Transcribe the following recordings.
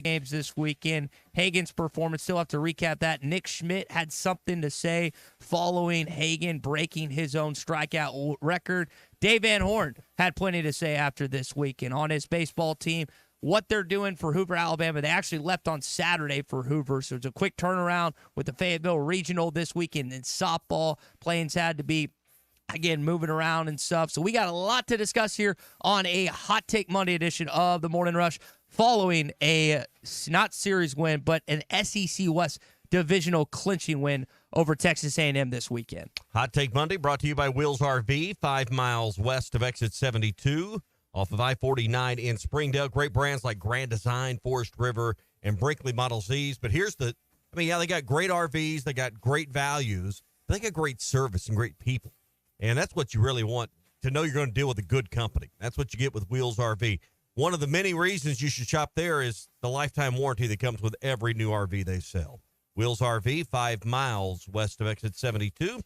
games this weekend. Hagen's performance, still have to recap that. Nick Schmidt had something to say following Hagen breaking his own strikeout record. Dave Van Horn had plenty to say after this weekend on his baseball team, what they're doing for Hoover, Alabama. They actually left on Saturday for Hoover, so it's a quick turnaround with the Fayetteville Regional this weekend in softball. Planes had to be, again, moving around and stuff. So we got a lot to discuss here on a Hot Take Monday edition of the Morning Rush, following a not series win, but an SEC West divisional clinching win over Texas A&M this weekend. Hot Take Monday brought to you by Wills RV, 5 miles west of exit 72 off of I-49 in Springdale. Great brands like Grand Design, Forest River, and Brinkley Model Zs. But here's they got great RVs, they got great values, but they got great service and great people. And that's what you really want, to know you're going to deal with a good company. That's what you get with Wheels RV. One of the many reasons you should shop there is the lifetime warranty that comes with every new RV they sell. Wheels RV, 5 miles west of exit 72.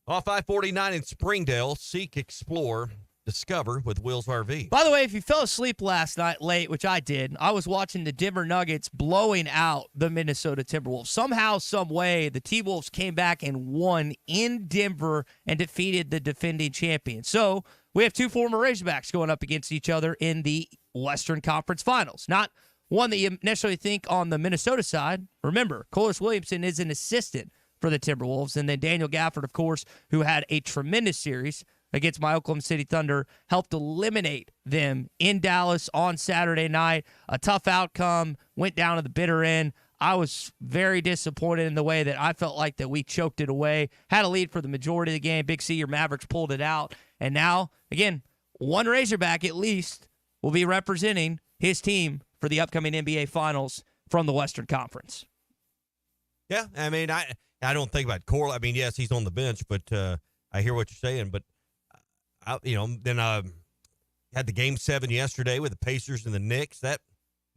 Off I-49 in Springdale. Seek, explore, discover with Wheels RV. By the way, if you fell asleep last night late, which I did, I was watching the Denver Nuggets blowing out the Minnesota Timberwolves. Somehow, some way, the T-Wolves came back and won in Denver and defeated the defending champions. So we have two former Razorbacks going up against each other in the Western Conference Finals. Not one that you necessarily think on the Minnesota side. Remember, Colas Williamson is an assistant for the Timberwolves. And then Daniel Gafford, of course, who had a tremendous series against my Oklahoma City Thunder, helped eliminate them in Dallas on Saturday night. A tough outcome, went down to the bitter end. I was very disappointed in the way that I felt like that we choked it away. Had a lead for the majority of the game. Big C, your Mavericks pulled it out. And now, again, one Razorback at least will be representing his team for the upcoming NBA Finals from the Western Conference. Yeah, I mean, I don't think about Corl. I mean, yes, he's on the bench, but I hear what you're saying. But, had the Game 7 yesterday with the Pacers and the Knicks. That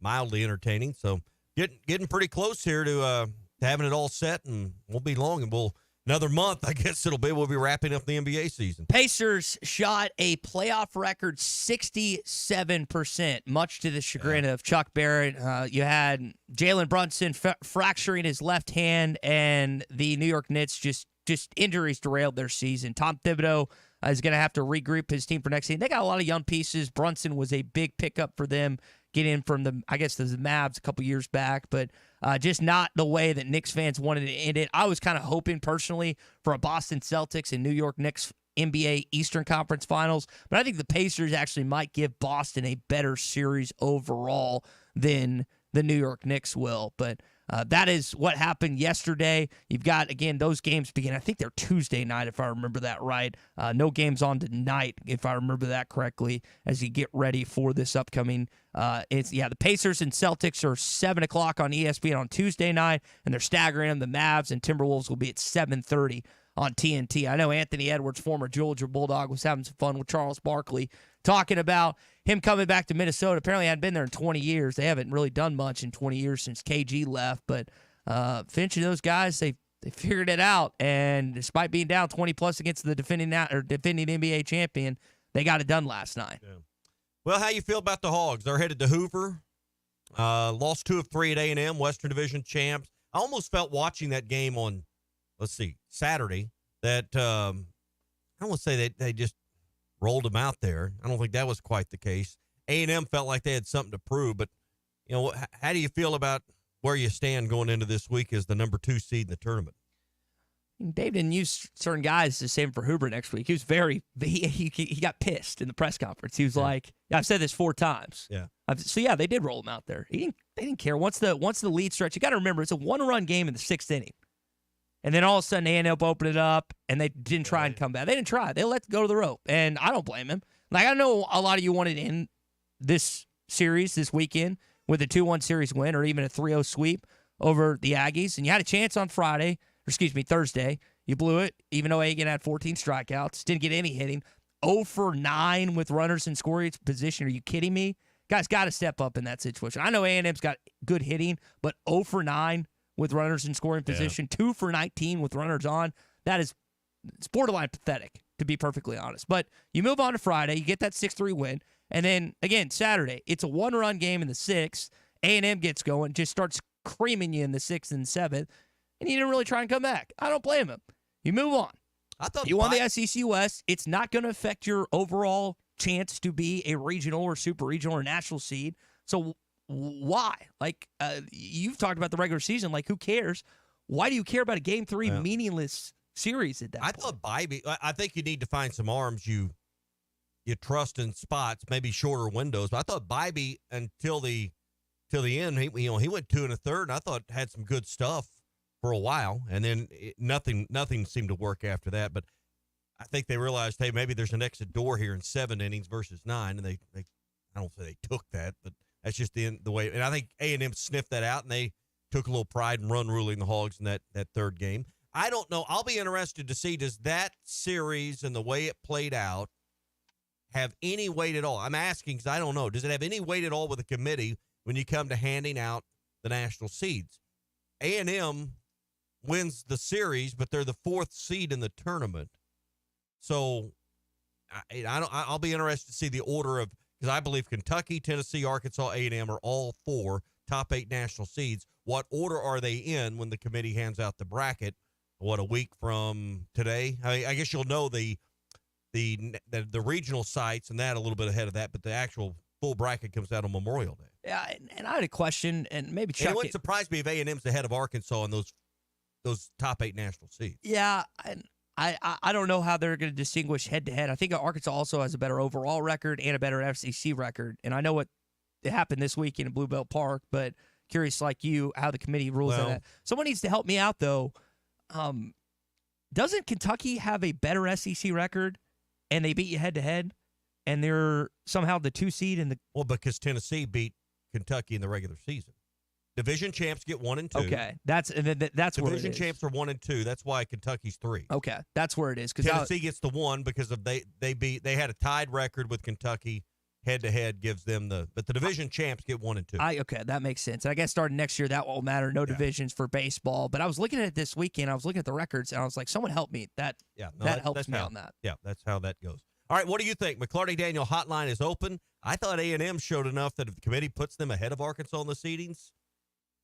mildly entertaining. So getting pretty close here to having it all set, and won't be long, and another month, I guess it'll be. We'll be wrapping up the NBA season. Pacers shot a playoff record 67%, much to the chagrin of Chuck Barrett. You had Jalen Brunson fracturing his left hand, and the New York Knicks just injuries derailed their season. Tom Thibodeau is going to have to regroup his team for next season. They got a lot of young pieces. Brunson was a big pickup for them, getting from the Mavs a couple years back, but just not the way that Knicks fans wanted to end it. I was kind of hoping personally for a Boston Celtics and New York Knicks NBA Eastern Conference Finals, but I think the Pacers actually might give Boston a better series overall than the New York Knicks will. But that is what happened yesterday. You've got, again, those games begin, I think they're Tuesday night, if I remember that right. No games on tonight, if I remember that correctly, as you get ready for this upcoming. The Pacers and Celtics are 7 o'clock on ESPN on Tuesday night, and they're staggering them. The Mavs and Timberwolves will be at 7:30 on TNT. I know Anthony Edwards, former Georgia Bulldog, was having some fun with Charles Barkley, talking about him coming back to Minnesota. Apparently hadn't been there in 20 years. They haven't really done much in 20 years since KG left. But Finch and those guys, they figured it out. And despite being down 20-plus against the defending NBA champion, they got it done last night. Yeah. Well, how you feel about the Hogs? They're headed to Hoover. Lost 2 of 3 at A&M, Western Division champs. I almost felt watching that game on, Saturday, that I don't want to say they just rolled them out there. I don't think that was quite the case. A&M felt like they had something to prove, but how do you feel about where you stand going into this week as the number 2 seed in the tournament? Dave didn't use certain guys to save him for Hoover next week. He was he got pissed in the press conference. He was like, I've said this 4 times. Yeah. They did roll him out there. They didn't care. Once the lead stretch, you got to remember, it's a 1-run game in the 6th inning. And then all of a sudden, they ended up opening it up, and they didn't try and come back. They didn't try. They let go to the rope, and I don't blame him. Like, I know a lot of you wanted to end this series this weekend with a 2-1 series win or even a 3-0 sweep over the Aggies, and you had a chance on Thursday. You blew it, even though Hagen had 14 strikeouts. Didn't get any hitting. 0 for 9 with runners in scoring position. Are you kidding me? Guys got to step up in that situation. I know A&M's got good hitting, but 0 for 9 with runners in scoring position, 2 for 19 with runners on. It's borderline pathetic, to be perfectly honest. But you move on to Friday, you get that 6-3 win, and then, again, Saturday, it's a 1-run game in the 6th, A&M gets going, just starts creaming you in the 6th and 7th, and you didn't really try and come back. I don't blame him. You move on. I thought you won the SEC West. It's not going to affect your overall chance to be a regional or super regional or national seed. So why? Like, you've talked about the regular season. Like, who cares? Why do you care about a Game 3 meaningless series at that point? I thought Bybee, I think you need to find some arms you trust in spots, maybe shorter windows. But I thought Bybee until the end, he went 2 1/3, and I thought had some good stuff for a while, and then nothing seemed to work after that. But I think they realized, hey, maybe there's an exit door here in 7 innings versus 9, and they I don't say they took that, but that's just the way. And I think A&M sniffed that out, and they took a little pride in run ruling the Hogs in that third game. I don't know. I'll be interested to see, does that series and the way it played out have any weight at all? I'm asking because I don't know. Does it have any weight at all with the committee when you come to handing out the national seeds? A&M wins the series, but they're the 4th seed in the tournament. So I'll be interested to see the order of, because I believe Kentucky, Tennessee, Arkansas, A&M are all 4 top 8 national seeds. What order are they in when the committee hands out the bracket? What, a week from today? I guess you'll know the regional sites and that a little bit ahead of that, but the actual full bracket comes out on Memorial Day. Yeah, and I had a question, and maybe Chuck. It wouldn't surprise me if A&M's ahead of Arkansas in those top 8 national seeds. Yeah, I don't know how they're going to distinguish head-to-head. I think Arkansas also has a better overall record and a better FCC record, and I know what happened this weekend in Blue Belt Park, but curious like you how the committee rules on that. Someone needs to help me out, though. Doesn't Kentucky have a better SEC record, and they beat you head-to-head, and they're somehow the 2 seed in the... Well, because Tennessee beat Kentucky in the regular season. Division champs get 1 and 2. Okay, that's where it is. Division champs are 1 and 2. That's why Kentucky's 3. Okay, that's where it is. Tennessee gets the 1 because of they had a tied record with Kentucky. Head-to-head gives them but the division champs get 1 and 2. Okay, that makes sense. And I guess starting next year, that won't matter. No divisions for baseball. But I was looking at it this weekend. I was looking at the records, and I was like, someone help me. That helps me on that. Yeah, that's how that goes. All right, what do you think? McLarty Daniel hotline is open. I thought A&M showed enough that if the committee puts them ahead of Arkansas in the seedings,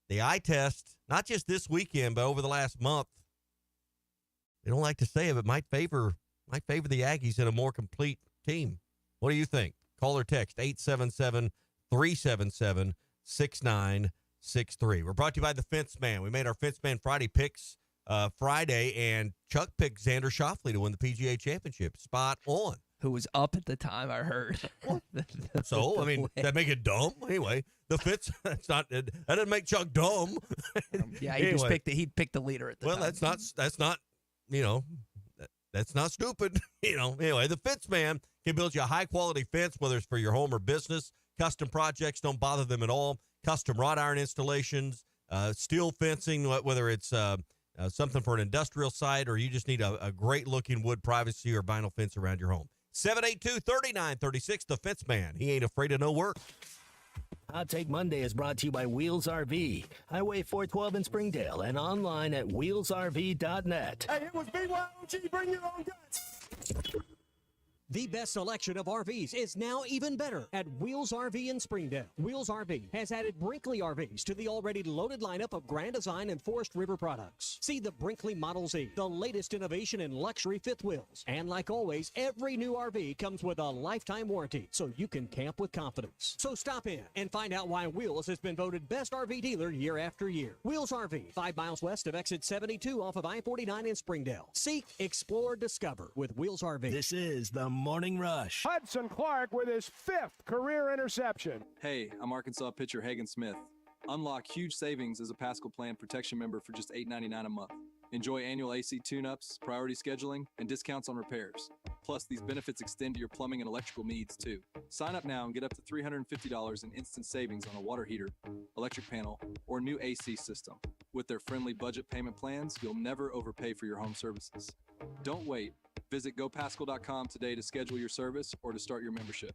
the eye test, not just this weekend, but over the last month, they don't like to say it, but might favor the Aggies in a more complete team. What do you think? Call or text 877-377-6963. We're brought to you by the Fence Man. We made our Fence Man Friday picks Friday, and Chuck picked Xander Schauffele to win the PGA Championship. Spot on. Who was up at the time, I heard. So, I mean, that make it dumb? Anyway, the Fence, that doesn't make Chuck dumb. Yeah, he just picked the leader at the time. Well, that's not, that's not stupid. Anyway, the Fence Man can build you a high-quality fence, whether it's for your home or business. Custom projects don't bother them at all. Custom wrought iron installations, steel fencing, whether it's something for an industrial site or you just need a great-looking wood privacy or vinyl fence around your home. 782-3936, the Fence Man. He ain't afraid of no work. Hot Take Monday is brought to you by Wheels RV, Highway 412 in Springdale, and online at wheelsrv.net. Hey, it was BYOG, bring your own guts. The best selection of RVs is now even better at Wheels RV in Springdale. Wheels RV has added Brinkley RVs to the already loaded lineup of Grand Design and Forest River products. See the Brinkley Model Z, the latest innovation in luxury fifth wheels. And like always, every new RV comes with a lifetime warranty, so you can camp with confidence. So stop in and find out why Wheels has been voted best RV dealer year after year. Wheels RV, 5 miles west of exit 72 off of I-49 in Springdale. Seek, explore, discover with Wheels RV. This is the Morning Rush. Hudson Clark with his 5th career interception. Hey, I'm Arkansas pitcher Hagan Smith. Unlock huge savings as a Pascal Plan protection member for just $8.99 a month. Enjoy annual AC tune-ups, priority scheduling, and discounts on repairs. Plus, these benefits extend to your plumbing and electrical needs, too. Sign up now and get up to $350 in instant savings on a water heater, electric panel, or new AC system. With their friendly budget payment plans, you'll never overpay for your home services. Don't wait. Visit GoPascal.com today to schedule your service or to start your membership.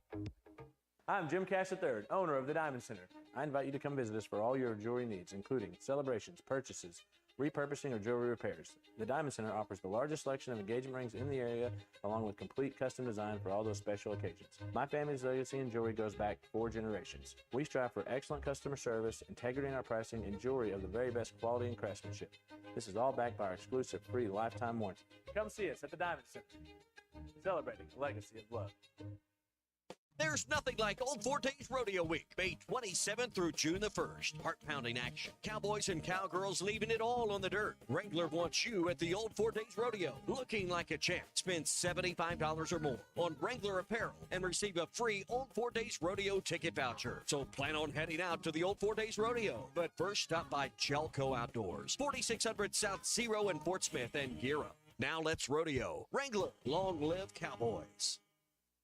I'm Jim Cash III, owner of the Diamond Center. I invite you to come visit us for all your jewelry needs, including celebrations, purchases, repurposing, or jewelry repairs. The Diamond Center offers the largest selection of engagement rings in the area, along with complete custom design for all those special occasions. My family's legacy in jewelry goes back 4 generations. We strive for excellent customer service, integrity in our pricing, and jewelry of the very best quality and craftsmanship. This is all backed by our exclusive free lifetime warranty. Come see us at the Diamond Center, celebrating a legacy of love. There's nothing like Old Forte's Rodeo Week, May 27th through June the 1st. Heart-pounding action. Cowboys and cowgirls leaving it all on the dirt. Wrangler wants you at the Old Forte's Rodeo. Looking like a champ. Spend $75 or more on Wrangler apparel and receive a free Old Forte's Rodeo ticket voucher. So plan on heading out to the Old Forte's Rodeo. But first stop by Jelco Outdoors, 4600 South Zero in Fort Smith, and gear up. Now let's rodeo. Wrangler, long live Cowboys.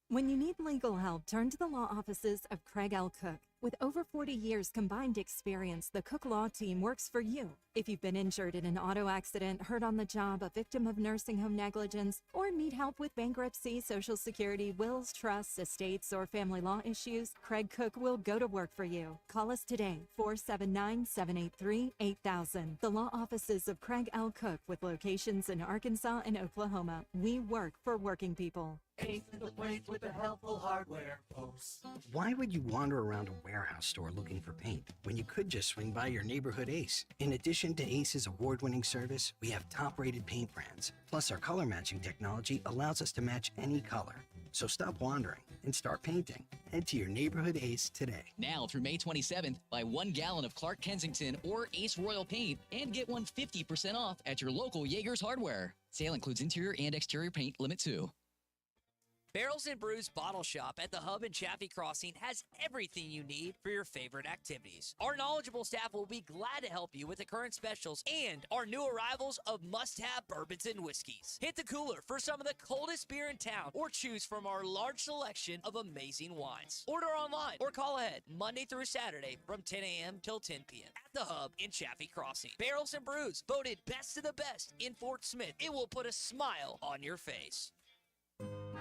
When you need legal help, turn to the law offices of Craig L. Cook. With over 40 years combined experience, the Cook Law Team works for you. If you've been injured in an auto accident, hurt on the job, a victim of nursing home negligence, or need help with bankruptcy, Social Security, wills, trusts, estates, or family law issues, Craig Cook will go to work for you. Call us today, 479-783-8000. The law offices of Craig L. Cook, with locations in Arkansas and Oklahoma. We work for working people. Ace is the place with the helpful hardware, folks. Why would you wander around a warehouse store looking for paint when you could just swing by your neighborhood Ace? In addition to Ace's award-winning service, we have top-rated paint brands. Plus, our color matching technology allows us to match any color. So stop wandering and start painting. Head to your neighborhood Ace today. Now through May 27th, buy 1 gallon of Clark Kensington or Ace Royal paint and get 50% off at your local Yeager's Hardware. Sale includes interior and exterior paint, limit 2. Barrels and Brews Bottle Shop at the Hub in Chaffee Crossing has everything you need for your favorite activities. Our knowledgeable staff will be glad to help you with the current specials and our new arrivals of must-have bourbons and whiskeys. Hit the cooler for some of the coldest beer in town or choose from our large selection of amazing wines. Order online or call ahead Monday through Saturday from 10 a.m. till 10 p.m. at the Hub in Chaffee Crossing. Barrels and Brews, voted best of the best in Fort Smith. It will put a smile on your face.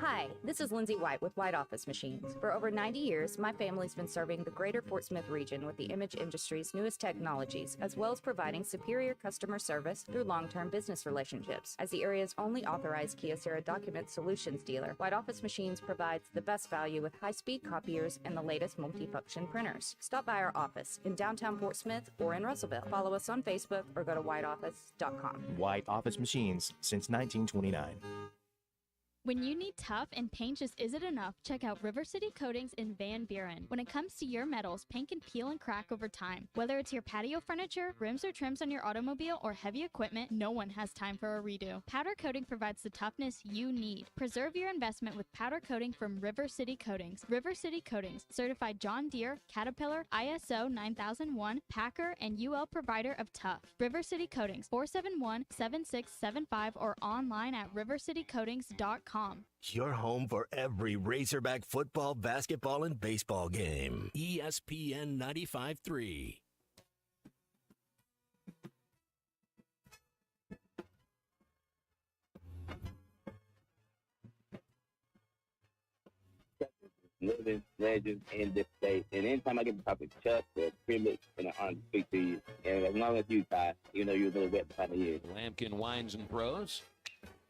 Hi, this is Lindsay White with White Office Machines. For over 90 years, my family's been serving the greater Fort Smith region with the image industry's newest technologies, as well as providing superior customer service through long-term business relationships. As the area's only authorized Kyocera document solutions dealer, White Office Machines provides the best value with high-speed copiers and the latest multifunction printers. Stop by our office in downtown Fort Smith or in Russellville. Follow us on Facebook or go to whiteoffice.com. White Office Machines since 1929. When you need tough and paint just isn't enough, check out River City Coatings in Van Buren. When it comes to your metals, paint can peel and crack over time. Whether it's your patio furniture, rims or trims on your automobile, or heavy equipment, no one has time for a redo. Powder coating provides the toughness you need. Preserve your investment with powder coating from River City Coatings. River City Coatings, certified John Deere, Caterpillar, ISO 9001, Packer, and UL provider of tough. River City Coatings, 471-7675 or online at rivercitycoatings.com. Your home for every Razorback football, basketball, and baseball game. ESPN 95.3. Living legends in this state. And anytime I get to talk to Chuck, the privilege and an honor to speak to you. And as long as you, Ty, you know you're a little wet behind the ears. Lampkin winds and throws.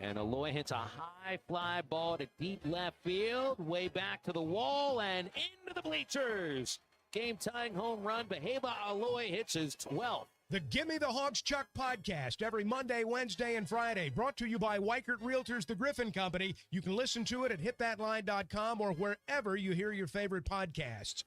And Aloy hits a high fly ball to deep left field, way back to the wall and into the bleachers. Game-tying home run. Beheva Aloy hits his 12th. The Gimme the Hogs Chuck podcast every Monday, Wednesday, and Friday. Brought to you by Weichert Realtors, the Griffin Company. You can listen to it at hitthatline.com or wherever you hear your favorite podcasts.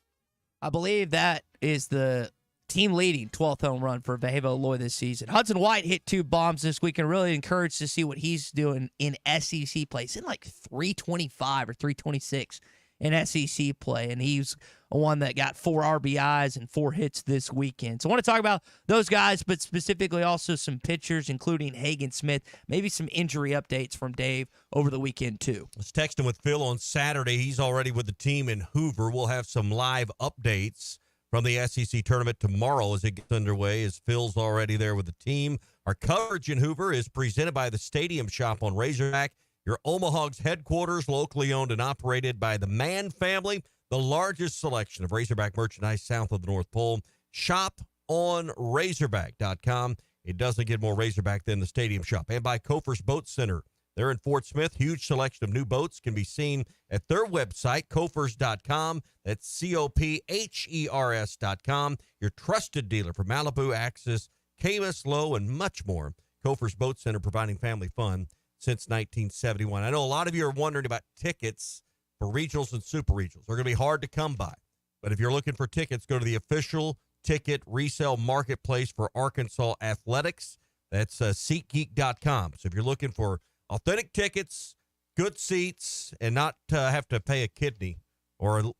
I believe that is the team-leading 12th home run for Beheva Aloy this season. Hudson White hit 2 bombs this week and really encouraged to see what he's doing in SEC play. He's in like 325 or 326 in SEC play, and he's one that got 4 RBIs and 4 hits this weekend. So I want to talk about those guys, but specifically also some pitchers, including Hagen Smith, maybe some injury updates from Dave over the weekend too. Let's text him with Phil on Saturday. He's already with the team in Hoover. We'll have some live updates from the SEC tournament tomorrow as it gets underway, as Phil's already there with the team. Our coverage in Hoover is presented by the Stadium Shop on Razorback, your Omaha's headquarters, locally owned and operated by the Mann family, the largest selection of Razorback merchandise south of the North Pole. Shop on Razorback.com. It doesn't get more Razorback than the Stadium Shop. And by Kofer's Boat Center. They're in Fort Smith. Huge selection of new boats can be seen at their website, Kofers.com. That's Kophers.com. Your trusted dealer for Malibu, Axis, Camus, Lowe, and much more. Kofer's Boat Center, providing family fun since 1971. I know a lot of you are wondering about tickets for regionals and super regionals. They're going to be hard to come by. But if you're looking for tickets, go to the official ticket resale marketplace for Arkansas Athletics. That's SeatGeek.com. So if you're looking for authentic tickets, good seats, and not have to pay a kidney or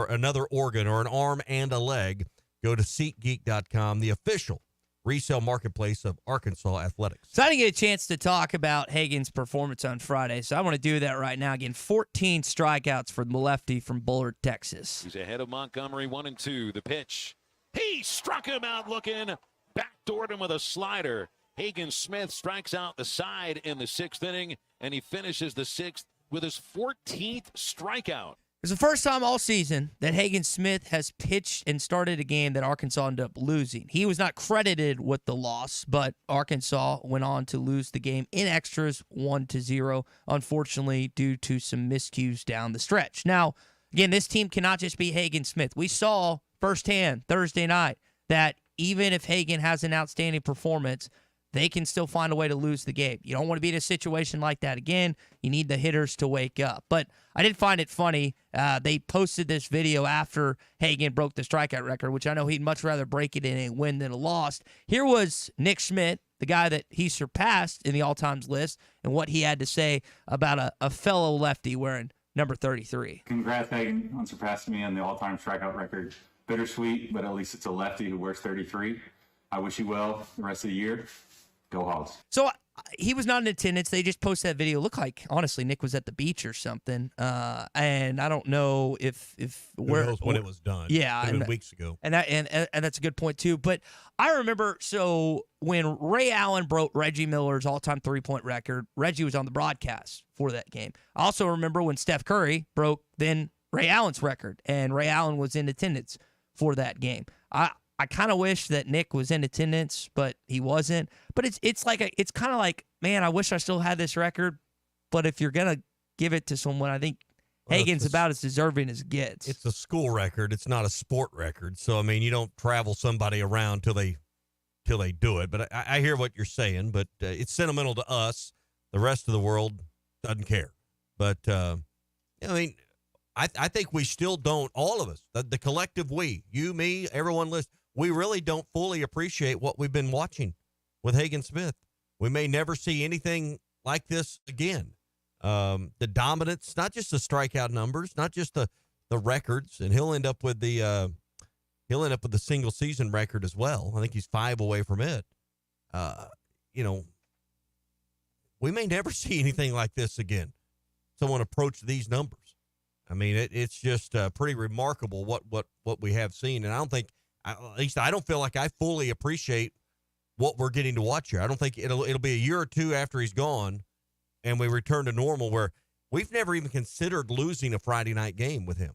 another organ or an arm and a leg, go to SeatGeek.com, the official resale marketplace of Arkansas Athletics. So I didn't get a chance to talk about Hagen's performance on Friday, so I want to do that right now. Again, 14 strikeouts for the lefty from Bullard, Texas. He's ahead of Montgomery, 1-2. The pitch. He struck him out looking. Backdoored him with a slider. Hagen Smith strikes out the side in the 6th inning, and he finishes the 6th with his 14th strikeout. It's the first time all season that Hagen Smith has pitched and started a game that Arkansas ended up losing. He was not credited with the loss, but Arkansas went on to lose the game in extras 1-0, unfortunately, due to some miscues down the stretch. Now, again, this team cannot just be Hagen Smith. We saw firsthand Thursday night that even if Hagen has an outstanding performance, they can still find a way to lose the game. You don't want to be in a situation like that again. You need the hitters to wake up. But I did find it funny. They posted this video after Hagen broke the strikeout record, which I know he'd much rather break it in a win than a loss. Here was Nick Schmidt, the guy that he surpassed in the all-times list, and what he had to say about a fellow lefty wearing number 33. Congrats, Hagen, on surpassing me on the all-time strikeout record. Bittersweet, but at least it's a lefty who wears 33. I wish you well the rest of the year. Go Hogs. So he was not in attendance. They just posted that video. Looked like, honestly, Nick was at the beach or something. And I don't know if Who knows when it was done. Yeah, and weeks ago. And that's a good point too. But I remember, so when Ray Allen broke Reggie Miller's all-time three-point record, Reggie was on the broadcast for that game. I also remember when Steph Curry broke then Ray Allen's record, and Ray Allen was in attendance for that game. I kind of wish that Nick was in attendance, but he wasn't. But it's kind of like, man, I wish I still had this record. But if you're gonna give it to someone, I think Hagen's about as deserving as it gets. It's a school record. It's not a sport record. So I mean, you don't travel somebody around till they do it. But I hear what you're saying. But it's sentimental to us. The rest of the world doesn't care. But I mean, I think we still don't. All of us, the collective we, you, me, everyone listening. We really don't fully appreciate what we've been watching with Hagen Smith. We may never see anything like this again. The dominance, not just the strikeout numbers, not just the records, and he'll end up with the single season record as well. I think he's 5 away from it. We may never see anything like this again. Someone approach these numbers. I mean, it's just pretty remarkable what we have seen, and I don't think. At least I don't feel like I fully appreciate what we're getting to watch here. I don't think it'll be a year or two after he's gone and we return to normal where we've never even considered losing a Friday night game with him.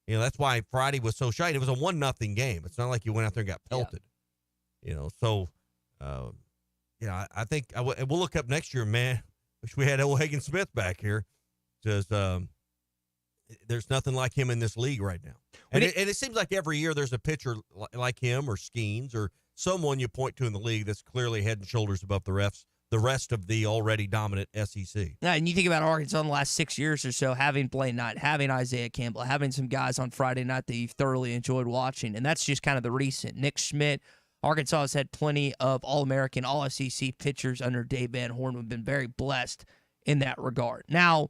That's why Friday was so shiny. It was a 1-0 game. It's not like you went out there and got pelted. Yeah. I think we'll look up next year, man. Wish we had old Hagen Smith back here. Just there's nothing like him in this league right now. And it seems like every year there's a pitcher like him or Skeens or someone you point to in the league that's clearly head and shoulders above the rest of the already dominant SEC. Yeah, and you think about Arkansas in the last 6 years or so, having Blaine Knight, having Isaiah Campbell, having some guys on Friday night that you've thoroughly enjoyed watching, and that's just kind of the recent. Nick Schmidt, Arkansas has had plenty of All-American, All-SEC pitchers under Dave Van Horn. We've been very blessed in that regard. Now,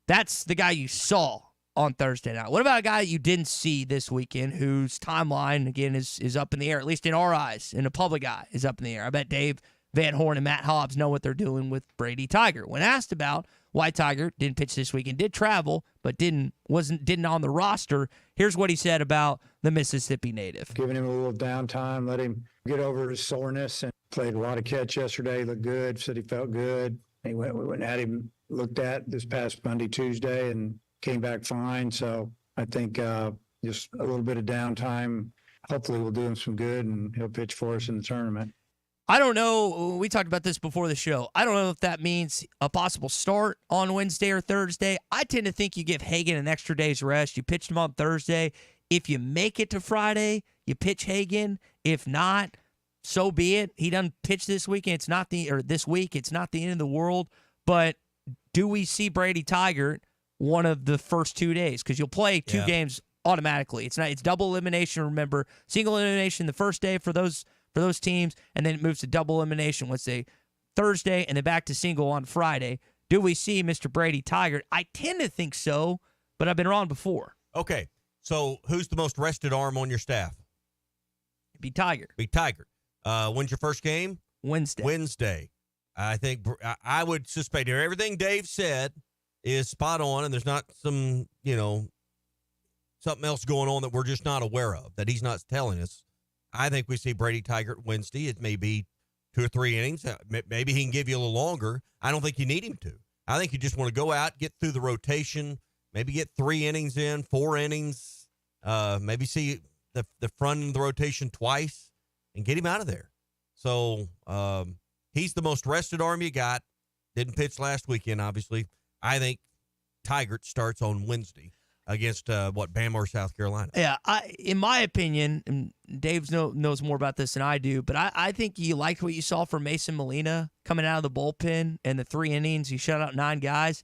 that's the guy you saw on Thursday night. What about a guy you didn't see this weekend whose timeline, again, is up in the air, at least in our eyes, in the public eye, is up in the air? I bet Dave Van Horn and Matt Hobbs know what they're doing with Brady Tiger. When asked about why Tiger didn't pitch this weekend, did travel, but didn't on the roster, here's what he said about the Mississippi native. Giving him a little downtime, let him get over his soreness, and played a lot of catch yesterday, looked good, said he felt good. We went and had him looked at this past Monday, Tuesday, and came back fine. So I think just a little bit of downtime hopefully will do him some good, and he'll pitch for us in the tournament. I don't know. We talked about this before the show. I don't know if that means a possible start on Wednesday or Thursday. I tend to think you give Hagan an extra day's rest. You pitched him on Thursday. If you make it to Friday, you pitch Hagan. If not, so be it. He doesn't pitch this weekend. This week. It's not the end of the world. But do we see Brady Tigert one of the first 2 days? Because you'll play two games automatically. It's double elimination. Remember, single elimination the first day for those teams, and then it moves to double elimination, let's say Thursday, and then back to single on Friday. Do we see Mr. Brady Tigert? I tend to think so, but I've been wrong before. Okay, so who's the most rested arm on your staff? Be Tigert. When's your first game? Wednesday. I think I would suspect everything Dave said is spot on, and there's not some, something else going on that we're just not aware of, that he's not telling us. I think we see Brady Tigert Wednesday. It may be 2 or 3 innings. Maybe he can give you a little longer. I don't think you need him to. I think you just want to go out, get through the rotation, maybe get 3 innings in, 4 innings, maybe see the front of the rotation twice and get him out of there. So he's the most rested arm you got. Didn't pitch last weekend, obviously. I think Tigert starts on Wednesday against, Bama, South Carolina. Yeah, in my opinion, and Dave knows more about this than I do, but I think you liked what you saw from Mason Molina coming out of the bullpen and the 3 innings. He shut out 9 guys.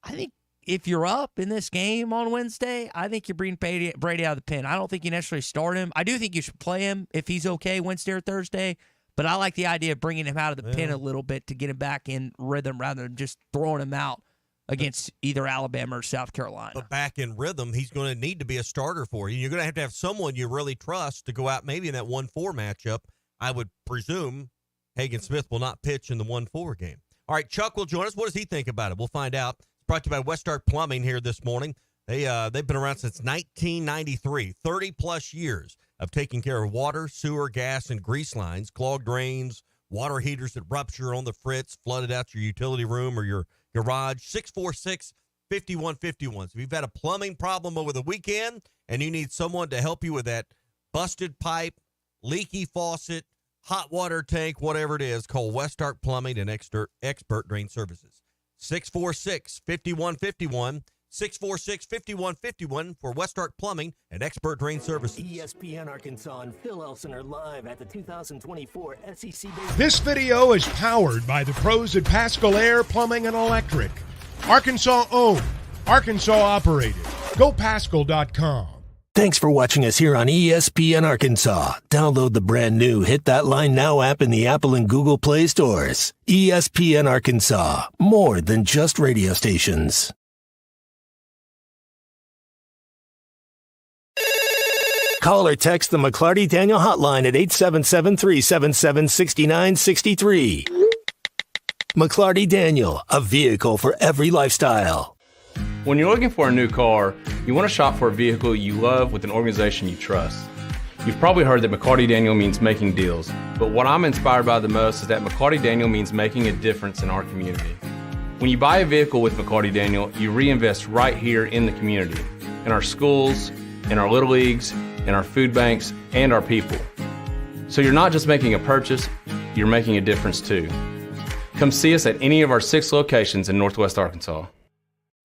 I think if you're up in this game on Wednesday, I think you bring Brady out of the pen. I don't think you necessarily start him. I do think you should play him if he's okay Wednesday or Thursday, but I like the idea of bringing him out of the pen a little bit to get him back in rhythm rather than just throwing him out against either Alabama or South Carolina. But back in rhythm, he's going to need to be a starter for you. You're going to have someone you really trust to go out maybe in that 1-4 matchup. I would presume Hagan Smith will not pitch in the 1-4 game. All right, Chuck will join us. What does he think about it? We'll find out. It's brought to you by Westart Plumbing here this morning. They've been around since 1993, 30-plus years of taking care of water, sewer, gas, and grease lines, clogged drains, water heaters that rupture on the fritz, flooded out your utility room or your garage. 646-5151. So if you've had a plumbing problem over the weekend and you need someone to help you with that busted pipe, leaky faucet, hot water tank, whatever it is, call Westart Plumbing and Expert Drain Services. 646-5151. 646-5151 for Westart Plumbing and Expert Drain Services. ESPN Arkansas and Phil Elson are live at the 2024 SEC Baseball. This video is powered by the pros at Pascal Air Plumbing and Electric. Arkansas owned, Arkansas operated. GoPascal.com. Thanks for watching us here on ESPN Arkansas. Download the brand new Hit That Line Now app in the Apple and Google Play stores. ESPN Arkansas, more than just radio stations. Call or text the McLarty Daniel hotline at 877-377-6963. McLarty Daniel, a vehicle for every lifestyle. When you're looking for a new car, you want to shop for a vehicle you love with an organization you trust. You've probably heard that McLarty Daniel means making deals, but what I'm inspired by the most is that McLarty Daniel means making a difference in our community. When you buy a vehicle with McLarty Daniel, you reinvest right here in the community, in our schools, in our little leagues, in our food banks, and our people. So you're not just making a purchase, you're making a difference too. Come see us at any of our 6 locations in Northwest Arkansas.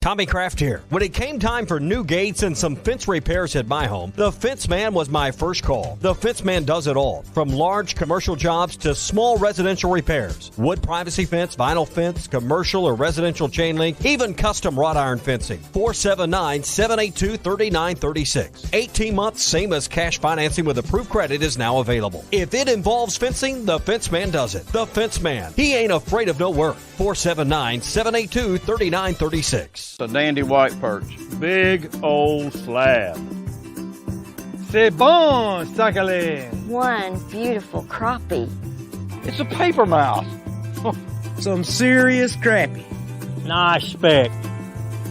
Tommy Kraft here. When it came time for new gates and some fence repairs at my home, the Fence Man was my first call. The Fence Man does it all, from large commercial jobs to small residential repairs. Wood privacy fence, vinyl fence, commercial or residential chain link, even custom wrought iron fencing. 479-782-3936. 18 months, same as cash financing with approved credit is now available. If it involves fencing, the Fence Man does it. The Fence Man. He ain't afraid of no work. 479-782-3936. A dandy white perch. Big old slab. C'est bon, sacalé. One beautiful crappie. It's a paper mouse. Some serious crappie. Nice speck.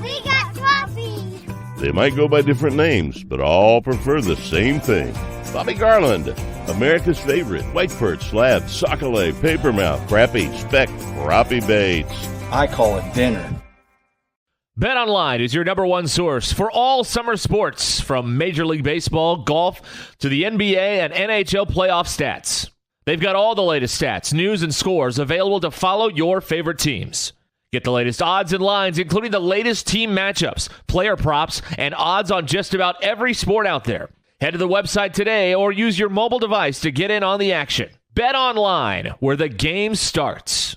We got crappies. They might go by different names, but all prefer the same thing. Bobby Garland, America's favorite white perch, slab, sockeye, papermouth, crappie, speck, crappie baits. I call it dinner. BetOnline is your number one source for all summer sports, from Major League Baseball, golf, to the NBA and NHL playoff stats. They've got all the latest stats, news, and scores available to follow your favorite teams. Get the latest odds and lines, including the latest team matchups, player props, and odds on just about every sport out there. Head to the website today or use your mobile device to get in on the action. Bet online, where the game starts.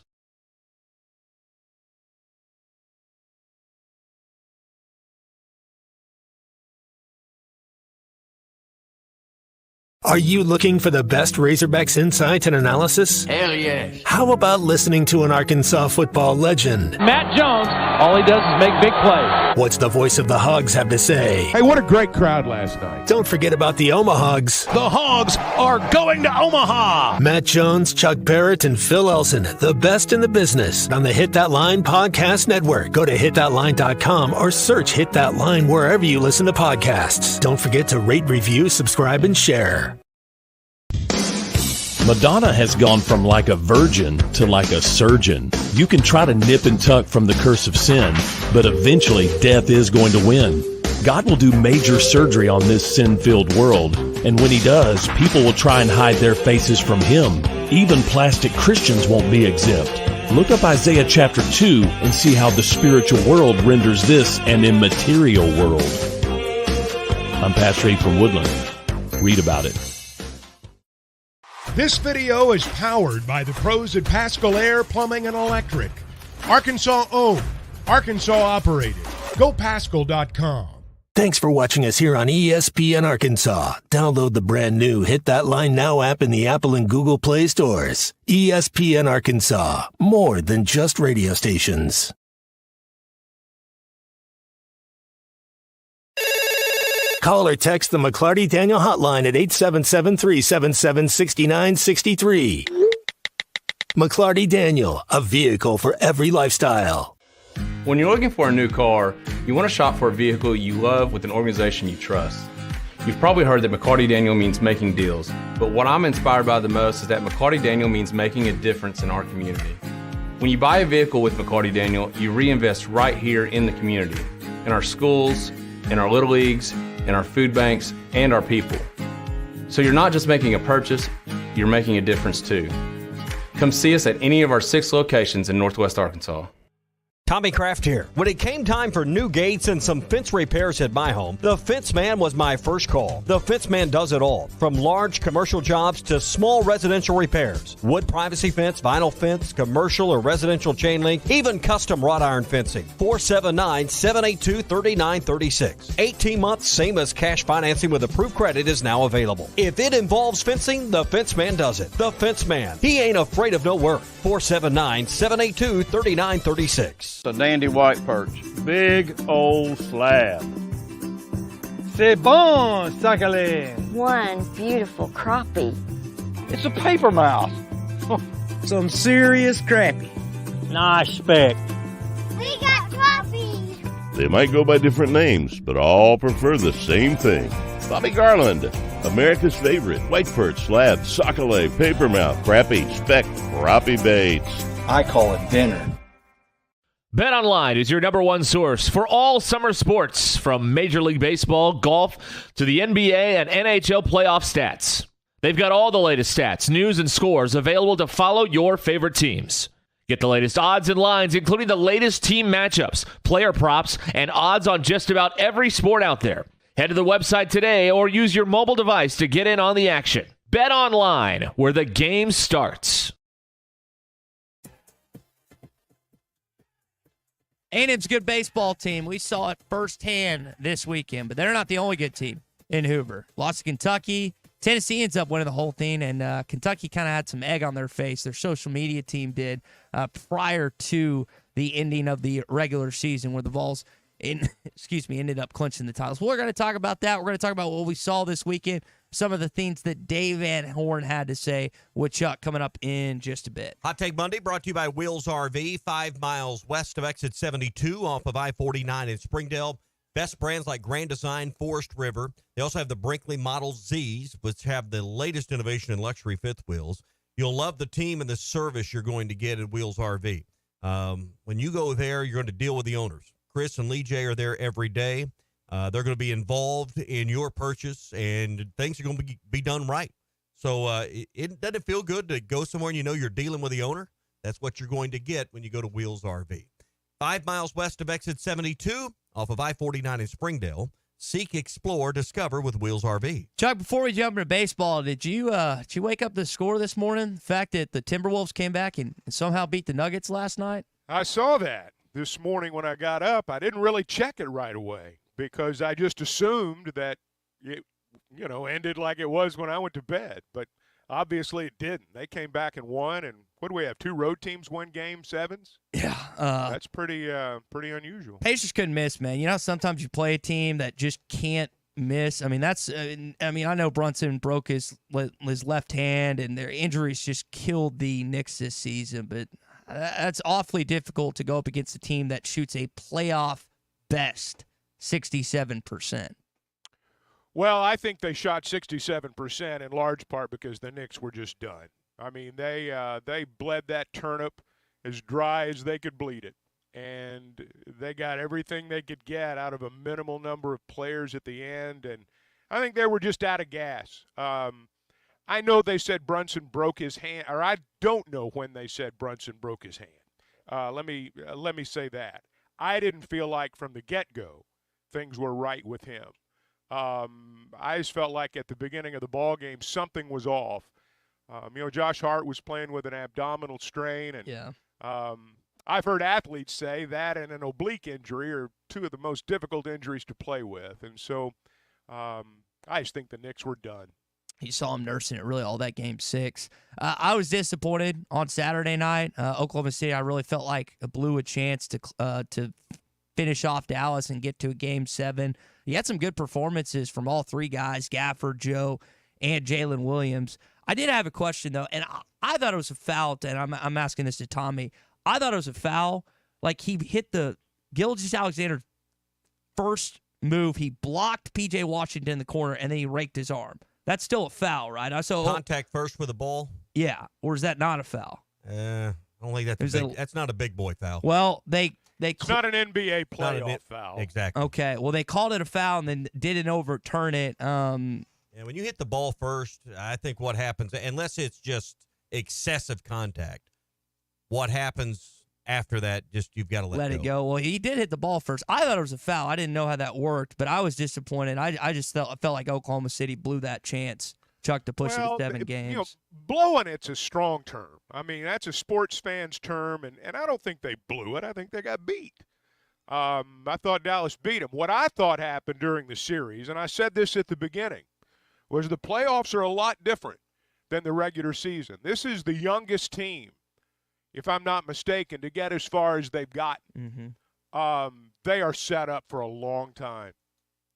Are you looking for the best Razorbacks insight and analysis? Hell yes. How about listening to an Arkansas football legend? Matt Jones, all he does is make big plays. What's the voice of the Hogs have to say? Hey, what a great crowd last night. Don't forget about the Omahogs. The Hogs are going to Omaha. Matt Jones, Chuck Barrett, and Phil Elson, the best in the business on the Hit That Line Podcast Network. Go to hitthatline.com or search Hit That Line wherever you listen to podcasts. Don't forget to rate, review, subscribe, and share. Madonna has gone from like a virgin to like a surgeon. You can try to nip and tuck from the curse of sin, but eventually death is going to win. God will do major surgery on this sin-filled world, and when he does, people will try and hide their faces from him. Even plastic Christians won't be exempt. Look up Isaiah chapter 2 and see how the spiritual world renders this an immaterial world. I'm Pastor Abe from Woodland. Read about it. This video is powered by the pros at Pascal Air Plumbing and Electric. Arkansas owned, Arkansas operated. GoPascal.com. Thanks for watching us here on ESPN Arkansas. Download the brand new Hit That Line Now app in the Apple and Google Play stores. ESPN Arkansas, more than just radio stations. Call or text the McLarty Daniel hotline at 877-377-6963. McLarty Daniel, a vehicle for every lifestyle. When you're looking for a new car, you want to shop for a vehicle you love with an organization you trust. You've probably heard that McLarty Daniel means making deals, but what I'm inspired by the most is that McLarty Daniel means making a difference in our community. When you buy a vehicle with McLarty Daniel, you reinvest right here in the community, in our schools, in our little leagues, in our food banks, and our people. So you're not just making a purchase, you're making a difference too. Come see us at any of our 6 locations in Northwest Arkansas. Tommy Kraft here. When it came time for new gates and some fence repairs at my home, the Fence Man was my first call. The Fence Man does it all, from large commercial jobs to small residential repairs. Wood privacy fence, vinyl fence, commercial or residential chain link, even custom wrought iron fencing. 479-782-3936. 18 months, same as cash financing with approved credit is now available. If it involves fencing, the Fence Man does it. The Fence Man. He ain't afraid of no work. 479-782-3936. A dandy white perch. Big old slab. C'est bon, sacalé. One beautiful crappie. It's a paper mouse. Some serious crappie. Nice speck. We got crappie. They might go by different names, but all prefer the same thing. Bobby Garland, America's favorite white perch, slab, sockeye, papermouth, crappie, speck, crappie baits. I call it dinner. BetOnline is your number one source for all summer sports, from Major League Baseball, golf, to the NBA and NHL playoff stats. They've got all the latest stats, news, and scores available to follow your favorite teams. Get the latest odds and lines, including the latest team matchups, player props, and odds on just about every sport out there. Head to the website today or use your mobile device to get in on the action. BetOnline, where the game starts. A&M's a good baseball team. We saw it firsthand this weekend, but they're not the only good team in Hoover. Lost to Kentucky. Tennessee ends up winning the whole thing, and Kentucky kind of had some egg on their face. Their social media team did prior to the ending of the regular season, where the Vols ended up clinching the titles. We're going to talk about that. We're going to talk about what we saw this weekend, some of the things that Dave Van Horn had to say with Chuck coming up in just a bit. Hot Take Monday brought to you by Wheels RV, 5 miles west of exit 72 off of I-49 in Springdale. Best brands like Grand Design, Forest River. They also have the Brinkley Model Zs, which have the latest innovation in luxury fifth wheels. You'll love the team and the service you're going to get at Wheels RV. When you go there, you're going to deal with the owners. Chris and Lee J are there every day. They're going to be involved in your purchase, and things are going to be done right. So it doesn't feel good to go somewhere and you know you're dealing with the owner. That's what you're going to get when you go to Wheels RV. 5 miles west of exit 72 off of I-49 in Springdale. Seek, explore, discover with Wheels RV. Chuck, before we jump into baseball, did you wake up to the score this morning? The fact that the Timberwolves came back and somehow beat the Nuggets last night? I saw that this morning when I got up. I didn't really check it right away because I just assumed that it, ended like it was when I went to bed. But obviously it didn't. They came back and won. And what do we have? 2 road teams win game 7s? Yeah. That's pretty unusual. Pacers couldn't miss, man. You know, sometimes you play a team that just can't miss. I mean, I know Brunson broke his left hand, and their injuries just killed the Knicks this season. But that's awfully difficult to go up against a team that shoots a playoff best 67%. Well, I think they shot 67% in large part because the Knicks were just done. I mean, they bled that turnip as dry as they could bleed it, and they got everything they could get out of a minimal number of players at the end, and I think they were just out of gas. I know they said Brunson broke his hand, or I don't know when they said Brunson broke his hand. Let me say that. I didn't feel like from the get-go things were right with him. I just felt like at the beginning of the ball game something was off. Josh Hart was playing with an abdominal strain, and I've heard athletes say that and an oblique injury are 2 of the most difficult injuries to play with, and so I just think the Knicks were done. You saw him nursing it really all that game 6. I was disappointed on Saturday night. Oklahoma City, I really felt like blew a chance to finish off Dallas and get to a game 7. You had some good performances from all 3 guys, Gafford, Joe, and Jalen Williams. I did have a question, though, and I thought it was a foul, and I'm asking this to Tommy. I thought it was a foul. Like, he hit the Gilgeous-Alexander's first move. He blocked P.J. Washington in the corner, and then he raked his arm. That's still a foul, right? Contact first with the ball? Yeah. Or is that not a foul? I don't think that's not a big boy foul. Well, it's not an NBA playoff foul. Exactly. Okay. Well, they called it a foul and then didn't overturn it. Yeah, when you hit the ball first, I think what happens, unless it's just excessive contact, what happens after that, you've got to let it go. Well, he did hit the ball first. I thought it was a foul. I didn't know how that worked, but I was disappointed. I just felt like Oklahoma City blew that chance, Chuck, to push it to 7 games. Blowing it's a strong term. I mean, that's a sports fan's term, and I don't think they blew it. I think they got beat. I thought Dallas beat them. What I thought happened during the series, and I said this at the beginning, was the playoffs are a lot different than the regular season. This is the youngest team, if I'm not mistaken, to get as far as they've gotten. Mm-hmm. They are set up for a long time.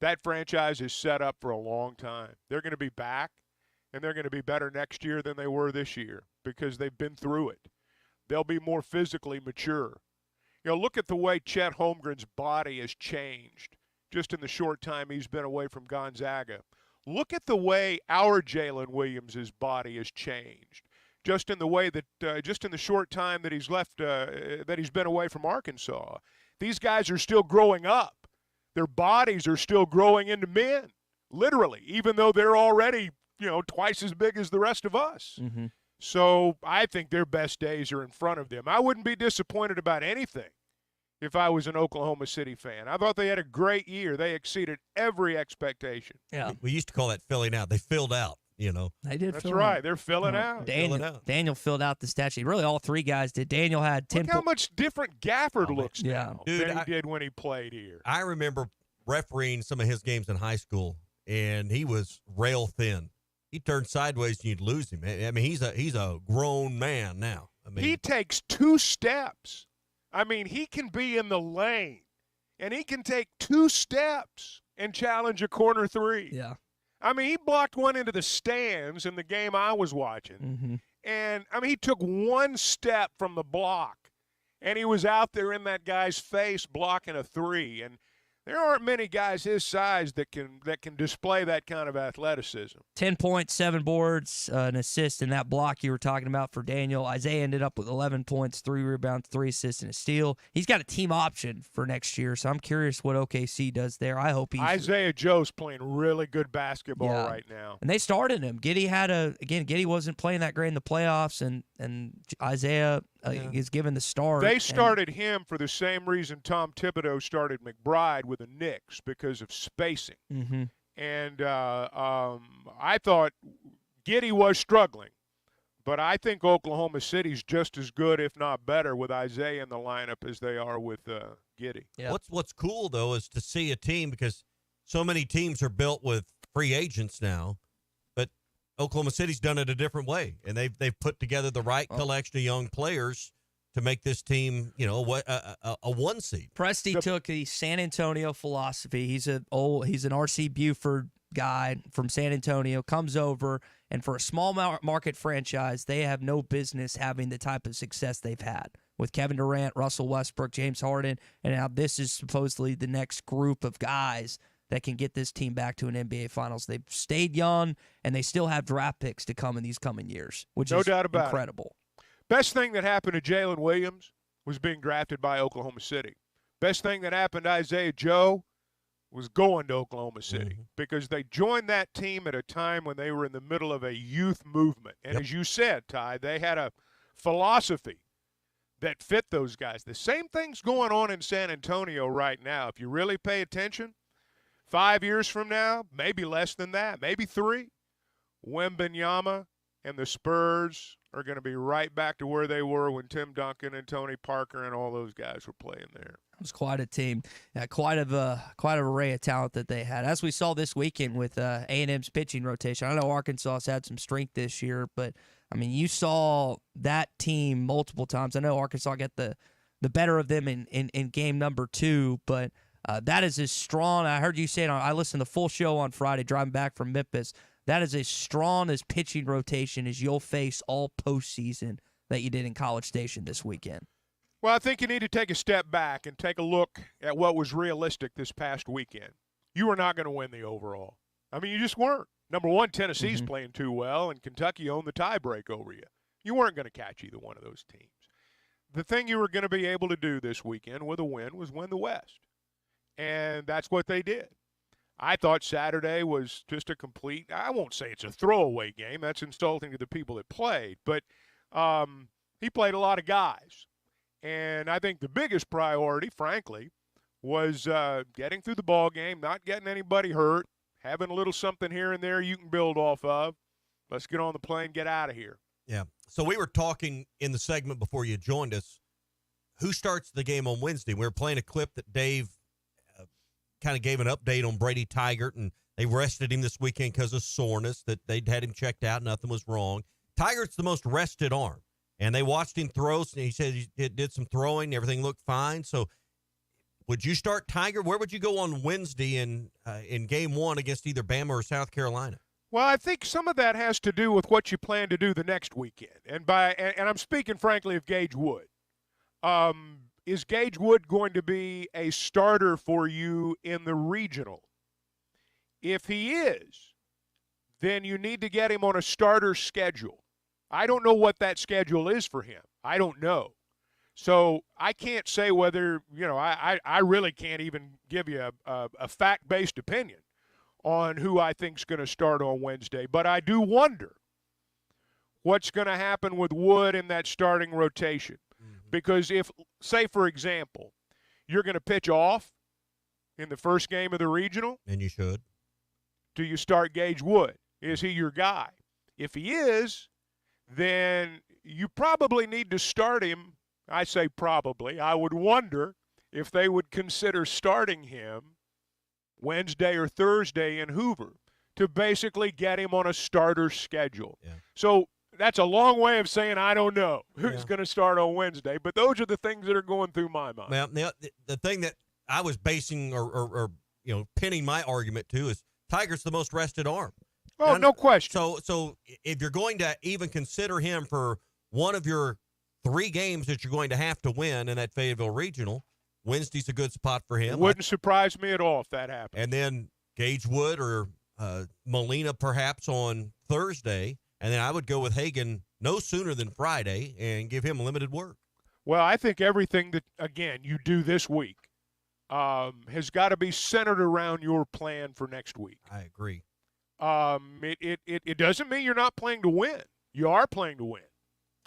That franchise is set up for a long time. They're going to be back, and they're going to be better next year than they were this year because they've been through it. They'll be more physically mature. Look at the way Chet Holmgren's body has changed just in the short time he's been away from Gonzaga. Look at the way our Jalen Williams' body has changed. Just in the way that, just in the short time that he's left, that he's been away from Arkansas. These guys are still growing up. Their bodies are still growing into men, literally, even though they're already, twice as big as the rest of us. Mm-hmm. So I think their best days are in front of them. I wouldn't be disappointed about anything if I was an Oklahoma City fan. I thought they had a great year. They exceeded every expectation. Yeah. We used to call that filling out. They filled out. They did. That's right. They're filling out. Daniel filled out the stat sheet. Really, all 3 guys did. Daniel had 10. Look how much different Gafford looks now Dude, than he did when he played here. I remember refereeing some of his games in high school, and he was rail thin. He turned sideways and you'd lose him. I mean, he's a grown man now. I mean, he takes 2 steps. I mean, he can be in the lane, and he can take 2 steps and challenge a corner 3. Yeah. I mean, he blocked one into the stands in the game I was watching. Mm-hmm. And, I mean, he took 1 step from the block, and he was out there in that guy's face blocking a 3. And There aren't many guys his size that can display that kind of athleticism. 10 points, 7 boards, an assist in that block you were talking about for Daniel. Isaiah ended up with 11 points, 3 rebounds, 3 assists, and a steal. He's got a team option for next year, so I'm curious what OKC does there. I hope he's Isaiah Joe's playing really good basketball right now. And they started him. Giddy wasn't playing that great in the playoffs, and Isaiah is given the start. They started him for the same reason Tom Thibodeau started McBride with the Knicks, because of spacing. Mm-hmm. And I thought Giddy was struggling, but I think Oklahoma City's just as good, if not better, with Isaiah in the lineup as they are with Giddy. Yeah. What's cool, though, is to see a team, because so many teams are built with free agents now, but Oklahoma City's done it a different way, and they've put together the right collection of young players to make this team, a 1 seed. Presti took the San Antonio philosophy. He's an R.C. Buford guy from San Antonio, comes over, and for a small market franchise, they have no business having the type of success they've had with Kevin Durant, Russell Westbrook, James Harden, and now this is supposedly the next group of guys that can get this team back to an NBA Finals. They've stayed young, and they still have draft picks to come in these coming years, which is incredible. Best thing that happened to Jalen Williams was being drafted by Oklahoma City. Best thing that happened to Isaiah Joe was going to Oklahoma City, because they joined that team at a time when they were in the middle of a youth movement. And as you said, Ty, they had a philosophy that fit those guys. The same thing's going on in San Antonio right now. If you really pay attention, 5 years from now, maybe less than that, maybe 3, Wembanyama and the Spurs are going to be right back to where they were when Tim Duncan and Tony Parker and all those guys were playing there. It was quite a team, quite an array of talent that they had. As we saw this weekend with A&M's pitching rotation. I know Arkansas has had some strength this year, but, I mean, you saw that team multiple times. I know Arkansas got the better of them in game number 2, but that is as strong. I heard you say it. I listened to the full show on Friday driving back from Memphis. That is as strong as pitching rotation as you'll face all postseason that you did in College Station this weekend. Well, I think you need to take a step back and take a look at what was realistic this past weekend. You were not going to win the overall. I mean, you just weren't. Number one, Tennessee's playing too well, and Kentucky owned the tiebreak over you. You weren't going to catch either one of those teams. The thing you were going to be able to do this weekend with a win was win the West, and that's what they did. I thought Saturday was just a complete – I won't say it's a throwaway game. That's insulting to the people that played. But he played a lot of guys. And I think the biggest priority, frankly, was getting through the ball game, not getting anybody hurt, having a little something here and there you can build off of. Let's get on the plane, get out of here. Yeah. So we were talking in the segment before you joined us, who starts the game on Wednesday? We were playing a clip that Dave kind of gave an update on Brady Tigert, and they rested him this weekend because of soreness, that they'd had him checked out. Nothing was wrong. Tigert's the most rested arm, and they watched him throw. And he said he did some throwing. Everything looked fine. So would you start Tiger? Where would you go on Wednesday in game 1 against either Bama or South Carolina? Well, I think some of that has to do with what you plan to do the next weekend. And I'm speaking, frankly, of Gage Wood. Is Gage Wood going to be a starter for you in the regional? If he is, then you need to get him on a starter schedule. I don't know what that schedule is for him. I don't know. So I can't say whether, I really can't even give you a fact-based opinion on who I think is going to start on Wednesday. But I do wonder what's going to happen with Wood in that starting rotation. Because if, say, for example, you're going to pitch off in the first game of the regional. And you should. Do you start Gage Wood? Is he your guy? If he is, then you probably need to start him. I say probably. I would wonder if they would consider starting him Wednesday or Thursday in Hoover to basically get him on a starter schedule. Yeah. So that's a long way of saying I don't know who's going to start on Wednesday, but those are the things that are going through my mind. Well, the thing that I was basing or pinning my argument to is Tiger's the most rested arm. Oh, no question. So if you're going to even consider him for one of your 3 games that you're going to have to win in that Fayetteville Regional, Wednesday's a good spot for him. Wouldn't surprise me at all if that happened. And then Gage Wood or Molina perhaps on Thursday. And then I would go with Hagan no sooner than Friday and give him limited work. Well, I think everything that, again, you do this week has got to be centered around your plan for next week. I agree. It doesn't mean you're not playing to win. You are playing to win.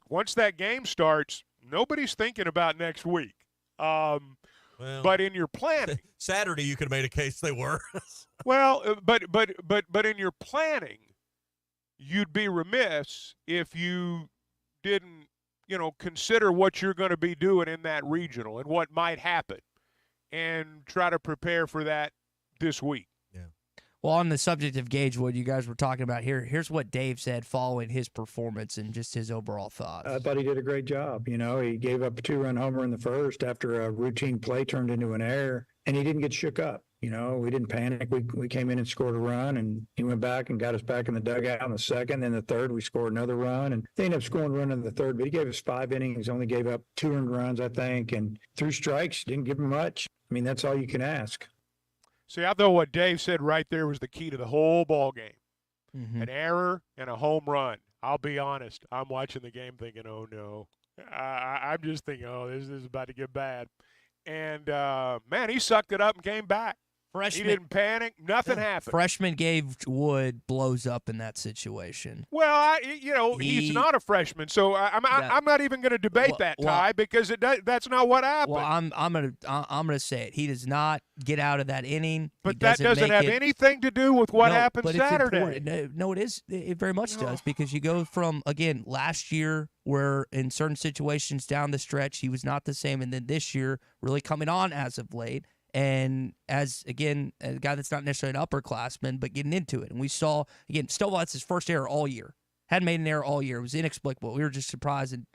Once that game starts, nobody's thinking about next week. But in your planning, Saturday you could have made a case they were. Well, but in your planning, you'd be remiss if you didn't, consider what you're going to be doing in that regional and what might happen, and try to prepare for that this week. Well, on the subject of Gage Wood, you guys were talking about here. Here's what Dave said following his performance and just his overall thoughts. I thought he did a great job. He gave up a 2-run homer in the first after a routine play turned into an error, and he didn't get shook up. We didn't panic. We came in and scored a run, and he went back and got us back in the dugout in the second. Then the third, we scored another run, and they ended up scoring a run in the third. But he gave us 5 innings, only gave up 2 earned runs, I think, and 3 strikes. Didn't give him much. I mean, that's all you can ask. See, I thought what Dave said right there was the key to the whole ball game. Mm-hmm. An error and a home run. I'll be honest. I'm watching the game thinking, oh, no. I'm just thinking, oh, this is about to get bad. And, man, he sucked it up and came back. He didn't panic. Nothing happened. Freshman Gage Wood blows up in that situation. Well, he's not a freshman, so I'm not even going to debate that, Ty, because that's not what happened. Well, I'm gonna say it. He does not get out of that inning. But that doesn't have anything to do with what happened Saturday. No, it is. It very much does, because you go from, again, last year where in certain situations down the stretch he was not the same, and then this year really coming on as of late. And as, again, a guy that's not necessarily an upperclassman, but getting into it. And we saw, again, Stovall, that's his first error all year. Hadn't made an error all year. It was inexplicable. We were just surprised. And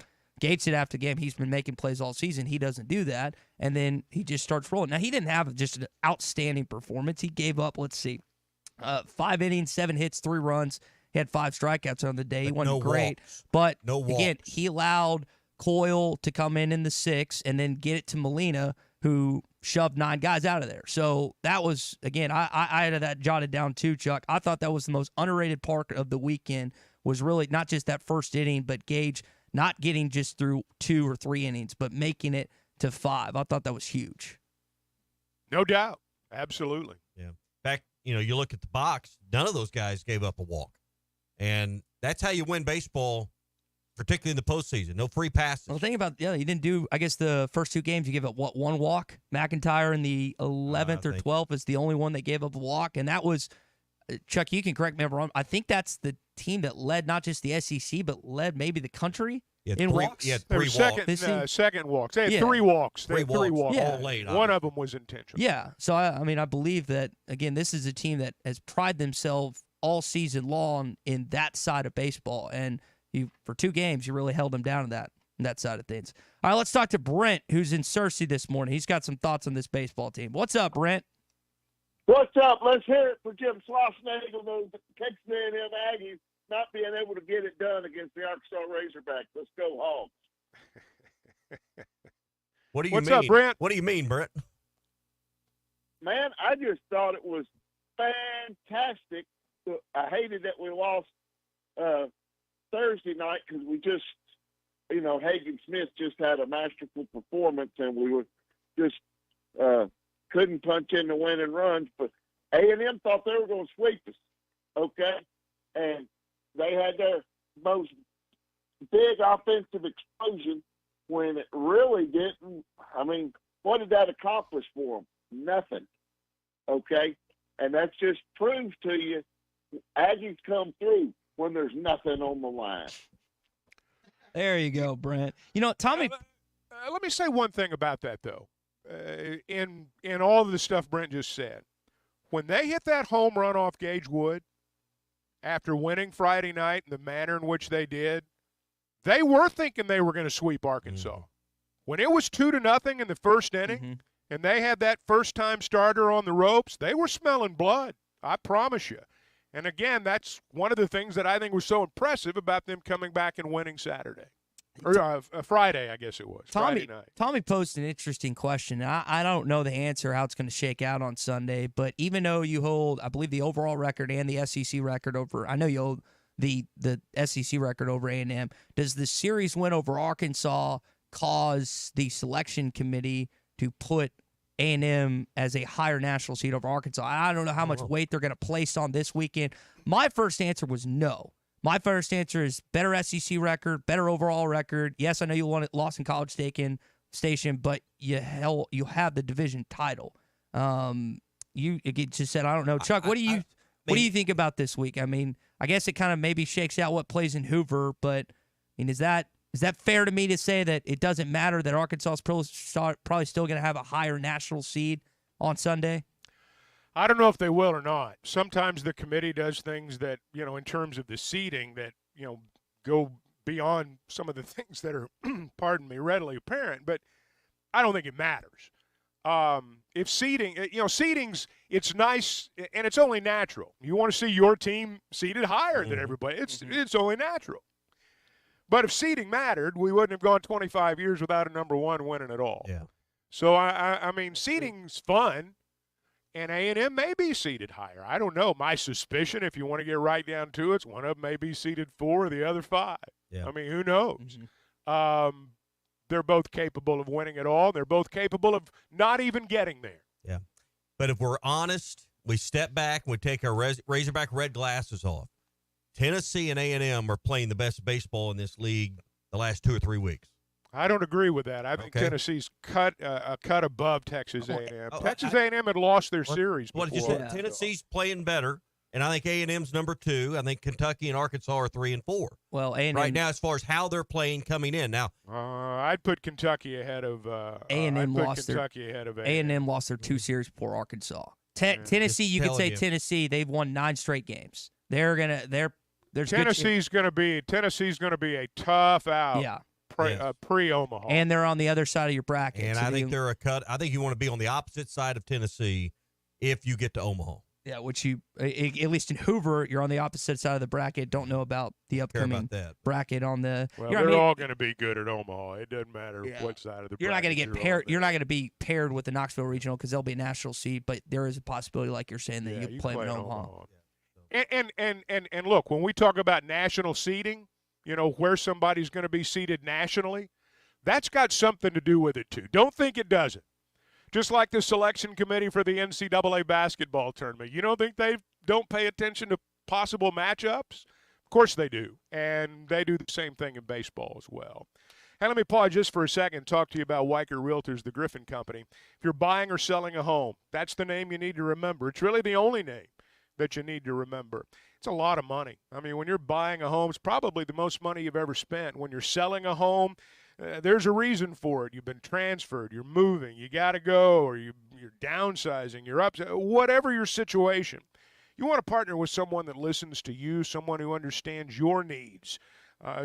Gates said after the game, he's been making plays all season. He doesn't do that. And then he just starts rolling. Now, he didn't have just an outstanding performance. He gave up, 5 innings, 7 hits, 3 runs. He had 5 strikeouts on the day. He wasn't great. But, again, he allowed Coyle to come in the 6th and then get it to Molina, who shoved 9 guys out of there. So that was, again, I had that jotted down too, Chuck. I thought that was the most underrated part of the weekend, was really not just that first inning, but Gage not getting just through 2 or 3 innings, but making it to 5. I thought that was huge. No doubt. Absolutely. Yeah. In fact, you look at the box, none of those guys gave up a walk. And that's how you win baseball, particularly in the postseason. No free passes. Well, think about, you didn't do, I guess the first 2 games you gave up, 1 walk? McIntyre in the 11th or 12th is the only one that gave up a walk. And that was, Chuck, you can correct me if I'm wrong, I think that's the team that led not just the SEC, but led maybe the country in walks. Yeah, there were 3 second walks. They had 3 walks. They had 3 walks. All late. One of them was intentional. Yeah. So, I believe that, again, this is a team that has prided themselves all season long in that side of baseball. And for 2 games, you really held them down in that side of things. All right, let's talk to Brent, who's in Searcy this morning. He's got some thoughts on this baseball team. What's up, Brent? What's up? Let's hear it for Jim Schlossnagle, those Texas A&M Aggies not being able to get it done against the Arkansas Razorbacks. Let's go Hogs. What do you What's mean? up, Brent? What do you mean, Brent? Man, I just thought it was fantastic. I hated that we lost Thursday night because we just, Hagen Smith just had a masterful performance, and we were just couldn't punch in the winning runs. But A&M thought they were going to sweep us, okay? And they had their most big offensive explosion when it really didn't. I mean, what did that accomplish for them? Nothing, okay? And that just proves to you Aggies come through when there's nothing on the line. There you go, Brent. Tommy. Let me say one thing about that, though. In all of the stuff Brent just said, when they hit that home run off Gage Wood after winning Friday night in the manner in which they did, they were thinking they were going to sweep Arkansas. Mm-hmm. When it was 2-0 in the first inning, and they had that first-time starter on the ropes, they were smelling blood. I promise you. And, again, that's one of the things that I think was so impressive about them coming back and winning Saturday. Or Friday, I guess it was. Friday night. Tommy posed an interesting question. I don't know the answer how it's going to shake out on Sunday, but even though you hold, I believe, the overall record and the SEC record over, I know you hold the SEC record over A&M, does the series win over Arkansas cause the selection committee to put A&M as a higher national seed over Arkansas? I don't know how much weight they're going to place on this weekend. My first answer was no. My first answer is better SEC record, better overall record. Yes, I know you lost in College Station, but you have the division title. You just said I don't know, Chuck. What do you think about this week? I mean, I guess it kind of maybe shakes out what plays in Hoover, but I mean, is that fair to me to say that it doesn't matter that Arkansas is probably still going to have a higher national seed on Sunday? I don't know if they will or not. Sometimes the committee does things that, in terms of the seeding that, go beyond some of the things that are, pardon me, readily apparent. But I don't think it matters. If seeding, seeding's, it's nice and it's only natural. You want to see your team seeded higher than everybody. It's only natural. But if seeding mattered, we wouldn't have gone 25 years without a number one winning at all. Yeah. So, I mean, seeding's fun. And A&M may be seated higher. I don't know. My suspicion, if you want to get right down to it, one of them may be seated 4, the other 5. Yeah. I mean, who knows? They're both capable of winning it all. They're both capable of not even getting there. Yeah. But if we're honest, we step back and we take our Razorback red glasses off. Tennessee and A&M are playing the best baseball in this league the last 2 or 3 weeks. I don't agree with that. I think Tennessee's cut above Texas A&M. Texas A&M had lost their series before. What did you say? Tennessee's playing better, and I think A&M's number 2. I think Kentucky and Arkansas are 3 and 4. Well, A&M right now, as far as how they're playing coming in now, I'd put Kentucky ahead of A&M. A&M lost their 2 series before Arkansas. Tennessee, you could say Tennessee. They've won 9 straight games. Tennessee's going to be a tough out. Yeah. Pre-Omaha. And they're on the other side of your bracket. And so I think they're a cut. I think you want to be on the opposite side of Tennessee if you get to Omaha. Yeah, which at least in Hoover, you're on the opposite side of the bracket. Don't know about the upcoming bracket on the. Well, they're all going to be good at Omaha. It doesn't matter what side of the bracket. You're not going to get paired. You're not going to be paired with the Knoxville Regional because they'll be a national seed. But there is a possibility, like you're saying, that you play in Omaha. And look, when we talk about national seeding, where somebody's going to be seated nationally, that's got something to do with it, too. Don't think it doesn't. Just like the selection committee for the NCAA basketball tournament. You don't think they don't pay attention to possible matchups? Of course they do, and they do the same thing in baseball as well. Hey, let me pause just for a second and talk to you about Weicker Realtors, the Griffin Company. If you're buying or selling a home, that's the name you need to remember. It's really the only name that you need to remember. It's a lot of money. I mean, when you're buying a home, it's probably the most money you've ever spent. When you're selling a home, there's a reason for it. You've been transferred, you're moving, you got to go, or you're downsizing, you're up, whatever your situation. You want to partner with someone that listens to you, someone who understands your needs,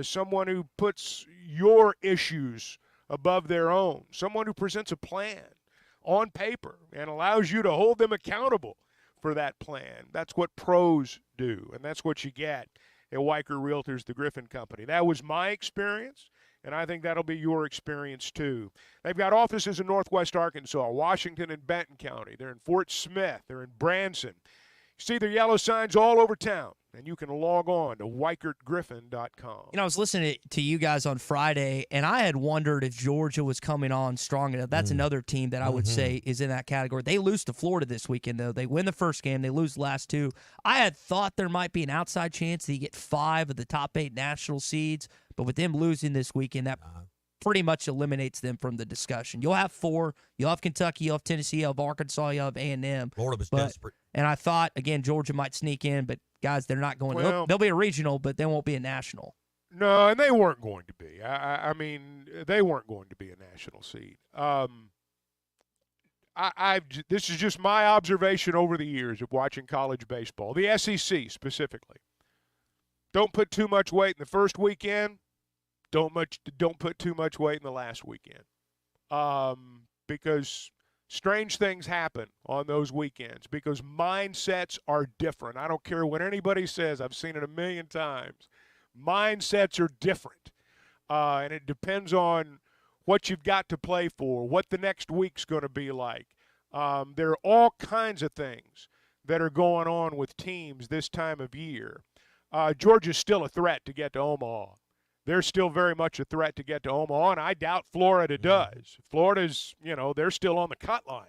someone who puts your issues above their own, someone who presents a plan on paper and allows you to hold them accountable for that plan. That's what pros do, and that's what you get at Weicker Realtors, the Griffin Company. That was my experience, and I think that'll be your experience too. They've got offices in Northwest Arkansas, Washington, and Benton County. They're in Fort Smith. They're in Branson. You see their yellow signs all over town, and you can log on to WeichertGriffin.com. I was listening to you guys on Friday, and I had wondered if Georgia was coming on strong enough. That's another team that I would say is in that category. They lose to Florida this weekend, though. They win the first game. They lose the last 2. I had thought there might be an outside chance that you get 5 of the top 8 national seeds, but with them losing this weekend, that pretty much eliminates them from the discussion. You'll have 4. You'll have Kentucky. You'll have Tennessee. You'll have Arkansas. You'll have A&M. Florida was desperate. And I thought, again, Georgia might sneak in, but, guys, they're not going to. They'll be a regional, but they won't be a national. No, and they weren't going to be. I mean, they weren't going to be a national seed. This is just my observation over the years of watching college baseball, the SEC specifically. Don't put too much weight in the first weekend. Don't put too much weight in the last weekend, because strange things happen on those weekends because mindsets are different. I don't care what anybody says. I've seen it a million times. Mindsets are different. And it depends on what you've got to play for, what the next week's going to be like. There are all kinds of things that are going on with teams this time of year. Georgia's still a threat to get to Omaha. They're still very much a threat to get to Omaha, and I doubt Florida does. Florida's, they're still on the cut line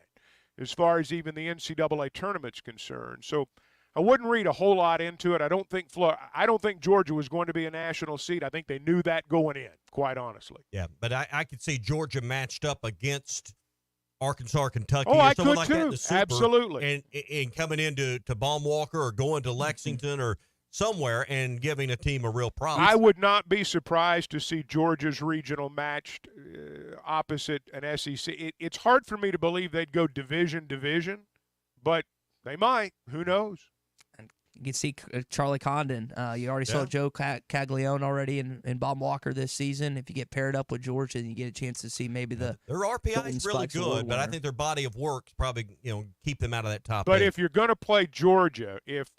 as far as even the NCAA tournament's concerned. So I wouldn't read a whole lot into it. I don't think Georgia was going to be a national seed. I think they knew that going in, quite honestly. Yeah, but I could see Georgia matched up against Arkansas or Kentucky or someone could like too. that in the Super, Absolutely. And coming into Baum Walker or going to Lexington or somewhere and giving a team a real problem. I would not be surprised to see Georgia's regional matched opposite an SEC. It's hard for me to believe they'd go division, but they might. Who knows? You can see Charlie Condon. You already saw Joe Caglione already in Baum Walker this season. If you get paired up with Georgia, then you get a chance to see maybe their RPI is really good, but I think their body of work probably keep them out of that top. But 8. if you're going to play Georgia, if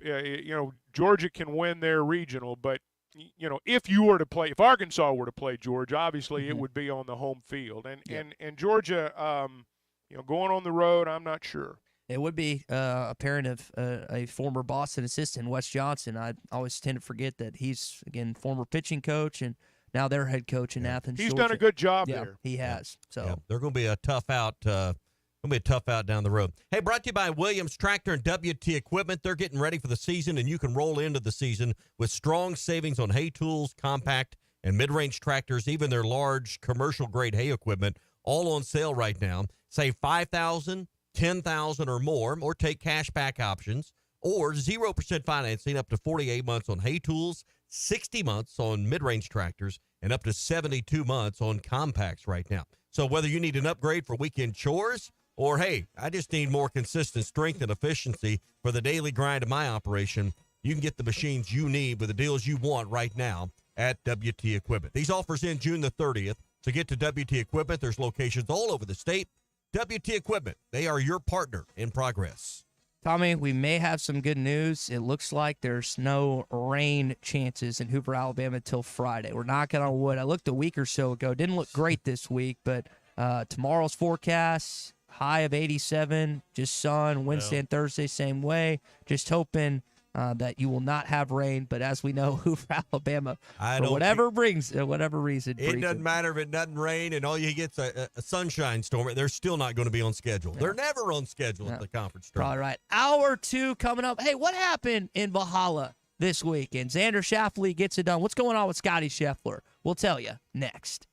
Georgia can win their regional, but if Arkansas were to play Georgia, obviously it would be on the home field, and Georgia, going on the road, I'm not sure. It would be a parent of a former Boston assistant, Wes Johnson. I always tend to forget that he's, again, former pitching coach and now their head coach in Athens. He's Georgia. done a good job there. He has. So they're going to be a tough out. Down the road. Hey, brought to you by Williams Tractor and WT Equipment. They're getting ready for the season, and you can roll into the season with strong savings on hay tools, compact and mid-range tractors, even their large commercial-grade hay equipment, all on sale right now. Save $5,000. $10,000 or more, or take cash back options, or 0% financing up to 48 months on hay tools, 60 months on mid-range tractors, and up to 72 months on compacts right now. So whether you need an upgrade for weekend chores, or hey, I just need more consistent strength and efficiency for the daily grind of my operation, you can get the machines you need with the deals you want right now at WT Equipment. These offers end June the 30th. So get to WT Equipment. There's locations all over the state. WT Equipment, they are your partner in progress. Tommy, we may have some good news. It looks like there's no rain chances in Hoover, Alabama until Friday. We're knocking on wood. I looked a week or so ago. Didn't look great this week, but tomorrow's forecast, high of 87, just sun. Wednesday and Thursday, same way. Just hoping that you will not have rain, but as we know, Hoover, Alabama, for whatever reason. It doesn't matter if it doesn't rain and all you get's a sunshine storm. They're still not going to be on schedule. They're never on schedule at the conference tournament. Probably right. Hour 2 coming up. Hey, what happened in Valhalla this weekend? Xander Schauffele gets it done. What's going on with Scotty Scheffler? We'll tell you next.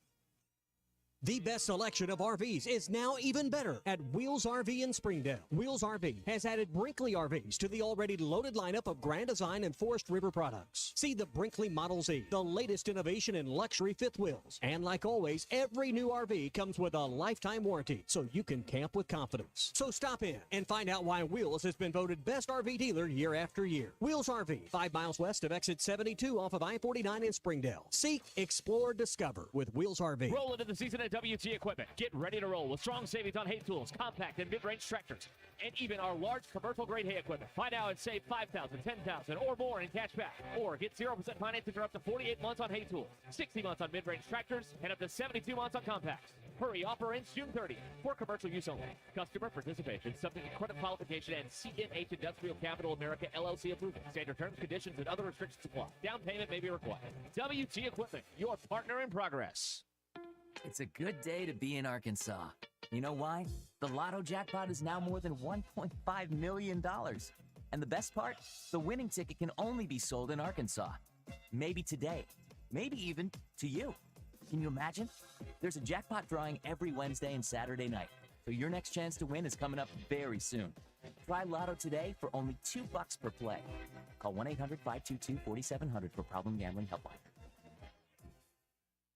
The best selection of RVs is now even better at Wheels RV in Springdale. Wheels RV has added Brinkley RVs to the already loaded lineup of Grand Design and Forest River products. See the Brinkley Model Z, the latest innovation in luxury fifth wheels. And like always, every new RV comes with a lifetime warranty, so you can camp with confidence. So stop in and find out why Wheels has been voted best RV dealer year after year. Wheels RV, 5 miles west of exit 72 off of I-49 in Springdale. Seek, explore, discover with Wheels RV. Roll into the season at WT Equipment. Get ready to roll with strong savings on hay tools, compact and mid-range tractors, and even our large commercial-grade hay equipment. Find out and save $5,000, $10,000, or more in cash back. Or get 0% financing for up to 48 months on hay tools, 60 months on mid-range tractors, and up to 72 months on compacts. Hurry, offer ends June 30th for commercial use only. Customer participation subject to credit qualification and CNH Industrial Capital America LLC approval. Standard terms, conditions, and other restrictions apply. Down payment may be required. WT Equipment, your partner in progress. It's a good day to be in Arkansas. You know why? The Lotto jackpot is now more than $1.5 million. And the best part? The winning ticket can only be sold in Arkansas. Maybe today. Maybe even to you. Can you imagine? There's a jackpot drawing every Wednesday and Saturday night. So your next chance to win is coming up very soon. Try Lotto today for only $2 per play. Call 1-800-522-4700 for Problem Gambling Helpline.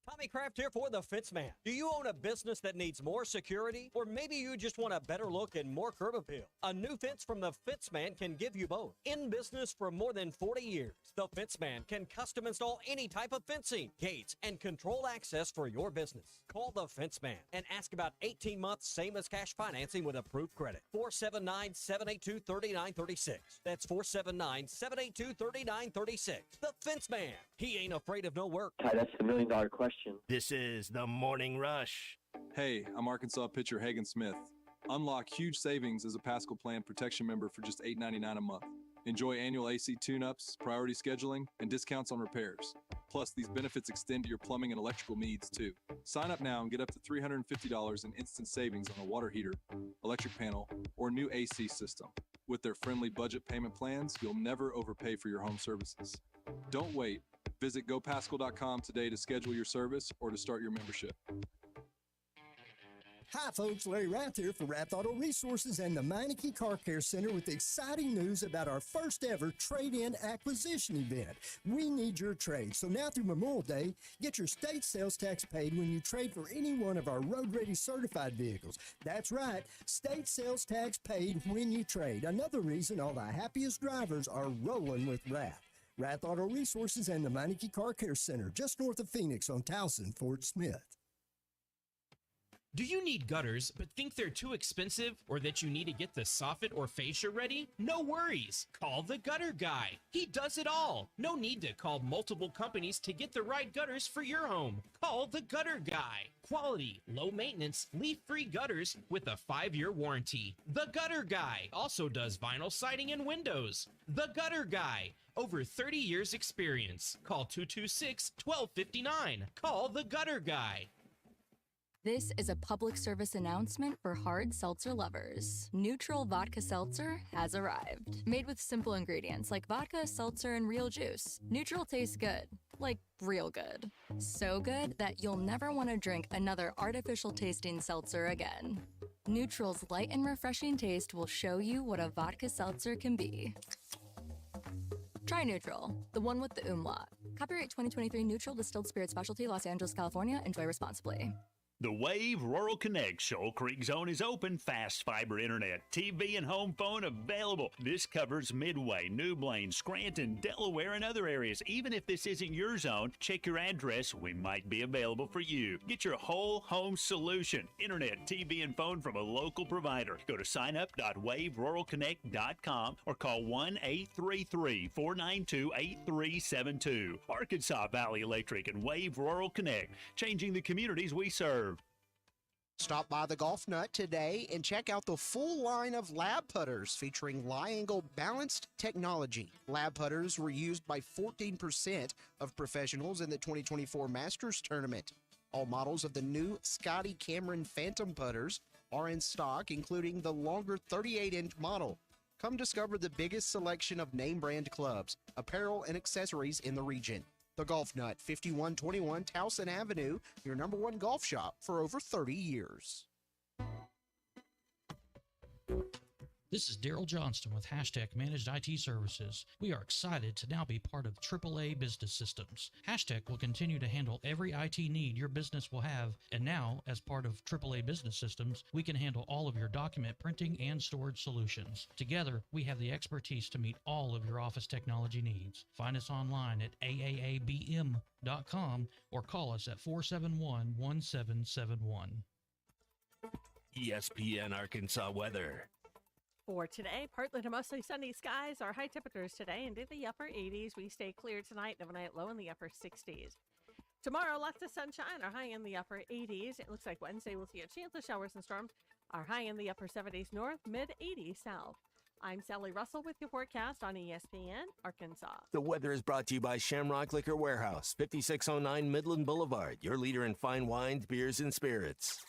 Tommy Kraft here for the Fitzman. Do you own a business that needs more security? Or maybe you just want a better look and more curb appeal? A new fence from the Fitzman can give you both. In business for more than 40 years, the Fitzman can custom install any type of fencing, gates, and control access for your business. Call the Fitzman and ask about 18 months same as cash financing with approved credit. 479-782-3936. That's 479-782-3936. The Fitzman. He ain't afraid of no work. Ty, that's the $1 million question. selection. This is the Morning Rush. Hey, I'm Arkansas pitcher Hagen Smith. Unlock huge savings as a Pascal Plan protection member for just $8.99 a month. Enjoy annual AC tune-ups, priority scheduling, and discounts on repairs. Plus, these benefits extend to your plumbing and electrical needs, too. Sign up now and get up to $350 in instant savings on a water heater, electric panel, or new AC system. With their friendly budget payment plans, you'll never overpay for your home services. Don't wait. Visit GoPascal.com today to schedule your service or to start your membership. Hi folks, Larry Rath here for Rath Auto Resources and the Meineke Car Care Center with exciting news about our first ever trade-in acquisition event. We need your trade, so now through Memorial Day, get your state sales tax paid when you trade for any one of our road-ready certified vehicles. That's right, state sales tax paid when you trade. Another reason all the happiest drivers are rolling with Rath. Rath Auto Resources and the Meineke Car Care Center, just north of Phoenix on Towson, Fort Smith. Do you need gutters but think they're too expensive or that you need to get the soffit or fascia ready? No worries. Call the Gutter Guy. He does it all. No need to call multiple companies to get the right gutters for your home. Call the Gutter Guy. Quality, low maintenance, leaf-free gutters with a 5-year warranty. The Gutter Guy also does vinyl siding and windows. The Gutter Guy. Over 30 years experience. Call 226-1259. Call the Gutter Guy. This is a public service announcement for hard seltzer lovers. Neutral Vodka Seltzer has arrived. Made with simple ingredients like vodka, seltzer, and real juice. Neutral tastes good. Like real good. So good that you'll never want to drink another artificial tasting seltzer again. Neutral's light and refreshing taste will show you what a vodka seltzer can be. Try Neutral, the one with the umlaut. Copyright 2023 Neutral Distilled Spirit Specialty, Los Angeles, California. Enjoy responsibly. The Wave Rural Connect Shoal Creek Zone is open. Fast fiber internet, TV, and home phone available. This covers Midway, New Blaine, Scranton, Delaware, and other areas. Even if this isn't your zone, check your address. We might be available for you. Get your whole home solution. Internet, TV, and phone from a local provider. Go to signup.waveruralconnect.com or call 1-833-492-8372. Arkansas Valley Electric and Wave Rural Connect, changing the communities we serve. Stop by the Golf Nut today and check out the full line of lab putters featuring Lie-Angle balanced technology. Lab putters were used by 14% of professionals in the 2024 Masters Tournament. All models of the new Scotty Cameron Phantom putters are in stock, including the longer 38-inch model. Come discover the biggest selection of name brand clubs, apparel, and accessories in the region. The Golf Nut, 5121 Towson Avenue, your #1 golf shop for over 30 years. This is Daryl Johnston with Hashtag Managed IT Services. We are excited to now be part of AAA Business Systems. Hashtag will continue to handle every IT need your business will have, and now, as part of AAA Business Systems, we can handle all of your document printing and storage solutions. Together, we have the expertise to meet all of your office technology needs. Find us online at aaabm.com or call us at 471-1771. ESPN Arkansas weather. For today, partly to mostly sunny skies. Our high temperatures today into the upper 80s. We stay clear tonight, overnight low in the upper 60s. Tomorrow, lots of sunshine. Our high in the upper 80s. It looks like Wednesday we'll see a chance of showers and storms. Our high in the upper 70s north, mid 80s south. I'm Sally Russell with your forecast on ESPN Arkansas. The weather is brought to you by Shamrock Liquor Warehouse, 5609 Midland Boulevard, your leader in fine wines, beers, and spirits.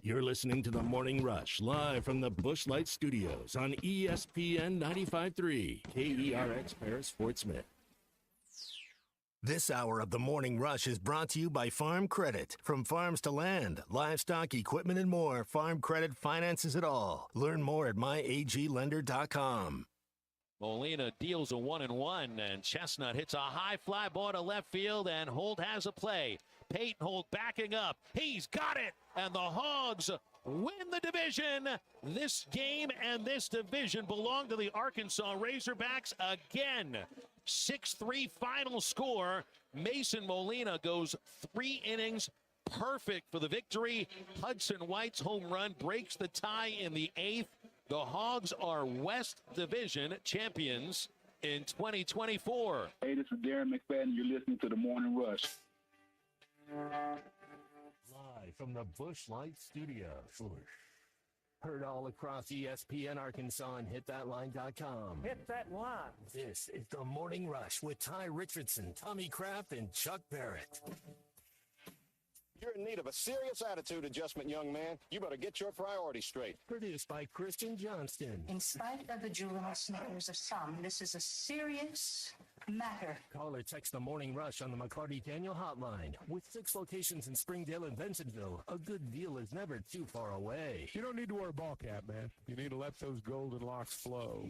You're listening to The Morning Rush, live from the Busch Light Studios on ESPN 95.3, KERX Paris, Fort Smith. This hour of The Morning Rush is brought to you by Farm Credit. From farms to land, livestock, equipment, and more, Farm Credit finances it all. Learn more at myaglender.com. Molina deals a 1-1, and Chestnut hits a high fly ball to left field, and Holt has a play. Peyton Holt backing up. He's got it, and the Hogs win the division. This game and this division belong to the Arkansas Razorbacks again. 6-3 final score. Mason Molina goes 3 innings, perfect for the victory. Hudson White's home run breaks the tie in the 8th. The Hogs are West Division champions in 2024. Hey, this is Darren McFadden. You're listening to The Morning Rush. from the Busch Light Studios. Heard all across ESPN Arkansas and hitthatline.com. Hit that line. This is the Morning Rush with Ty Richardson, Tommy Kraft, and Chuck Barrett. You're in need of a serious attitude adjustment, young man. You better get your priorities straight. Produced by Kristen Johnston. In spite of the juvenile snickers of some, this is a serious matter. Call or text the Morning Rush on the McLarty Daniel Hotline. With 6 locations in Springdale and Bensenville, a good deal is never too far away. You don't need to wear a ball cap, man. You need to let those golden locks flow.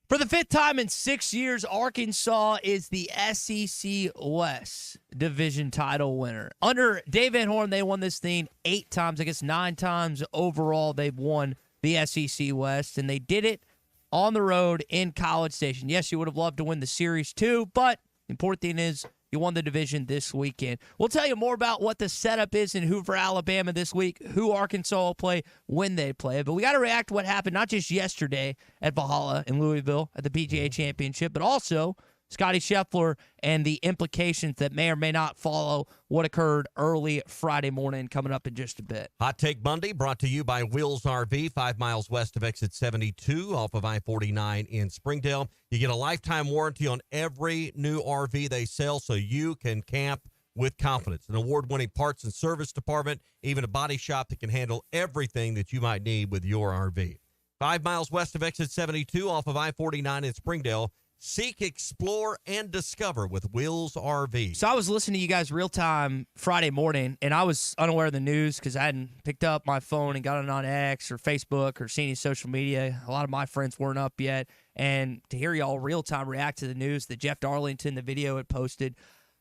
For the 5th time in 6 years, Arkansas is the SEC West division title winner. Under Dave Van Horn, they won this thing 8 times. I guess 9 times overall they've won the SEC West, and they did it on the road in College Station. Yes, you would have loved to win the series too, but the important thing is you won the division this weekend. We'll tell you more about what the setup is in Hoover, Alabama this week, who Arkansas will play, when they play. But we got to react to what happened not just yesterday at Valhalla in Louisville at the PGA Championship, but also Scotty Scheffler and the implications that may or may not follow what occurred early Friday morning coming up in just a bit. Hot Take Monday brought to you by Wills RV, 5 miles west of exit 72 off of I-49 in Springdale. You get a lifetime warranty on every new RV they sell so you can camp with confidence. An award-winning parts and service department, even a body shop that can handle everything that you might need with your RV. 5 miles west of exit 72 off of I-49 in Springdale. Seek, explore, and discover with Wills RV. So I was listening to you guys real time Friday morning, and I was unaware of the news because I hadn't picked up my phone and got it on X or Facebook or seen any social media. A lot of my friends weren't up yet. And to hear y'all real time react to the news that Jeff Darlington, the video, had posted,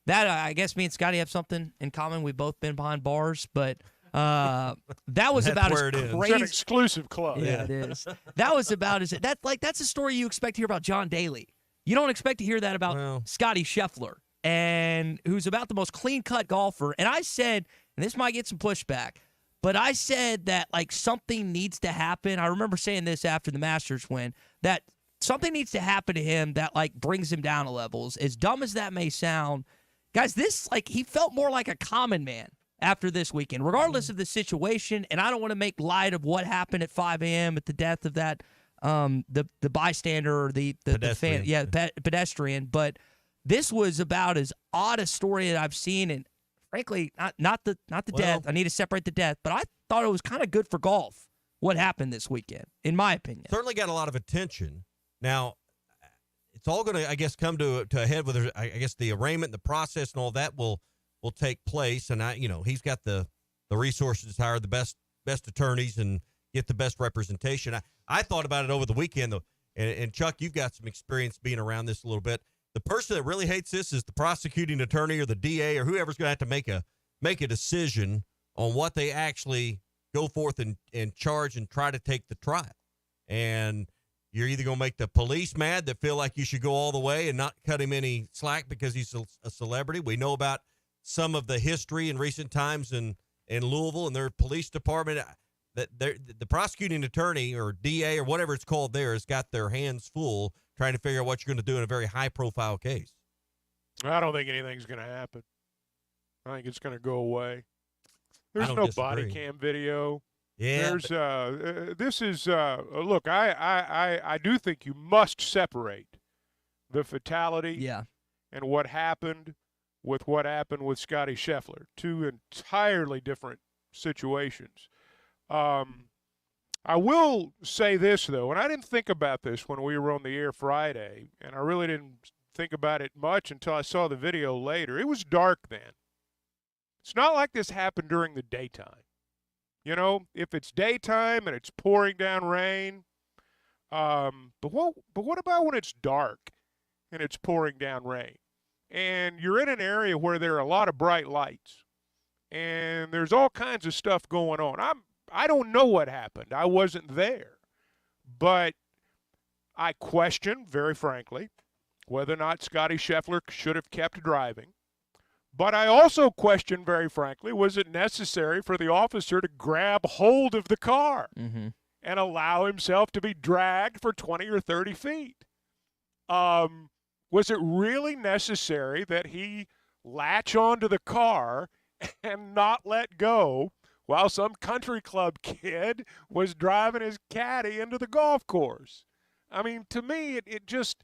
that I guess me and Scotty have something in common. We've both been behind bars, but that was about as crazy. It's an exclusive club. Yeah, it is. That was about as that's a story you expect to hear about John Daly. You don't expect to hear that about Scotty Scheffler, and who's about the most clean-cut golfer. And I said, and this might get some pushback, but I said that like something needs to happen. I remember saying this after the Masters win, that something needs to happen to him that like brings him down a level. As dumb as that may sound, guys, this like he felt more like a common man after this weekend, regardless of the situation. And I don't want to make light of what happened at 5 a.m. at the death of that. The bystander or the pedestrian. Fan, pedestrian. But this was about as odd a story that I've seen, and frankly, not the death. I need to separate the death, but I thought it was kind of good for golf what happened this weekend, in my opinion. Certainly got a lot of attention. Now, it's all going to, I guess, come to a head with, I guess, the arraignment, the process, and all that will take place. And he's got the resources to hire the best attorneys and get the best representation. I thought about it over the weekend, though, and Chuck, you've got some experience being around this a little bit. The person that really hates this is the prosecuting attorney or the DA or whoever's going to have to make a decision on what they actually go forth and charge and try to take the trial. And you're either going to make the police mad that feel like you should go all the way and not cut him any slack because he's a celebrity. We know about some of the history in recent times in Louisville and their police department. That the prosecuting attorney or DA or whatever it's called there has got their hands full trying to figure out what you're going to do in a very high-profile case. I don't think anything's going to happen. I think it's going to go away. There's no body cam video. Yeah. There's this is look. I do think you must separate the fatality. And what happened with Scotty Scheffler. 2 entirely different situations. I will say this, though, and I didn't think about this when we were on the air Friday, and I really didn't think about it much until I saw the video later. It was dark then. It's not like this happened during the daytime. You know, if it's daytime and it's pouring down rain, but what about when it's dark and it's pouring down rain? And you're in an area where there are a lot of bright lights, and there's all kinds of stuff going on. I don't know what happened. I wasn't there. But I question, very frankly, whether or not Scotty Scheffler should have kept driving. But I also question, very frankly, was it necessary for the officer to grab hold of the car and allow himself to be dragged for 20 or 30 feet? Was it really necessary that he latch onto the car and not let go while some country club kid was driving his caddy into the golf course? I mean, to me, it just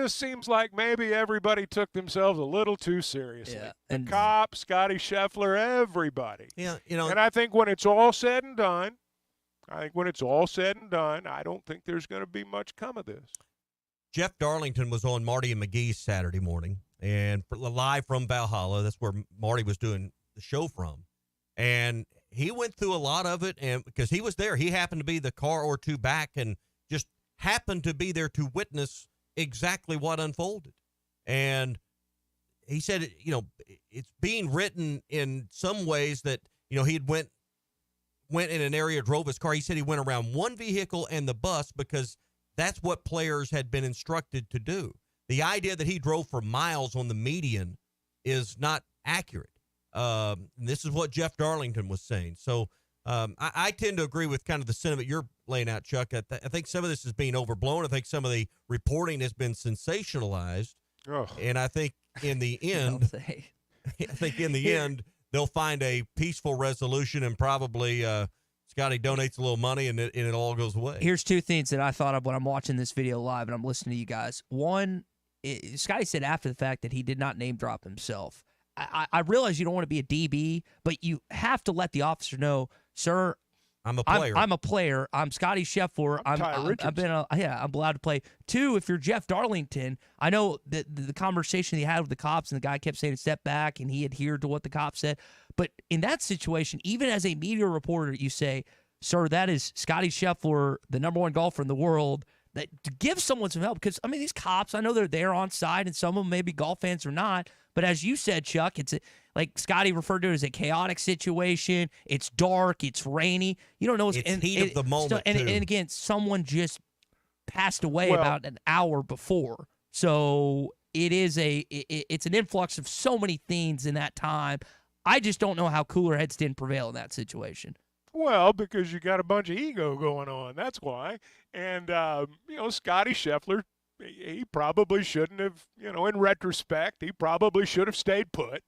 seems like maybe everybody took themselves a little too seriously. Yeah, the cop, Scotty Scheffler, everybody. Yeah, And I think when it's all said and done, I don't think there's going to be much come of this. Jeff Darlington was on Marty and McGee's Saturday morning, and live from Valhalla. That's where Marty was doing the show from. And he went through a lot of it, and because he was there, he happened to be the car or two back and just happened to be there to witness exactly what unfolded. And he said, it's being written in some ways that, he had went in an area, drove his car. He said he went around one vehicle and the bus because that's what players had been instructed to do. The idea that he drove for miles on the median is not accurate. This is what Jeff Darlington was saying. So I tend to agree with kind of the sentiment you're laying out, Chuck. I think some of this is being overblown. I think some of the reporting has been sensationalized. Oh. And I think in the end, they'll find a peaceful resolution, and probably Scotty donates a little money and it all goes away. Here's two things that I thought of when I'm watching this video live and I'm listening to you guys. One, Scotty said after the fact that he did not name drop himself. I realize you don't want to be a DB, but you have to let the officer know, sir, I'm a player. I'm a player. I'm Scotty Scheffler. I'm allowed to play. Two, if you're Jeff Darlington, I know that the conversation he had with the cops and the guy kept saying step back and he adhered to what the cop said. But in that situation, even as a media reporter, you say, sir, that is Scotty Scheffler, the number one golfer in the world. That to give someone some help, because these cops, I know they're there on side, and some of them may be golf fans or not. But as you said, Chuck, it's like Scotty referred to it as a chaotic situation. It's dark, it's rainy. You don't know what's heat of the moment. And again, someone just passed away about an hour before, so it's an influx of so many things in that time. I just don't know how cooler heads didn't prevail in that situation. Well, because you got a bunch of ego going on. That's why. And, Scotty Scheffler, he probably shouldn't have, in retrospect, he probably should have stayed put.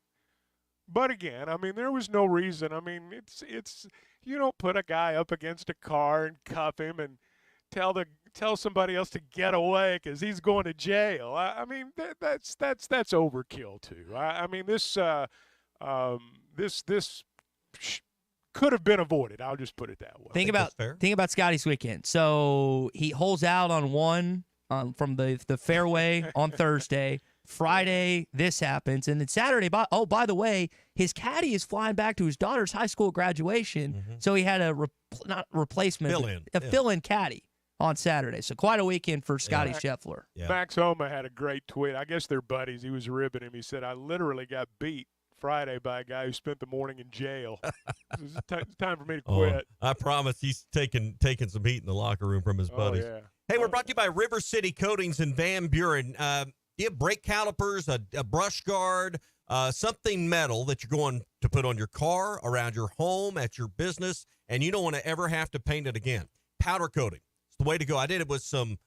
But again, there was no reason. It's you don't put a guy up against a car and cuff him and tell somebody else to get away because he's going to jail. That's overkill too. This could have been avoided. I'll just put it that way. Think about Scotty's weekend. So he holes out on one from the fairway on Thursday. Friday, this happens. And then Saturday, by the way, his caddy is flying back to his daughter's high school graduation. Mm-hmm. So he had a fill-in caddy on Saturday. So quite a weekend for Scotty Scheffler. Yeah. Max Homa had a great tweet. I guess they're buddies. He was ribbing him. He said, I literally got beat Friday by a guy who spent the morning in jail. It's time for me to quit. I promise he's taking some heat in the locker room from his buddies. Yeah. Hey, we're brought to you by River City Coatings in Van Buren. You have brake calipers, a brush guard, something metal that you're going to put on your car, around your home, at your business, and you don't want to ever have to paint it again. Powder coating. It's the way to go. I did it with some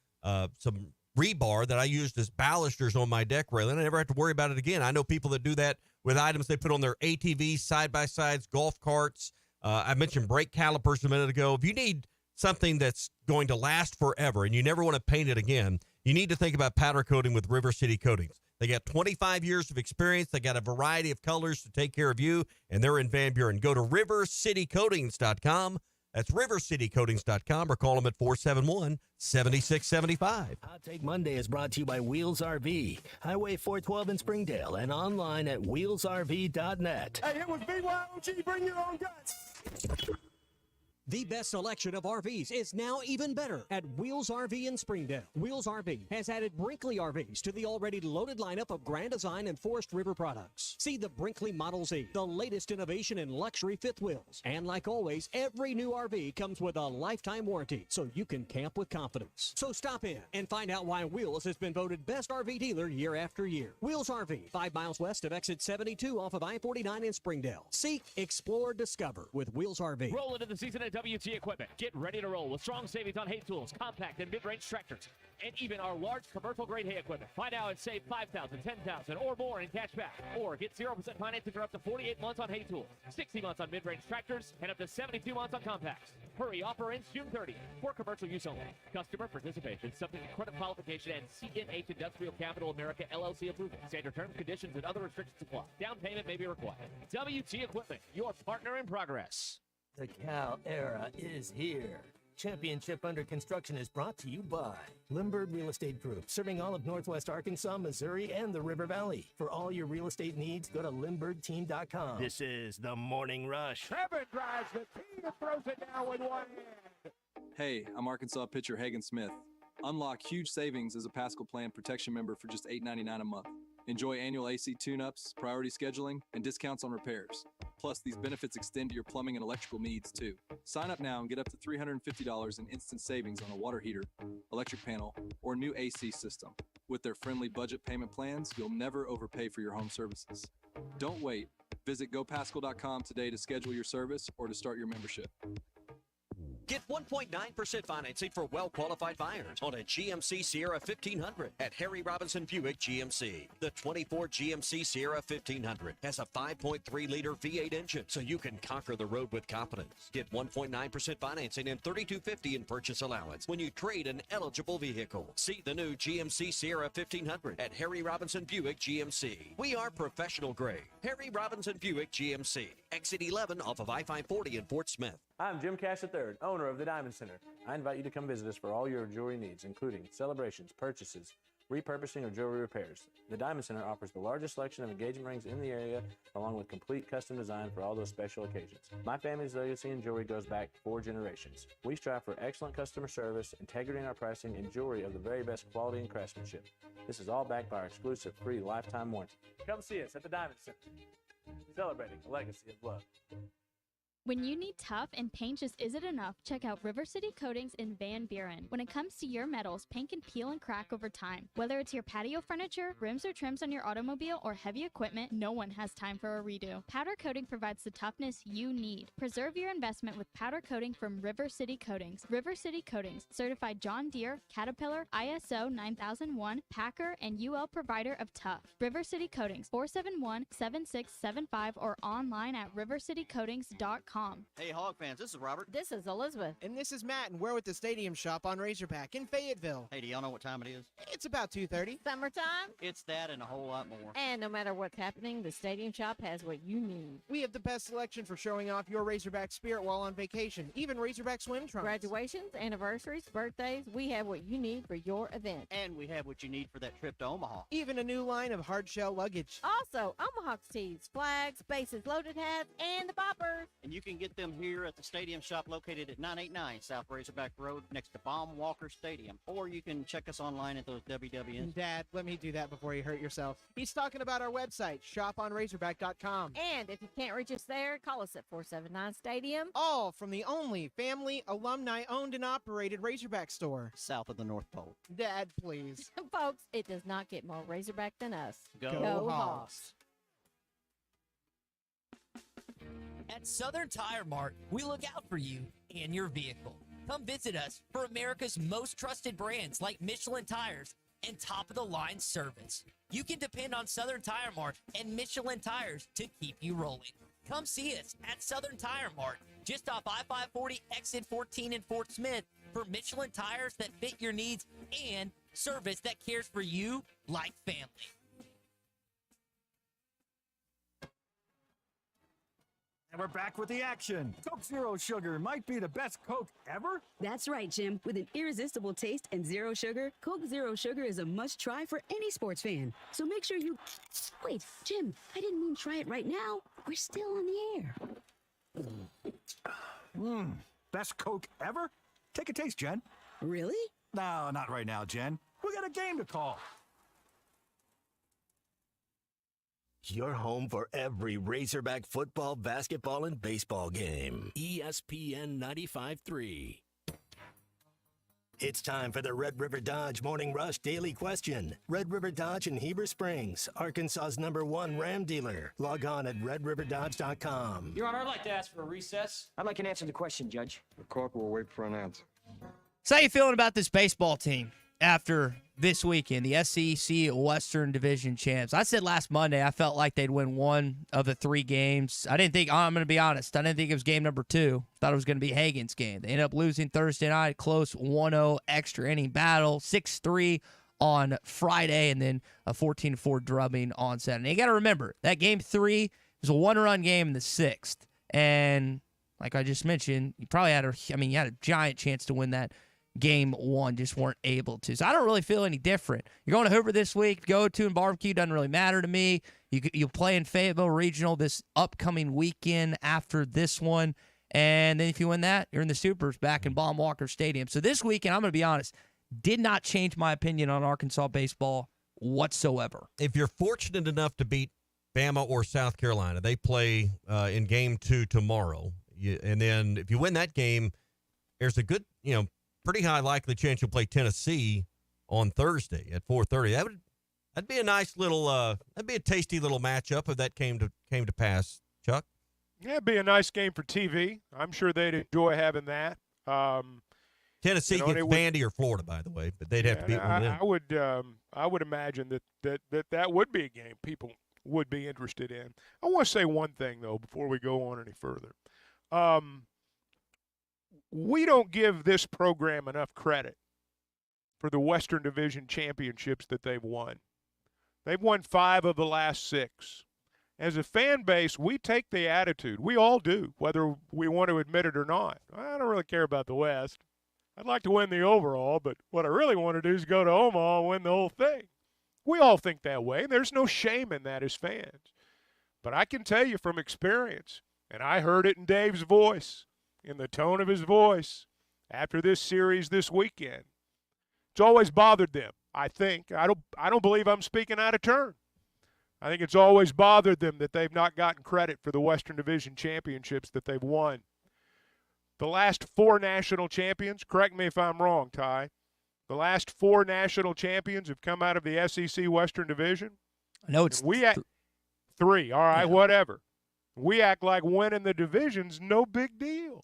rebar that I used as balusters on my deck railing. I never have to worry about it again. I know people that do that with items they put on their ATVs, side-by-sides, golf carts. I mentioned brake calipers a minute ago. If you need something that's going to last forever and you never want to paint it again, you need to think about powder coating with River City Coatings. They got 25 years of experience. They got a variety of colors to take care of you, and they're in Van Buren. Go to rivercitycoatings.com. That's rivercitycoatings.com, or call them at 471-7675. Hot Take Monday is brought to you by Wheels RV, Highway 412 in Springdale, and online at wheelsrv.net. Hey, it was BYOG. Bring your own guts. The best selection of RVs is now even better at Wheels RV in Springdale. Wheels RV has added Brinkley RVs to the already loaded lineup of Grand Design and Forest River products. See the Brinkley Model Z, the latest innovation in luxury fifth wheels. And like always, every new RV comes with a lifetime warranty, so you can camp with confidence. So stop in and find out why Wheels has been voted best RV dealer year after year. Wheels RV, 5 miles west of exit 72 off of I-49 in Springdale. Seek, explore, discover with Wheels RV. Roll into the season at WT Equipment. Get ready to roll with strong savings on hay tools, compact and mid-range tractors, and even our large commercial-grade hay equipment. Find out and save $5,000, $10,000, or more in cash back. Or get 0% financing for up to 48 months on hay tools, 60 months on mid-range tractors, and up to 72 months on compacts. Hurry, offer ends June 30th for commercial use only. Customer participation subject to credit qualification and CNH Industrial Capital America LLC approval. Standard terms, conditions, and other restrictions apply. Down payment may be required. WT Equipment, your partner in progress. The Cal era is here. Championship Under Construction is brought to you by Limbird Real Estate Group, serving all of Northwest Arkansas, Missouri, and the River Valley. For all your real estate needs, go to LimberdTeam.com. This is the Morning Rush. Trevor drives the team and throws it down with one hand. Hey, I'm Arkansas pitcher Hagen Smith. Unlock huge savings as a Pascal Plan protection member for just $8.99 a month. Enjoy annual AC tune-ups, priority scheduling, and discounts on repairs. Plus, these benefits extend to your plumbing and electrical needs, too. Sign up now and get up to $350 in instant savings on a water heater, electric panel, or new AC system. With their friendly budget payment plans, you'll never overpay for your home services. Don't wait. Visit gopascal.com today to schedule your service or to start your membership. Get 1.9% financing for well-qualified buyers on a GMC Sierra 1500 at Harry Robinson Buick GMC. The 24 GMC Sierra 1500 has a 5.3-liter V8 engine, so you can conquer the road with confidence. Get 1.9% financing and $3,250 in purchase allowance when you trade an eligible vehicle. See the new GMC Sierra 1500 at Harry Robinson Buick GMC. We are professional grade. Harry Robinson Buick GMC. Exit 11 off of I-540 in Fort Smith. I'm Jim Cash III, owner of the Diamond Center. I invite you to come visit us for all your jewelry needs, including celebrations, purchases, repurposing, or jewelry repairs. The Diamond Center offers the largest selection of engagement rings in the area, along with complete custom design for all those special occasions. My family's legacy in jewelry goes back 4 generations. We strive for excellent customer service, integrity in our pricing, and jewelry of the very best quality and craftsmanship. This is all backed by our exclusive free lifetime warranty. Come see us at the Diamond Center, celebrating a legacy of love. When you need tough and paint just isn't enough, check out River City Coatings in Van Buren. When it comes to your metals, paint can peel and crack over time. Whether it's your patio furniture, rims or trims on your automobile, or heavy equipment, no one has time for a redo. Powder coating provides the toughness you need. Preserve your investment with powder coating from River City Coatings. River City Coatings, certified John Deere, Caterpillar, ISO 9001, Packer, and UL provider of tough. River City Coatings, 471-7675 or online at rivercitycoatings.com. Hey, Hog fans, this is Robert. This is Elizabeth. And this is Matt, and we're with the Stadium Shop on Razorback in Fayetteville. Hey, do y'all know what time it is? It's about 2:30. Summertime? It's that and a whole lot more. And no matter what's happening, the Stadium Shop has what you need. We have the best selection for showing off your Razorback spirit while on vacation, even Razorback swim trunks. Graduations, anniversaries, birthdays, we have what you need for your event. And we have what you need for that trip to Omaha. Even a new line of hard shell luggage. Also, Omaha tees, flags, bases loaded hats, and the boppers. And you can get them here at the Stadium Shop located at 989 South Razorback Road next to Baum Walker Stadium. Or you can check us online at those WWNs. Dad, let me do that before you hurt yourself. He's talking about our website, shoponrazorback.com. And if you can't reach us there, call us at 479-STADIUM. All from the only family, alumni-owned and operated Razorback store. South of the North Pole. Dad, please. Folks, it does not get more Razorback than us. Go Hawks. At Southern Tire Mart, we look out for you and your vehicle. Come visit us for America's most trusted brands like Michelin Tires and top-of-the-line service. You can depend on Southern Tire Mart and Michelin Tires to keep you rolling. Come see us at Southern Tire Mart, just off I-540 exit 14 in Fort Smith, for Michelin tires that fit your needs and service that cares for you like family. And we're back with the action. Coke Zero Sugar might be the best Coke ever. That's right, Jim. With an irresistible taste and zero sugar, Coke Zero Sugar is a must-try for any sports fan. So make sure you... Wait, Jim, I didn't mean try it right now. We're still on the air. Best Coke ever? Take a taste, Jen. Really? No, not right now, Jen. We got a game to call. Your home for every Razorback football, basketball, and baseball game. ESPN 95.3. It's time for the Red River Dodge Morning Rush Daily Question. Red River Dodge in Heber Springs, Arkansas's #1 Ram dealer. Log on at redriverdodge.com. Your Honor, I'd like to ask for a recess. I'd like an answer to the question, Judge. The court will wait for an answer. So how you feeling about this baseball team after this weekend, the SEC Western Division champs? I said last Monday I felt like they'd win one of the 3 games. I'm going to be honest, I didn't think it was game number 2. Thought it was going to be Hagen's game. They ended up losing Thursday night, close 1-0 extra inning battle, 6-3 on Friday, and then a 14-4 drubbing on Saturday. You got to remember, that game 3 was a 1-run game in the 6th. And like I just mentioned, you had a giant chance to win that game 1, just weren't able to. So I don't really feel any different. You're going to Hoover this week, go to and barbecue, doesn't really matter to me. You play in Fayetteville Regional this upcoming weekend after this one, and then if you win that, you're in the Supers back in Baum Walker Stadium. So this weekend, I'm going to be honest, did not change my opinion on Arkansas baseball whatsoever. If you're fortunate enough to beat Bama or South Carolina, they play in game 2 tomorrow. And then if you win that game, there's a good, pretty high likely chance you'll play Tennessee on Thursday at 4:30. That'd be a nice little that'd be a tasty little matchup if that came to pass, Chuck. Yeah, it'd be a nice game for TV. I'm sure they'd enjoy having that. Tennessee gets Vandy or Florida, by the way, but they'd have to beat one of them. I would imagine that would be a game people would be interested in. I want to say one thing though before we go on any further. We don't give this program enough credit for the Western Division championships that they've won. They've won 5 of the last 6. As a fan base, we take the attitude. We all do, whether we want to admit it or not. I don't really care about the West. I'd like to win the overall, but what I really want to do is go to Omaha and win the whole thing. We all think that way, and there's no shame in that as fans. But I can tell you from experience, and I heard it in Dave's voice, in the tone of his voice after this series this weekend. It's always bothered them, I think. I don't believe I'm speaking out of turn. I think it's always bothered them that they've not gotten credit for the Western Division championships that they've won. The last 4 national champions, correct me if I'm wrong, Ty, the last 4 national champions have come out of the SEC Western Division. I know it's 3. All right, whatever. We act like winning the division's no big deal.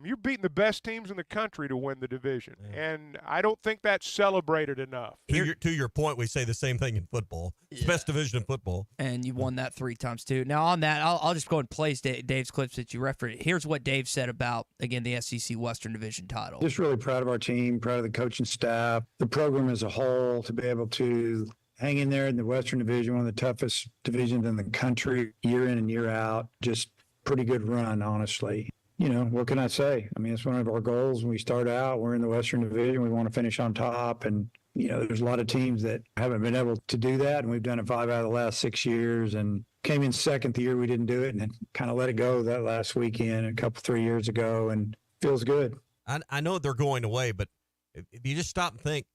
You're beating the best teams in the country to win the division, and I don't think that's celebrated enough. To your point, we say the same thing in football. It's the best division in football. And you won that 3 times, too. Now, on that, I'll just go and place Dave's clips that you referenced. Here's what Dave said about, again, the SEC Western Division title. Just really proud of our team, proud of the coaching staff, the program as a whole, to be able to hang in there in the Western Division, one of the toughest divisions in the country, year in and year out. Just pretty good run, honestly. What can I say? I mean, it's one of our goals when we start out. We're in the Western Division. We want to finish on top. And, there's a lot of teams that haven't been able to do that. And we've done it 5 out of the last 6 years and came in second the year we didn't do it and then kind of let it go that last weekend 3 years ago. And feels good. I know they're going away, but if you just stop and think,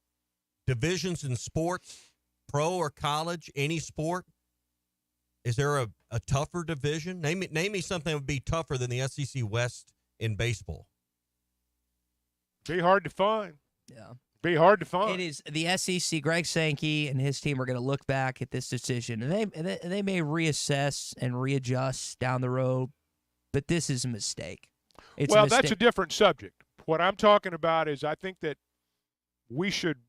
divisions in sports, pro or college, any sport, is there a tougher division? Name me something that would be tougher than the SEC West in baseball. Be hard to find. Yeah. Be hard to find. It is the SEC. Greg Sankey and his team are going to look back at this decision, and they may reassess and readjust down the road, but this is a mistake. That's a different subject. What I'm talking about is I think that we should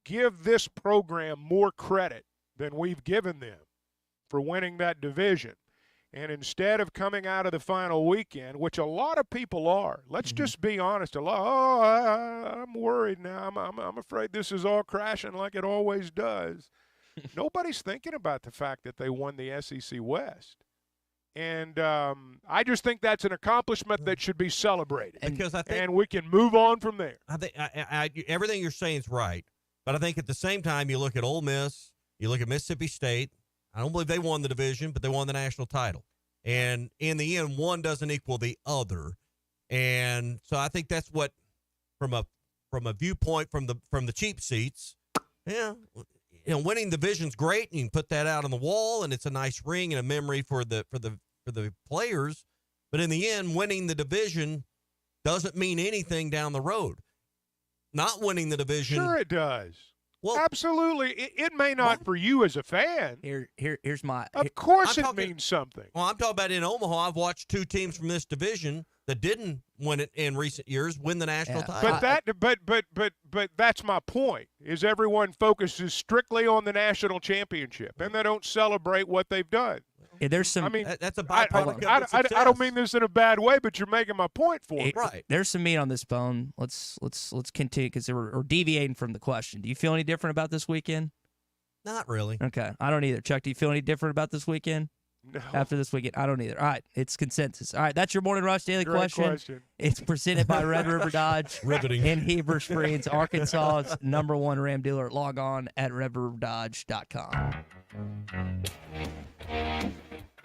give this program more credit than we've given them for winning that division. And instead of coming out of the final weekend, which a lot of people are, let's just be honest, I'm worried now. I'm afraid this is all crashing like it always does. Nobody's thinking about the fact that they won the SEC West. And I just think that's an accomplishment that should be celebrated. And we can move on from there. I think everything you're saying is right. But I think at the same time, you look at Ole Miss, you look at Mississippi State. I don't believe they won the division, but they won the national title. And in the end, one doesn't equal the other. And so I think that's what, from a viewpoint from the cheap seats, winning the division's great, and you can put that out on the wall, and it's a nice ring and a memory for the players. But in the end, winning the division doesn't mean anything down the road. not winning the division. Sure it does. Well, absolutely. It may not for you as a fan. Here's my. Of course it means something. Well, I'm talking about in Omaha. I've watched two teams from this division that didn't win it in recent years win the national title. But that's my point. Is everyone focuses strictly on the national championship and they don't celebrate what they've done. Yeah, there's some. I mean, that's a byproduct of I don't mean this in a bad way, but you're making my point for me. Right. There's some meat on this bone. Let's continue because we're deviating from the question. Do you feel any different about this weekend? Not really. Okay, I don't either. Chuck, do you feel any different about this weekend? No. After this weekend, I don't either. All right, it's consensus. All right, that's your Morning Rush Daily Great question. It's presented by Red River Dodge. Riveting. In Heber Springs, Arkansas's #1 Ram dealer. Log on at redriverdodge.com.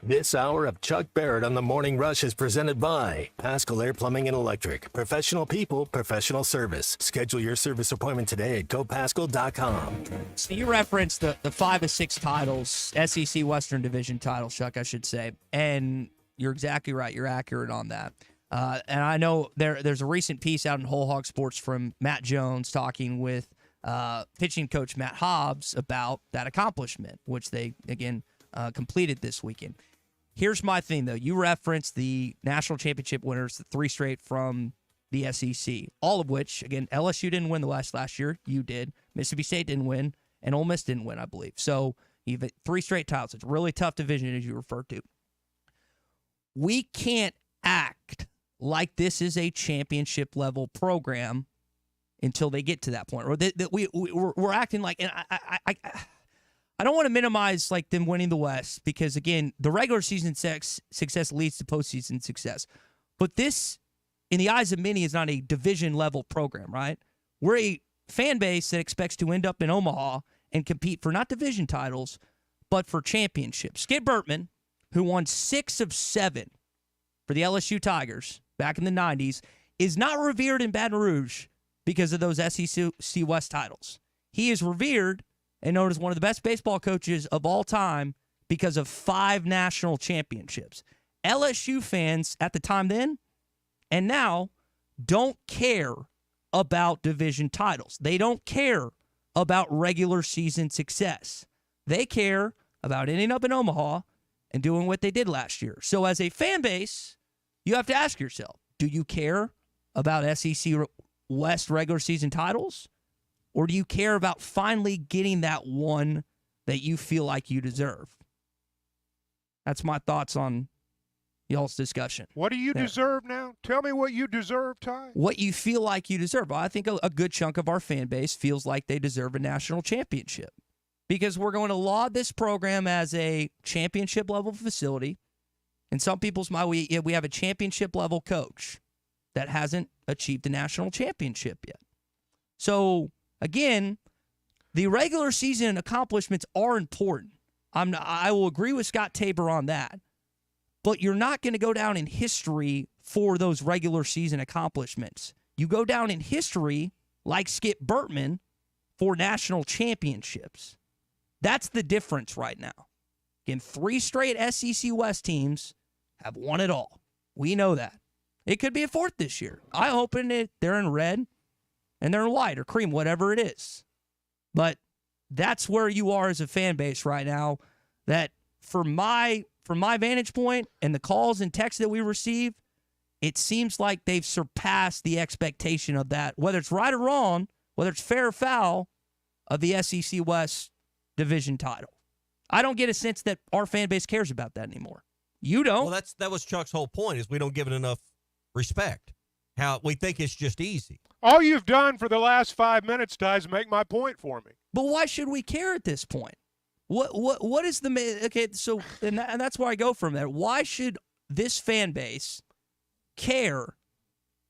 This hour of Chuck Barrett on the Morning Rush is presented by Pascal Air Plumbing and Electric. Professional people, professional service. Schedule your service appointment today at gopascal.com. So you referenced the 5 of 6 titles, SEC Western Division titles, Chuck, I should say. And you're exactly right. You're accurate on that. And I know there's a recent piece out in Whole Hog Sports from Matt Jones talking with pitching coach Matt Hobbs about that accomplishment, which they, again, completed this weekend. Here's my thing, though. You referenced the national championship winners, the 3 straight from the SEC, all of which, again, LSU didn't win the last year. You did. Mississippi State didn't win, and Ole Miss didn't win, I believe. So you've 3 straight titles. It's a really tough division, as you referred to. We can't act like this is a championship-level program until they get to that point. Or that we're acting like, and I don't want to minimize like them winning the West because, again, the regular season success leads to postseason success. But this, in the eyes of many, is not a division-level program, right? We're a fan base that expects to end up in Omaha and compete for not division titles, but for championships. Skip Bertman, who won 6 of 7 for the LSU Tigers back in the 90s, is not revered in Baton Rouge because of those SEC West titles. He is revered and known as one of the best baseball coaches of all time because of 5 national championships. LSU fans at the time then and now don't care about division titles. They don't care about regular season success. They care about ending up in Omaha and doing what they did last year. So as a fan base, you have to ask yourself, do you care about SEC West regular season titles? Or do you care about finally getting that one that you feel like you deserve? That's my thoughts on y'all's discussion. What do you deserve now? Tell me what you deserve, Ty. What you feel like you deserve. Well, I think a good chunk of our fan base feels like they deserve a national championship because we're going to laud this program as a championship-level facility. In some people's mind, we have a championship-level coach that hasn't achieved the national championship yet. So, again, the regular season accomplishments are important. I will agree with Scott Tabor on that. But you're not going to go down in history for those regular season accomplishments. You go down in history, like Skip Bertman, for national championships. That's the difference right now. Again, 3 straight SEC West teams have won it all. We know that. It could be a 4th this year. I hope they're in red and they're in white or cream, whatever it is. But that's where you are as a fan base right now. That from my vantage point and the calls and texts that we receive, it seems like they've surpassed the expectation of that, whether it's right or wrong, whether it's fair or foul, of the SEC West division title. I don't get a sense that our fan base cares about that anymore. You don't. Well, that was Chuck's whole point, is we don't give it enough respect. How we think it's just easy. All you've done for the last 5 minutes, Ty, is make my point for me. But why should we care at this point? What is the okay? So and that's where I go from there. Why should this fan base care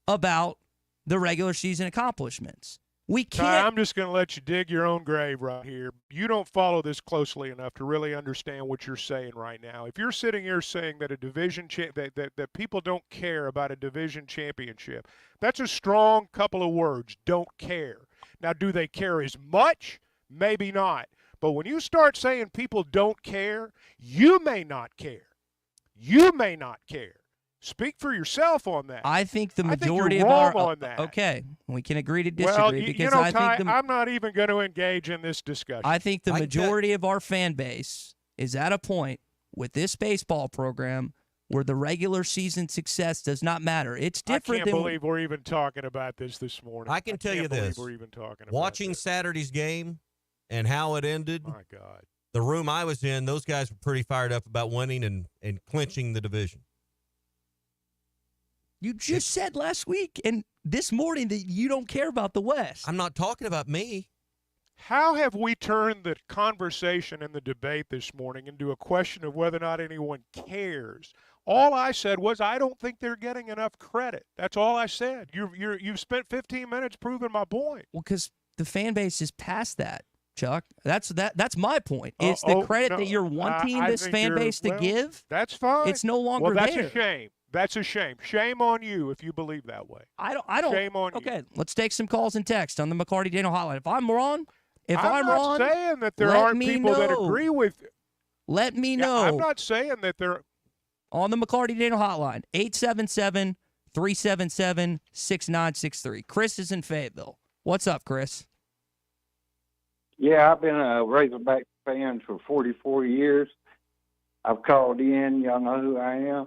about the regular season accomplishments? We can't. Ty, I'm just going to let you dig your own grave right here. You don't follow this closely enough to really understand what you're saying right now. If you're sitting here saying that a division that people don't care about a division championship, that's a strong couple of words. Don't care. Now, do they care as much? Maybe not. But when you start saying people don't care, you may not care. You may not care. Speak for yourself on that. I think the I think majority you're of wrong our on that. okay, we can agree to disagree Well, because Ty, I think I'm not even going to engage in this discussion. I think the majority of our fan base is at a point with this baseball program where the regular season success does not matter. It's different I can't believe we're even talking about this morning. I can tell you this. We're even talking about watching Saturday's game and how it ended. My God. The room I was in, those guys were pretty fired up about winning and clinching the division. You just said last week and this morning that you don't care about the West. I'm not talking about me. How have we turned the conversation and the debate this morning into a question of whether or not anyone cares? All I said was I don't think they're getting enough credit. That's all I said. You've spent 15 minutes proving my point. Well, because the fan base is past that, Chuck. That's my point. It's the credit that you're wanting this fan base to give. That's fine. It's no longer well, that's there. a shame. That's a shame. Shame on you if you believe that way. I don't. Shame on you. Okay, let's take some calls and text on the McLarty Daniel hotline. If I'm wrong, I'm not saying that there aren't people that agree with. Let me know. I'm not saying that there. On the McLarty Daniel hotline, 877-377-6963. Chris is in Fayetteville. What's up, Chris? Yeah, I've been a Razorback fan for 44 years. I've called in. Y'all know who I am.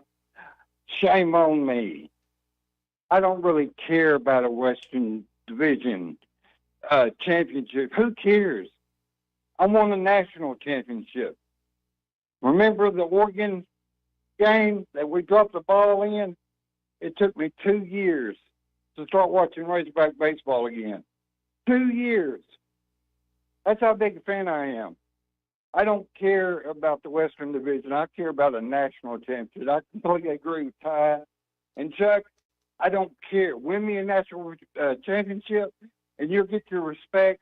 Shame on me. I don't really care about a Western Division championship. Who cares? I won a national championship. Remember the Oregon game that we dropped the ball in? It took me 2 years to start watching Razorback baseball again. 2 years. That's how big a fan I am. I don't care about the Western Division. I care about a national championship. I completely agree with Ty and Chuck. I don't care. Win me a national championship, and you'll get your respect,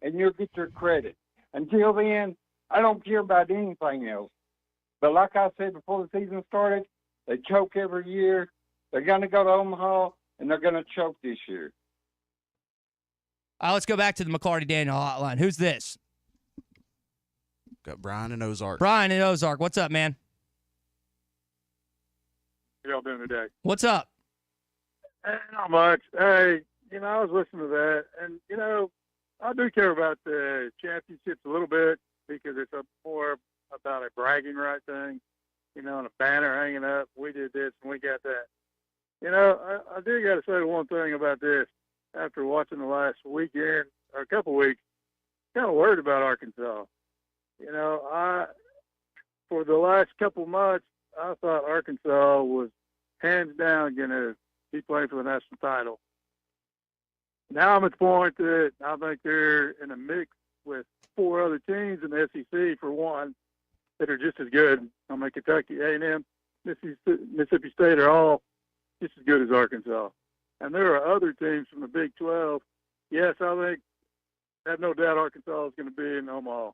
and you'll get your credit. Until then, I don't care about anything else. But like I said before the season started, they choke every year. They're going to go to Omaha, and they're going to choke this year. All right, let's go back to the McLarty Daniel hotline. Who's this? Got Brian in Ozark. Brian in Ozark. What's up, man? How y'all doing today? What's up? Not much. Hey, I was listening to that, and, I do care about the championships a little bit because it's more about a bragging right thing, and a banner hanging up. We did this and we got that. I do got to say one thing about this. After watching the last weekend or a couple weeks, kind of worried about Arkansas. For the last couple months, I thought Arkansas was hands down going to be playing for the national title. Now I'm at the point that I think they're in a mix with 4 other teams in the SEC, for one, that are just as good. I mean, Kentucky, A&M, Mississippi State are all just as good as Arkansas. And there are other teams from the Big 12. Yes, I have no doubt Arkansas is going to be in Omaha.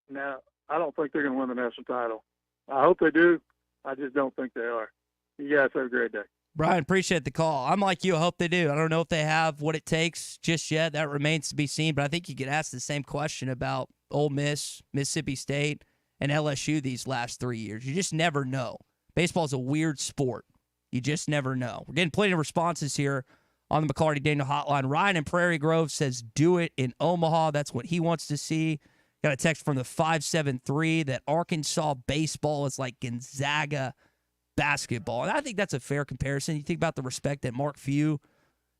Now, I don't think they're going to win the national title. I hope they do. I just don't think they are. You guys have a great day. Brian, appreciate the call. I'm like you. I hope they do. I don't know if they have what it takes just yet. That remains to be seen. But I think you could ask the same question about Ole Miss, Mississippi State, and LSU these last 3 years. You just never know. Baseball is a weird sport. You just never know. We're getting plenty of responses here on the McLarty Daniel hotline. Ryan in Prairie Grove says, do it in Omaha. That's what he wants to see. Got a text from the 573 that Arkansas baseball is like Gonzaga basketball. And I think that's a fair comparison. You think about the respect that Mark Few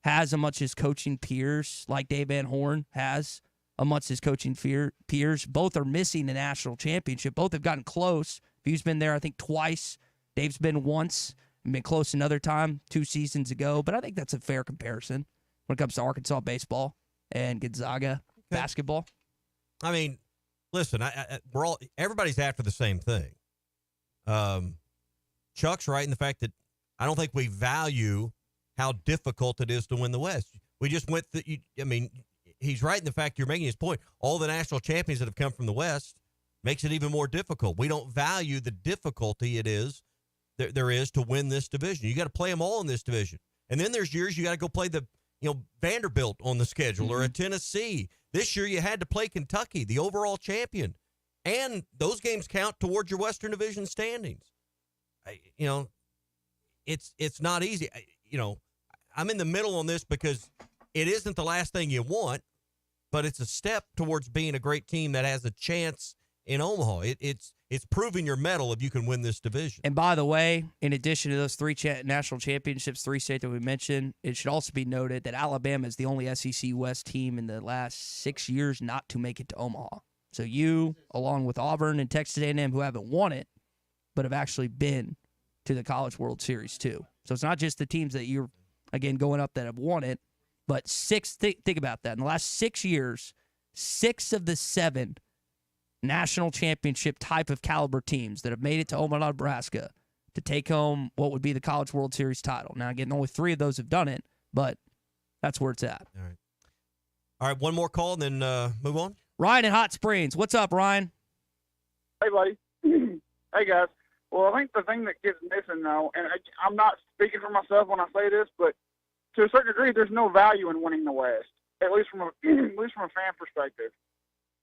has amongst his coaching peers, like Dave Van Horn has amongst his coaching peers. Both are missing a national championship. Both have gotten close. Few's been there, I think, twice. Dave's been once. Been close another time 2 seasons ago. But I think that's a fair comparison when it comes to Arkansas baseball and Gonzaga basketball. I mean, listen, everybody's after the same thing. Chuck's right in the fact that I don't think we value how difficult it is to win the West. We just went he's right in the fact you're making his point. All the national champions that have come from the West makes it even more difficult. We don't value the difficulty there is to win this division. You got to play them all in this division. And then there's years you got to go play the Vanderbilt on the schedule or a Tennessee. This year you had to play Kentucky, the overall champion. And those games count towards your Western Division standings. it's not easy. I'm in the middle on this because it isn't the last thing you want, but it's a step towards being a great team that has a chance in Omaha. It's proving your mettle if you can win this division. And by the way, in addition to those three national championships, 3 states that we mentioned, it should also be noted that Alabama is the only SEC West team in the last 6 years not to make it to Omaha. So you, along with Auburn and Texas A&M, who haven't won it, but have actually been to the College World Series too. So it's not just the teams that you're, again, going up that have won it, but think about that. In the last 6 years, 6 of the 7 national championship type of caliber teams that have made it to Omaha, Nebraska to take home what would be the College World Series title. Now, again, only 3 of those have done it, but that's where it's at. All right, one more call and then move on. Ryan in Hot Springs. What's up, Ryan? Hey, buddy. Hey, guys. Well, I think the thing that gets missing, though, and I'm not speaking for myself when I say this, but to a certain degree, there's no value in winning the West, at least from a fan perspective.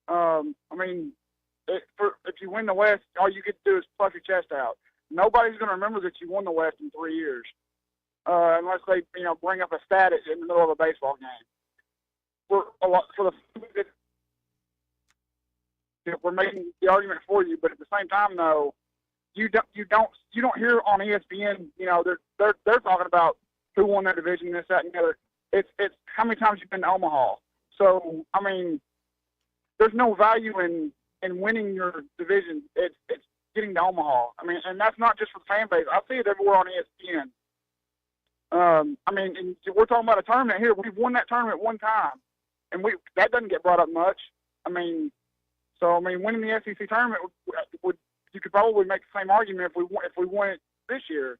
I mean, if you win the West, all you get to do is puff your chest out. Nobody's going to remember that you won the West in 3 years, unless they, bring up a stat in the middle of a baseball game. We're making the argument for you, but at the same time, though, you don't hear on ESPN. They're talking about who won that division, this, that, and the other. It's how many times you've been to Omaha. So I mean, there's no value in winning your division. It's getting to Omaha. I mean, and that's not just for the fan base. I see it everywhere on ESPN. I mean, and we're talking about a tournament here. We've won that tournament one time, and that doesn't get brought up much. I mean, winning the SEC tournament you could probably make the same argument if we won it this year.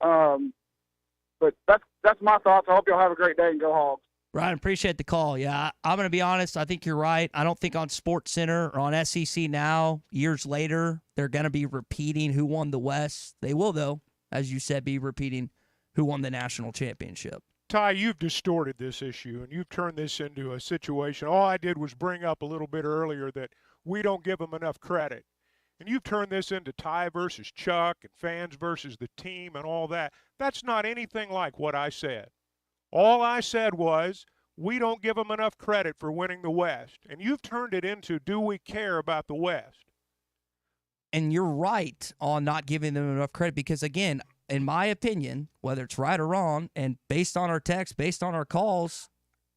But that's my thoughts. I hope y'all have a great day and go Hogs. Ryan, appreciate the call. Yeah, I'm going to be honest. I think you're right. I don't think on SportsCenter or on SEC Now, years later, they're going to be repeating who won the West. They will, though, as you said, be repeating who won the national championship. Ty, you've distorted this issue, and you've turned this into a situation. All I did was bring up a little bit earlier that we don't give them enough credit. And you've turned this into Ty versus Chuck and fans versus the team and all that. That's not anything like what I said. All I said was we don't give them enough credit for winning the West. And you've turned it into, do we care about the West? And you're right on not giving them enough credit because, again, in my opinion, whether it's right or wrong, and based on our text, based on our calls,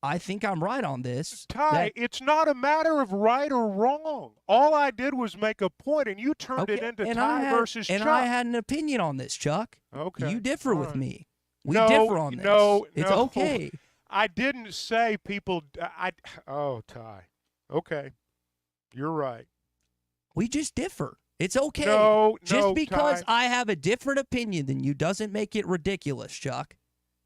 I think I'm right on this. Ty, it's not a matter of right or wrong. All I did was make a point, and you turned it into Ty versus Chuck. And I had an opinion on this, Chuck. Okay. You differ with me. We differ on this. It's okay. I didn't say people. Ty. Okay. You're right. We just differ. It's okay. Just because Ty. I have a different opinion than you doesn't make it ridiculous, Chuck.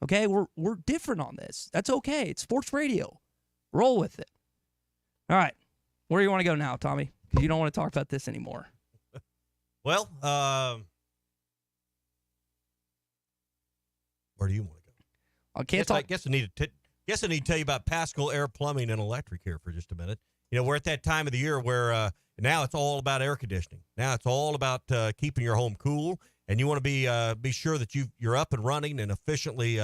Okay, we're different on this. That's okay. It's sports radio. Roll with it. All right. Where do you want to go now, Tommy? Because you don't want to talk about this anymore. Well, where do you want to go? I guess I need to tell you about Pascal Air Plumbing and Electric here for just a minute. We're at that time of the year where now it's all about air conditioning. Now it's all about keeping your home cool. And you want to be sure that you're up and running and efficiently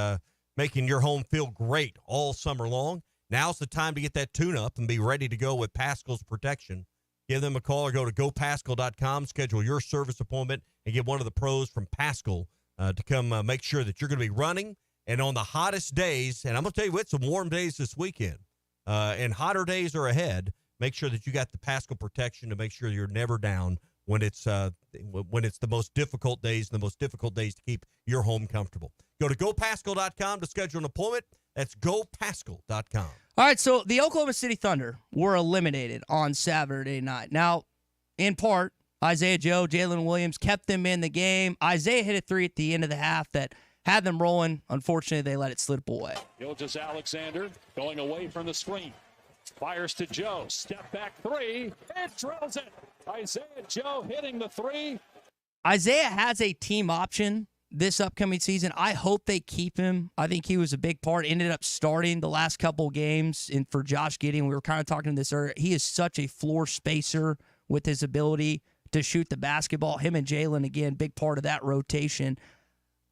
making your home feel great all summer long. Now's the time to get that tune-up and be ready to go with Pascal's protection. Give them a call or go to gopascal.com, schedule your service appointment, and get one of the pros from Pascal to come make sure that you're going to be running. And on the hottest days, and I'm going to tell you, it's some warm days this weekend, and hotter days are ahead, make sure that you got the Pascal protection to make sure you're never down when it's the most difficult days, the most difficult days to keep your home comfortable. Go to gopascal.com to schedule an appointment. That's gopascal.com. All right, so the Oklahoma City Thunder were eliminated on Saturday night. Now, in part, Isaiah Joe, Jalen Williams kept them in the game. Isaiah hit a 3 at the end of the half that had them rolling. Unfortunately, they let it slip away. Gilgeous Alexander going away from the screen. Fires to Joe. Step back 3. And drills it. Isaiah Joe hitting the 3. Isaiah has a team option this upcoming season. I hope they keep him. I think he was a big part. Ended up starting the last couple games for Josh Giddey. We were kind of talking this earlier. He is such a floor spacer with his ability to shoot the basketball. Him and Jalen, again, big part of that rotation.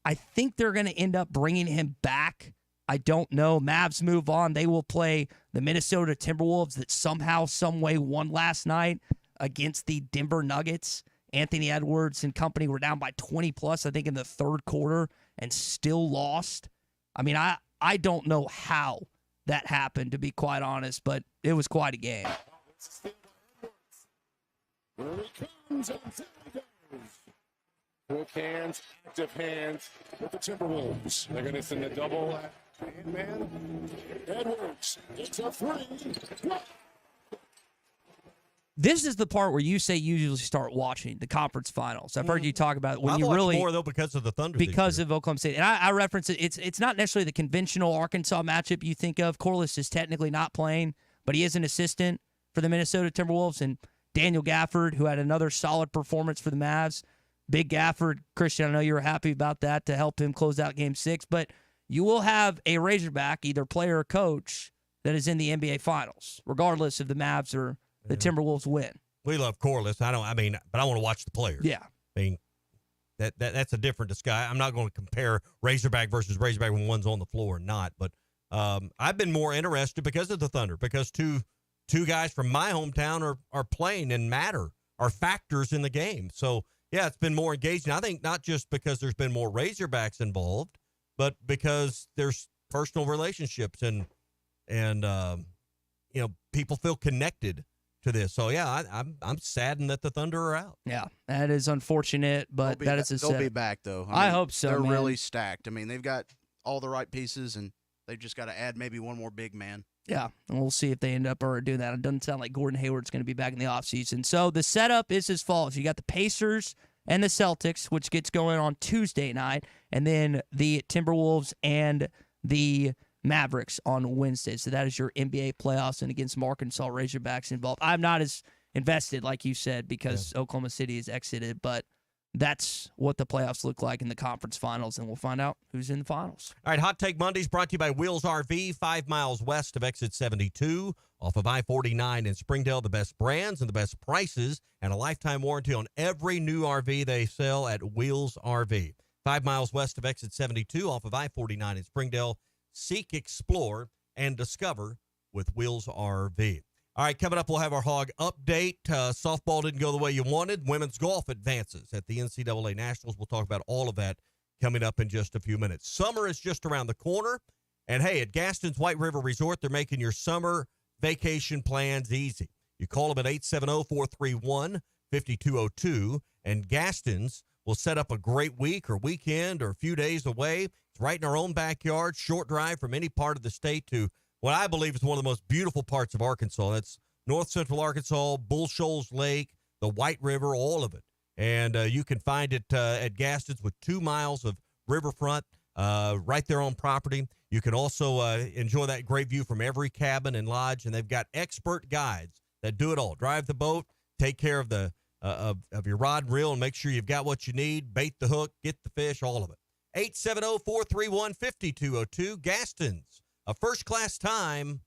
I think they're going to end up bringing him back. I don't know. Mavs move on. They will play the Minnesota Timberwolves that somehow, some way won last night against the Denver Nuggets. Anthony Edwards and company were down by 20+, I think, in the third quarter and still lost. I mean, I don't know how that happened, to be quite honest, but it was quite a game. Here he comes, and quick hands, active hands with the Timberwolves. They're going to send a double man. Edwards, it's a three. This is the part where you say you usually start watching the conference finals. I've heard you talk about it when I've you watched really more though because of the Thunder. because of Oklahoma State. And I reference it. It's not necessarily the conventional Arkansas matchup you think of. Corliss is technically not playing, but he is an assistant for the Minnesota Timberwolves. And Daniel Gafford, who had another solid performance for the Mavs. Big Gafford, Christian, I know you were happy about that to help him close out Game 6. But you will have a Razorback, either player or coach, that is in the NBA Finals, regardless if the Mavs or the Timberwolves win. We love Corliss. But I want to watch the players. Yeah. I mean, that's a different discussion. I'm not going to compare Razorback versus Razorback when one's on the floor or not. But I've been more interested because of the Thunder, because two guys from my hometown are playing and are factors in the game. So, yeah, it's been more engaging. I think not just because there's been more Razorbacks involved, but because there's personal relationships and people feel connected to this. So, yeah, I'm saddened that the Thunder are out. Yeah, that is unfortunate, but that is a They'll be back, though. I hope so, They're man. really stacked. I mean, they've got all the right pieces, and they've just got to add maybe one more big man. Yeah, and we'll see if they end up doing that. It doesn't sound like Gordon Hayward's going to be back in the offseason. So the setup is as follows. You got the Pacers and the Celtics, which gets going on Tuesday night, and then the Timberwolves and the Mavericks on Wednesday. So that is your NBA playoffs, and against some Arkansas Razorbacks involved. I'm not as invested, like you said, because Oklahoma City has exited, but that's what the playoffs look like in the conference finals, and we'll find out who's in the finals. All right, Hot Take Mondays brought to you by Wheels RV, 5 miles west of exit 72 off of I-49 in Springdale. The best brands and the best prices and a lifetime warranty on every new RV they sell at Wheels RV. 5 miles west of exit 72 off of I-49 in Springdale. Seek, explore, and discover with Wheels RV. All right, coming up, we'll have our Hog update. Softball didn't go the way you wanted. Women's golf advances at the NCAA Nationals. We'll talk about all of that coming up in just a few minutes. Summer is just around the corner. And, hey, at Gaston's White River Resort, they're making your summer vacation plans easy. You call them at 870-431-5202, and Gaston's will set up a great week or weekend or a few days away. It's right in our own backyard, short drive from any part of the state to what I believe is one of the most beautiful parts of Arkansas. That's north central Arkansas, Bull Shoals Lake, the White River, all of it. And you can find it at Gaston's with 2 miles of riverfront right there on property. You can also enjoy that great view from every cabin and lodge, and they've got expert guides that do it all. Drive the boat, take care of the of your rod and reel, and make sure you've got what you need, bait the hook, get the fish, all of it. 870-431-5202, Gaston's. A first-class time,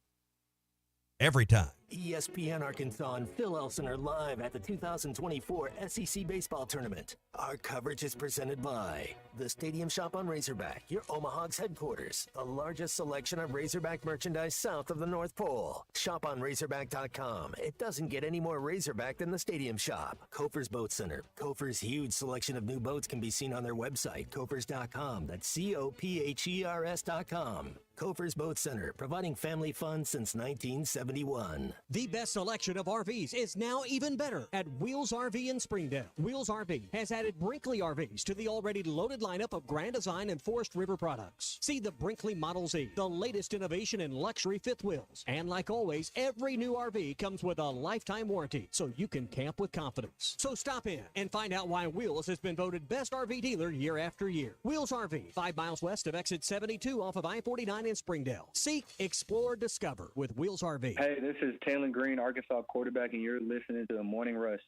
every time. ESPN Arkansas and Phil Elson are live at the 2024 SEC Baseball Tournament. Our coverage is presented by the Stadium Shop on Razorback, your Omaha's headquarters. The largest selection of Razorback merchandise south of the North Pole. Shop on Razorback.com. It doesn't get any more Razorback than the Stadium Shop. Kofer's Boat Center. Kofer's huge selection of new boats can be seen on their website, Kofer's.com. That's COPHERS.com. Kofer's Boat Center, providing family fun since 1971. The best selection of RVs is now even better at Wheels RV in Springdale. Wheels RV has added Brinkley RVs to the already loaded lineup of Grand Design and Forest River products. See the Brinkley Model Z, the latest innovation in luxury fifth wheels. And like always, every new RV comes with a lifetime warranty, so you can camp with confidence. So stop in and find out why Wheels has been voted best RV dealer year after year. Wheels RV, 5 miles west of exit 72 off of I-49 in Springdale. Seek, explore, discover with Wheels RV. Hey, this is Taylor Green, Arkansas quarterback, and you're listening to The Morning Rush.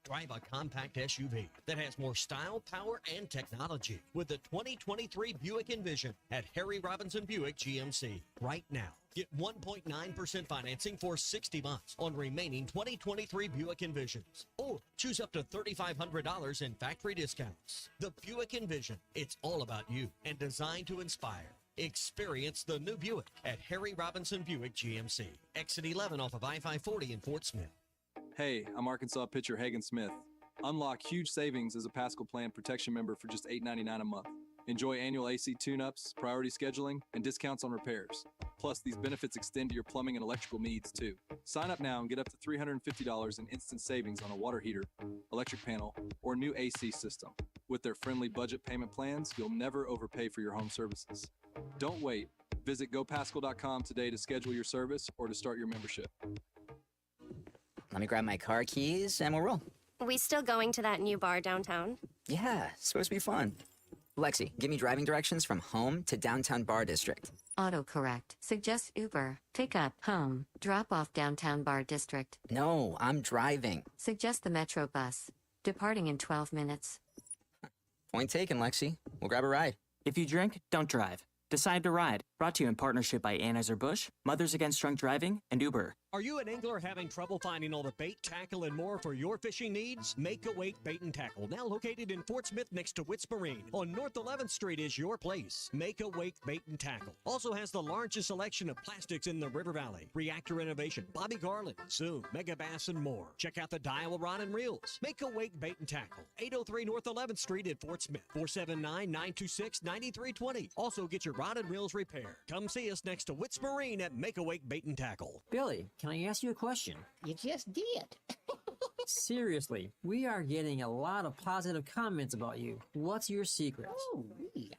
Drive a compact SUV that has more style, power, and technology with the 2023 Buick Envision at Harry Robinson Buick GMC. Right now, get 1.9% financing for 60 months on remaining 2023 Buick Envisions. Or choose up to $3,500 in factory discounts. The Buick Envision, it's all about you and designed to inspire. Experience the new Buick at Harry Robinson Buick GMC. Exit 11 off of I-540 in Fort Smith. Hey, I'm Arkansas pitcher Hagen Smith. Unlock huge savings as a Pascal Plan Protection member for just $8.99 a month. Enjoy annual AC tune-ups, priority scheduling, and discounts on repairs. Plus, these benefits extend to your plumbing and electrical needs, too. Sign up now and get up to $350 in instant savings on a water heater, electric panel, or new AC system. With their friendly budget payment plans, you'll never overpay for your home services. Don't wait. Visit GoPascal.com today to schedule your service or to start your membership. Let me grab my car keys and we'll roll. We still going to that new bar downtown? Yeah, it's supposed to be fun. Lexi, give me driving directions from home to downtown Bar District. Autocorrect. Suggest Uber. Pick up, home. Drop off downtown Bar District. No, I'm driving. Suggest the Metro bus. Departing in 12 minutes. Point taken, Lexi. We'll grab a ride. If you drink, don't drive. Decide to ride. Brought to you in partnership by Anheuser-Busch, Mothers Against Drunk Driving, and Uber. Are you an angler having trouble finding all the bait, tackle, and more for your fishing needs? Make a Wake Bait and Tackle, now located in Fort Smith next to Witts Marine. On North 11th Street is your place. Make a Wake Bait and Tackle. Also has the largest selection of plastics in the River Valley. Reactor Innovation, Bobby Garland, Zoom, Mega Bass, and more. Check out the Daiwa Rod and Reels. Make a Wake Bait and Tackle. 803 North 11th Street in Fort Smith. 479-926-9320. Also get your rod and reels repaired. Come see us next to Witts Marine at Make a Wake Bait and Tackle. Billy, can I ask you a question? You just did. Seriously, we are getting a lot of positive comments about you. What's your secret? Oh,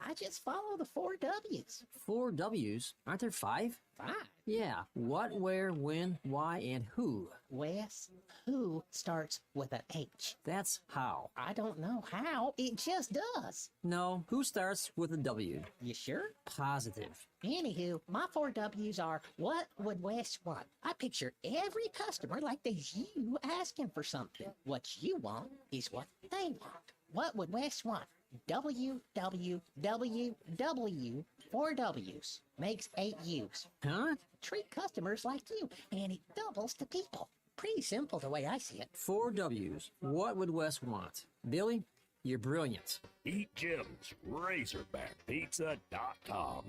I just follow the 4 W's. 4 W's? Aren't there 5? 5? Yeah. What, where, when, why, and who? Wes, who starts with an H? That's how. I don't know how. It just does. No, who starts with a W? You sure? Positive. Anywho, my 4 W's are, what would Wes want? I picture every customer like there's you asking for something. What you want is what they want. What would Wes want? WWWW, 4 W's, makes 8 U's. Huh? Treat customers like you, and it doubles to people. Pretty simple the way I see it. 4 W's. What would Wes want? Billy, you're brilliant. Eat Jim's, RazorbackPizza.com.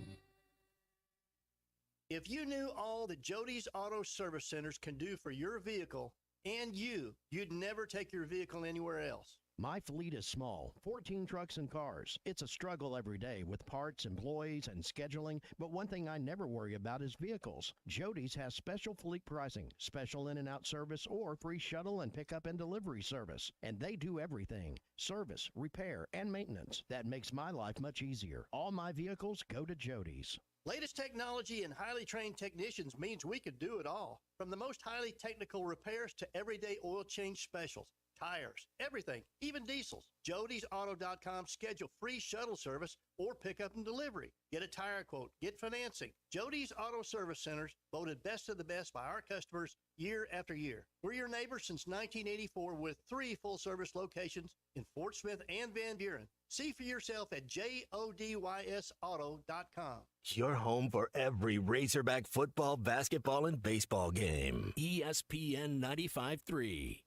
If you knew all that Jody's Auto Service Centers can do for your vehicle and you'd never take your vehicle anywhere else. My fleet is small, 14 trucks and cars. It's a struggle every day with parts, employees, and scheduling, but one thing I never worry about is vehicles. Jody's has special fleet pricing, special in and out service, or free shuttle and pickup and delivery service. And they do everything. Service, repair, and maintenance. That makes my life much easier. All my vehicles go to Jody's. Latest technology and highly trained technicians means we could do it all. From the most highly technical repairs to everyday oil change specials, tires, everything, even diesels. Jody'sAuto.com schedule free shuttle service or pickup and delivery. Get a tire quote, get financing. Jody's Auto Service Centers, voted best of the best by our customers year after year. We're your neighbors since 1984 with 3 full-service locations in Fort Smith and Van Buren. See for yourself at JODYSauto.com. Your home for every Razorback football, basketball, and baseball game. ESPN 95.3.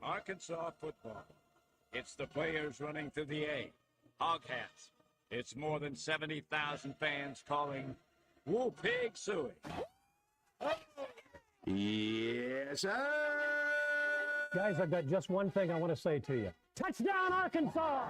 Arkansas football. It's the players running through the A. Hog hats. It's more than 70,000 fans calling Woo Pig Suey. Yes, sir. Guys, I've got just one thing I want to say to you. Touchdown, Arkansas!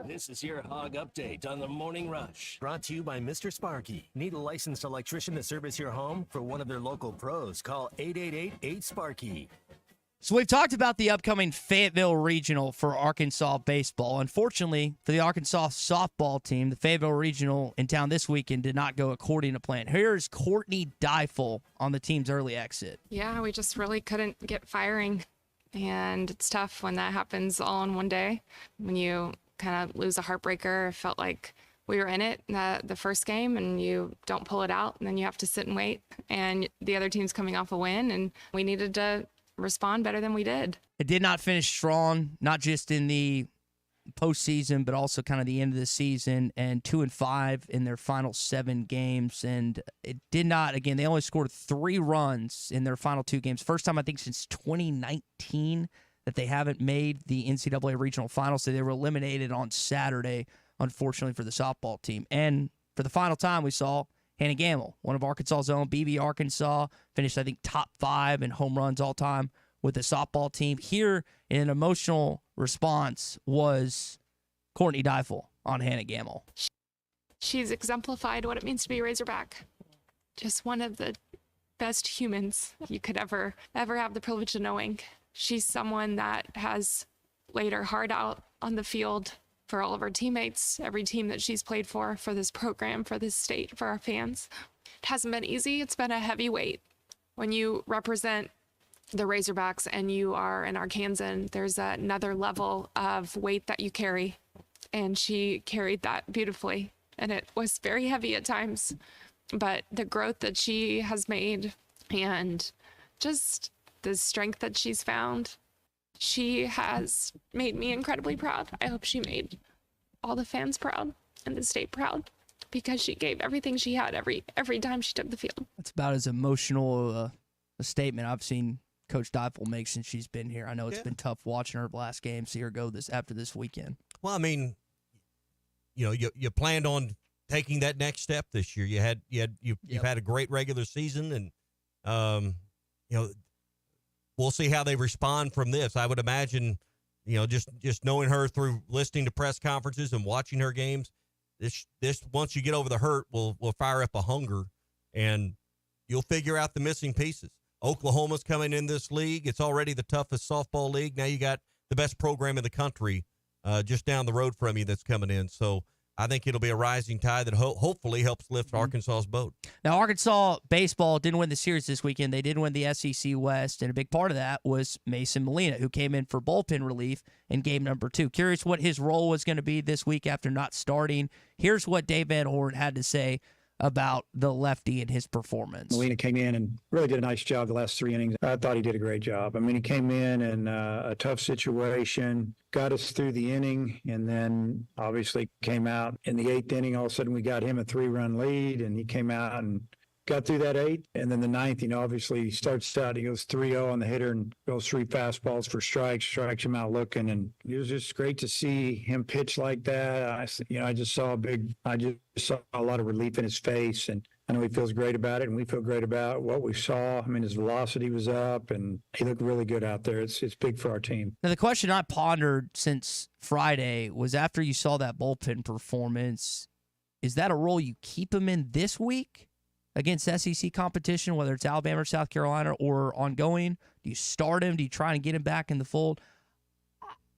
This is your Hog Update on the Morning Rush. Brought to you by Mr. Sparky. Need a licensed electrician to service your home? For one of their local pros, call 888-8-SPARKY. So we've talked about the upcoming Fayetteville Regional for Arkansas baseball. Unfortunately, for the Arkansas softball team, the Fayetteville Regional in town this weekend did not go according to plan. Here's Courtney Deifel on the team's early exit. Yeah, we just really couldn't get firing. And it's tough when that happens all in one day. When you kind of lose a heartbreaker, it felt like we were in it the first game, and you don't pull it out, and then you have to sit and wait. And the other team's coming off a win, and we needed to respond better than we did. It did not finish strong, not just in the postseason, but also kind of the end of the season, and 2-5 in their final 7 games. And it did not, again, they only scored 3 runs in their final 2 games. First time, I think, since 2019 that they haven't made the NCAA regional finals. So they were eliminated on Saturday, unfortunately, for the softball team. And for the final time, we saw Hannah Gamble, one of Arkansas's own, BB Arkansas, finished, I think, top 5 in home runs all time with the softball team. Here, in an emotional response, was Courtney Deifel on Hannah Gamble. She's exemplified what it means to be a Razorback. Just one of the best humans you could ever have the privilege of knowing. She's someone that has laid her heart out on the field for all of her teammates, every team that she's played for this program, for this state, for our fans. It hasn't been easy. It's been a heavy weight. When you represent the Razorbacks and you are an Arkansan, there's another level of weight that you carry. And she carried that beautifully. And it was very heavy at times. But the growth that she has made and just the strength that she's found, she has made me incredibly proud. I hope she made all the fans proud and the state proud, because she gave everything she had every time she took the field. That's about as emotional a statement I've seen Coach Deifel make since she's been here. I know it's been tough watching her last game, see her go after this weekend. Well, I mean, you planned on taking that next step this year. You've had a great regular season, and we'll see how they respond from this. I would imagine, just knowing her through listening to press conferences and watching her games, this once you get over the hurt will fire up a hunger, and you'll figure out the missing pieces. Oklahoma's coming in this league. It's already the toughest softball league. Now you got the best program in the country just down the road from you that's coming in. So I think it'll be a rising tide that hopefully helps lift Arkansas's boat. Now, Arkansas baseball didn't win the series this weekend. They did win the SEC West, and a big part of that was Mason Molina, who came in for bullpen relief in game number 2. Curious what his role was going to be this week after not starting. Here's what Dave Van Horn had to say about the lefty and his performance. Molina came in and really did a nice job the last 3 innings. I thought he did a great job. I mean, he came in a tough situation, got us through the inning, and then obviously came out in the 8th inning. All of a sudden, we got him a 3-run lead, and he came out and got through that 8th. And then the 9th, obviously he starts out, he goes 3-0 on the hitter and goes 3 fastballs for strikes him out looking. And it was just great to see him pitch like that. I just saw a lot of relief in his face, and I know he feels great about it, and we feel great about what we saw. I mean, his velocity was up, and he looked really good out there. It's big for our team. Now, the question I pondered since Friday was, after you saw that bullpen performance, is that a role you keep him in this week against SEC competition, whether it's Alabama or South Carolina, or ongoing? Do you start him? Do you try and get him back in the fold?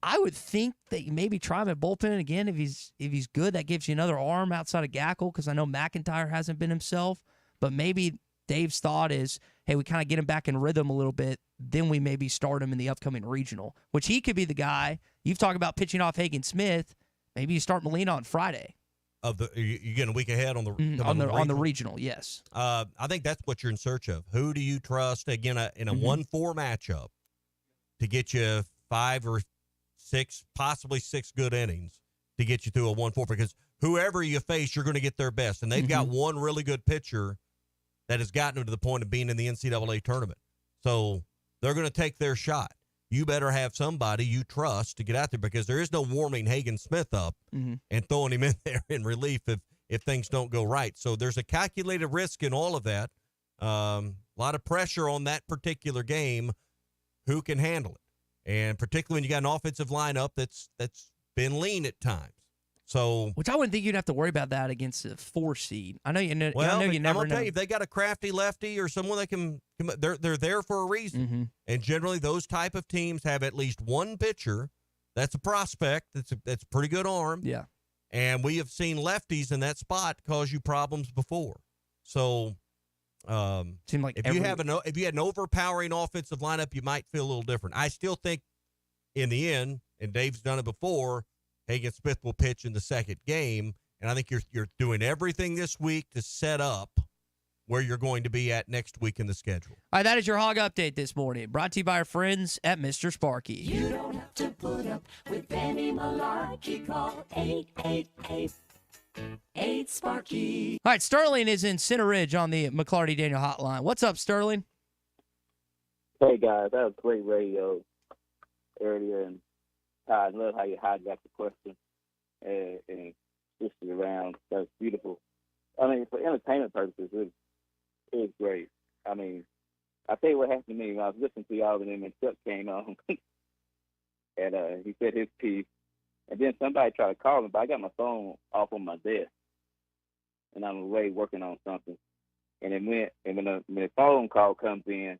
I would think that you maybe try him at bullpen again if he's good. That gives you another arm outside of Gackle, because I know McIntyre hasn't been himself. But maybe Dave's thought is, hey, we kind of get him back in rhythm a little bit, then we maybe start him in the upcoming regional, which he could be the guy. You've talked about pitching off Hagen Smith. Maybe you start Molina on Friday. You getting a week ahead on the on the regional, yes. I think that's what you're in search of. Who do you trust again in a 1-4 matchup to get you 5 or 6, possibly 6 good innings to get you through a 1-4? Because whoever you face, you're going to get their best, and they've got one really good pitcher that has gotten them to the point of being in the NCAA tournament. So they're going to take their shot. You better have somebody you trust to get out there, because there is no warming Hagen Smith up and throwing him in there in relief if things don't go right. So there's a calculated risk in all of that. A lot of pressure on that particular game. Who can handle it? And particularly when you got an offensive lineup that's been lean at times. So, which I wouldn't think you'd have to worry about that against a 4 seed. I know you never know. I'm gonna tell you, if they got a crafty lefty or someone that can, they're there for a reason. And generally, those type of teams have at least one pitcher that's a prospect. That's a pretty good arm. Yeah. And we have seen lefties in that spot cause you problems before. So, seemed like if you had an overpowering offensive lineup, you might feel a little different. I still think, in the end, and Dave's done it before, Hagen Smith will pitch in the second game, And I think you're doing everything this week to set up where you're going to be at next week in the schedule. All right, that is your hog update this morning. Brought to you by our friends at Mr. Sparky. You don't have to put up with any malarkey. Call 888-8-SPARKY. All right, Sterling is in Center Ridge on the McLarty Daniel hotline. What's up, Sterling? Hey, guys, that was great radio earlier, and I love how you hijacked the question and twisted around. That was beautiful. I mean, for entertainment purposes, it was great. I mean, I'll tell you what happened to me when I was listening to y'all, and then when Chuck came on, and he said his piece, and then somebody tried to call me, but I got my phone off on my desk, and I'm away working on something. And then when the phone call comes in,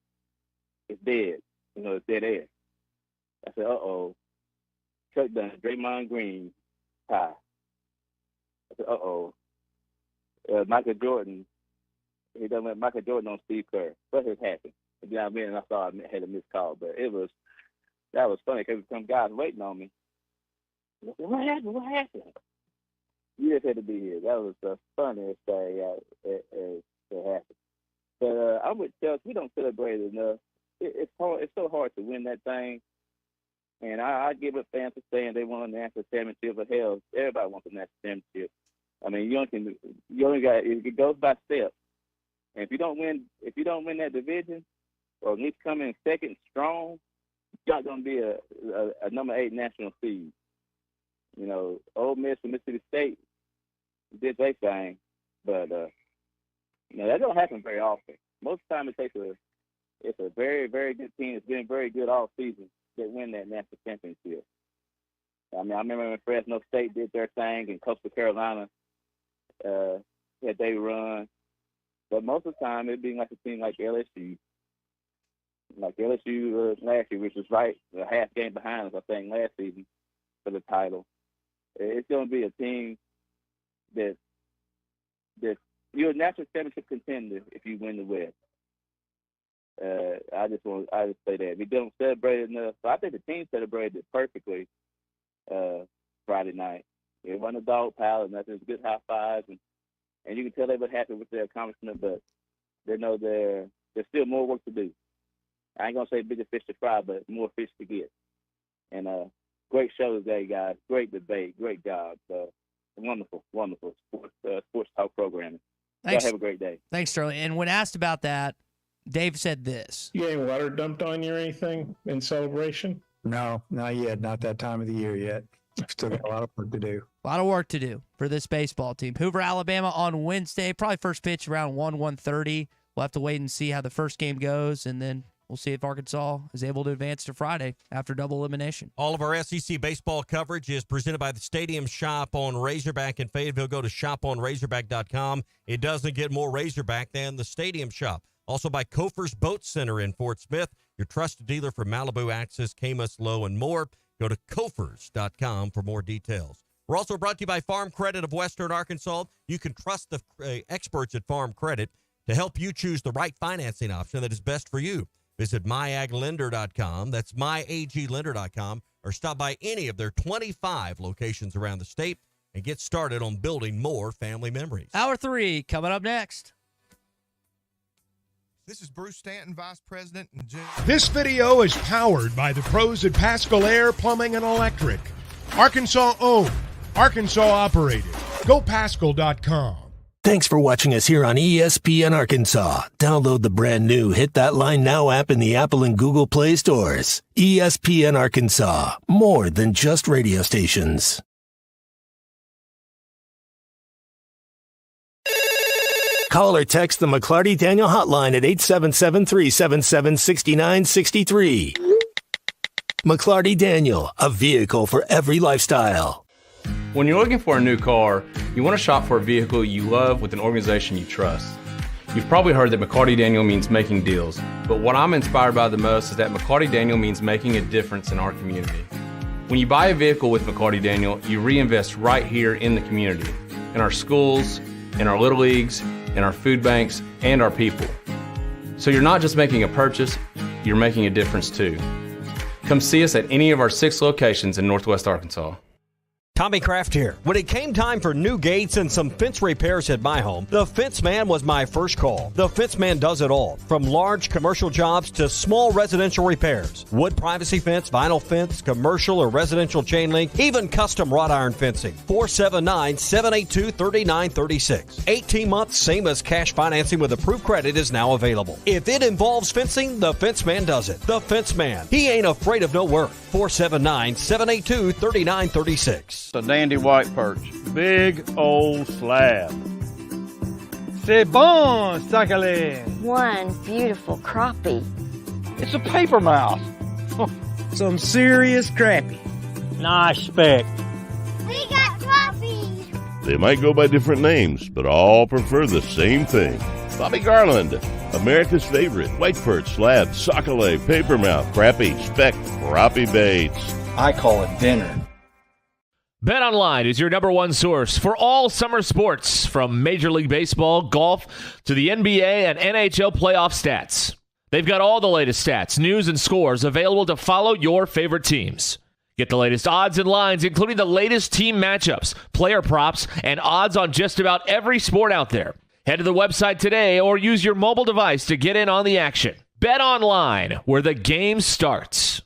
it's dead. You know, it's dead air. I said, uh-oh. Chuck done Draymond Green tie. I said, uh-oh. Michael Jordan, he done went Michael Jordan on Steve Kerr. What has happened? And then I saw I had a missed call, but that was funny because some guys waiting on me. I said, what happened? What happened? You just had to be here. That was the funniest thing that happened. But I'm with Chuck. We don't celebrate it enough. It's hard. It's so hard to win that thing. And I give up fans for saying they want a national championship, but hell, everybody wants a national championship. I mean, you only got it goes by steps. And if you don't win that division, or at least come in second strong, you're not going to be a number 8 national seed. You know, Ole Miss and Mississippi State did their thing, but that don't happen very often. Most of the time, it's a very, very good team. It's been very good all season that win that national championship. I mean, I remember when Fresno State did their thing and Coastal Carolina had they run. But most of the time, it'd be like a team like LSU. Like LSU last year, which was right a half game behind us, I think, last season for the title. It's going to be a team that you're a national championship contender if you win the West. I just say that we don't celebrate it enough. So I think the team celebrated it perfectly Friday night. It wasn't a dog pile and nothing. It was good high fives, and you can tell they were happy with their accomplishment, but they know there's still more work to do. I ain't gonna say bigger fish to fry, but more fish to get. And great show today, guys. Great debate. Great job. Wonderful sports talk programming. Thanks. Y'all have a great day. Thanks, Sterling. And when asked about that, Dave said this. You ain't water dumped on you or anything in celebration? No, not yet. Not that time of the year yet. Still got a lot of work to do. A lot of work to do for this baseball team. Hoover, Alabama on Wednesday. Probably first pitch around 1:30. We'll have to wait and see how the first game goes, and then we'll see if Arkansas is able to advance to Friday after double elimination. All of our SEC baseball coverage is presented by the Stadium Shop on Razorback in Fayetteville. Go to shoponrazorback.com. It doesn't get more Razorback than the Stadium Shop. Also by Kofer's Boat Center in Fort Smith, your trusted dealer for Malibu Axis, Camus, Low, and more. Go to Kofers.com for more details. We're also brought to you by Farm Credit of Western Arkansas. You can trust the experts at Farm Credit to help you choose the right financing option that is best for you. Visit myaglender.com. That's myaglender.com. Or stop by any of their 25 locations around the state and get started on building more family memories. Hour 3 coming up next. This is Bruce Stanton, Vice President. This video is powered by the pros at Paschal Air Plumbing and Electric. Arkansas owned, Arkansas operated. GoPaschal.com. Thanks for watching us here on ESPN Arkansas. Download the brand new Hit That Line Now app in the Apple and Google Play stores. ESPN Arkansas, more than just radio stations. Call or text the McLarty Daniel hotline at 877-377-6963. McLarty Daniel, a vehicle for every lifestyle. When you're looking for a new car, you want to shop for a vehicle you love with an organization you trust. You've probably heard that McLarty Daniel means making deals, but what I'm inspired by the most is that McLarty Daniel means making a difference in our community. When you buy a vehicle with McLarty Daniel, you reinvest right here in the community, in our schools, in our little leagues, in our food banks, and our people. So you're not just making a purchase, you're making a difference too. Come see us at any of our 6 locations in Northwest Arkansas. Tommy Kraft here. When it came time for new gates and some fence repairs at my home, the Fence Man was my first call. The Fence Man does it all, from large commercial jobs to small residential repairs. Wood privacy fence, vinyl fence, commercial or residential chain link, even custom wrought iron fencing. 479-782-3936. 18 months, same as cash financing with approved credit is now available. If it involves fencing, the Fence Man does it. The Fence Man. He ain't afraid of no work. 479-782-3936. A dandy white perch. Big old slab. C'est bon, sacalé. One beautiful crappie. It's a paper mouse. Some serious crappie. Nice speck. We got crappies. They might go by different names, but all prefer the same thing. Bobby Garland, America's favorite. White perch, slab, sockeye, papermouth, crappie, speck, crappie baits. I call it dinner. BetOnline is your number one source for all summer sports, from Major League Baseball, golf, to the NBA and NHL playoff stats. They've got all the latest stats, news, and scores available to follow your favorite teams. Get the latest odds and lines, including the latest team matchups, player props, and odds on just about every sport out there. Head to the website today or use your mobile device to get in on the action. BetOnline, where the game starts.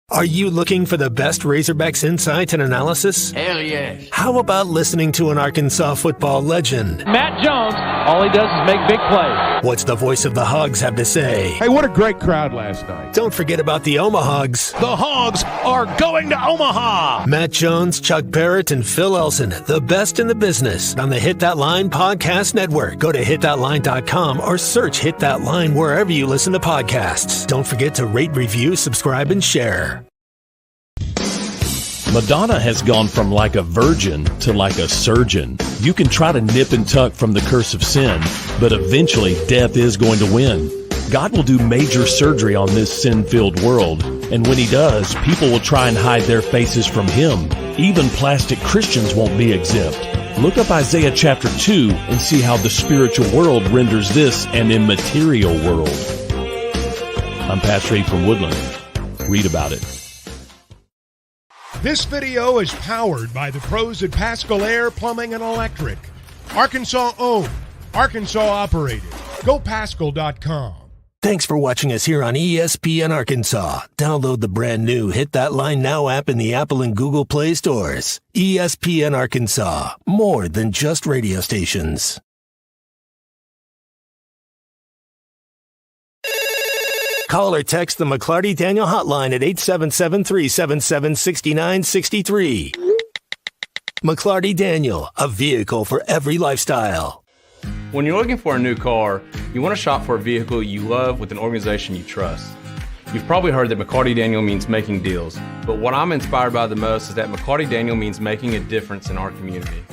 Are you looking for the best Razorbacks insight and analysis? Hell yes. How about listening to an Arkansas football legend? Matt Jones, all he does is make big plays. What's the voice of the Hogs have to say? Hey, what a great crowd last night. Don't forget about the Omahogs. The Hogs are going to Omaha. Matt Jones, Chuck Barrett, and Phil Elson, the best in the business, on the Hit That Line Podcast Network. Go to hitthatline.com or search Hit That Line wherever you listen to podcasts. Don't forget to rate, review, subscribe, and share. Madonna has gone from like a virgin to like a surgeon. You can try to nip and tuck from the curse of sin, but eventually death is going to win. God will do major surgery on this sin-filled world, and when he does, people will try and hide their faces from him. Even plastic Christians won't be exempt. Look up Isaiah chapter 2 and see how the spiritual world renders this an immaterial world. I'm Pastor Abe from Woodland. Read about it. This video is powered by the pros at Pascal Air Plumbing and Electric. Arkansas owned, Arkansas operated. GoPascal.com. Thanks for watching us here on ESPN Arkansas. Download the brand new Hit That Line Now app in the Apple and Google Play stores. ESPN Arkansas, more than just radio stations. Call or text the McLarty Daniel hotline at 877-377-6963. McLarty Daniel, a vehicle for every lifestyle. When you're looking for a new car, you want to shop for a vehicle you love with an organization you trust. You've probably heard that McLarty Daniel means making deals, but what I'm inspired by the most is that McLarty Daniel means making a difference in our community.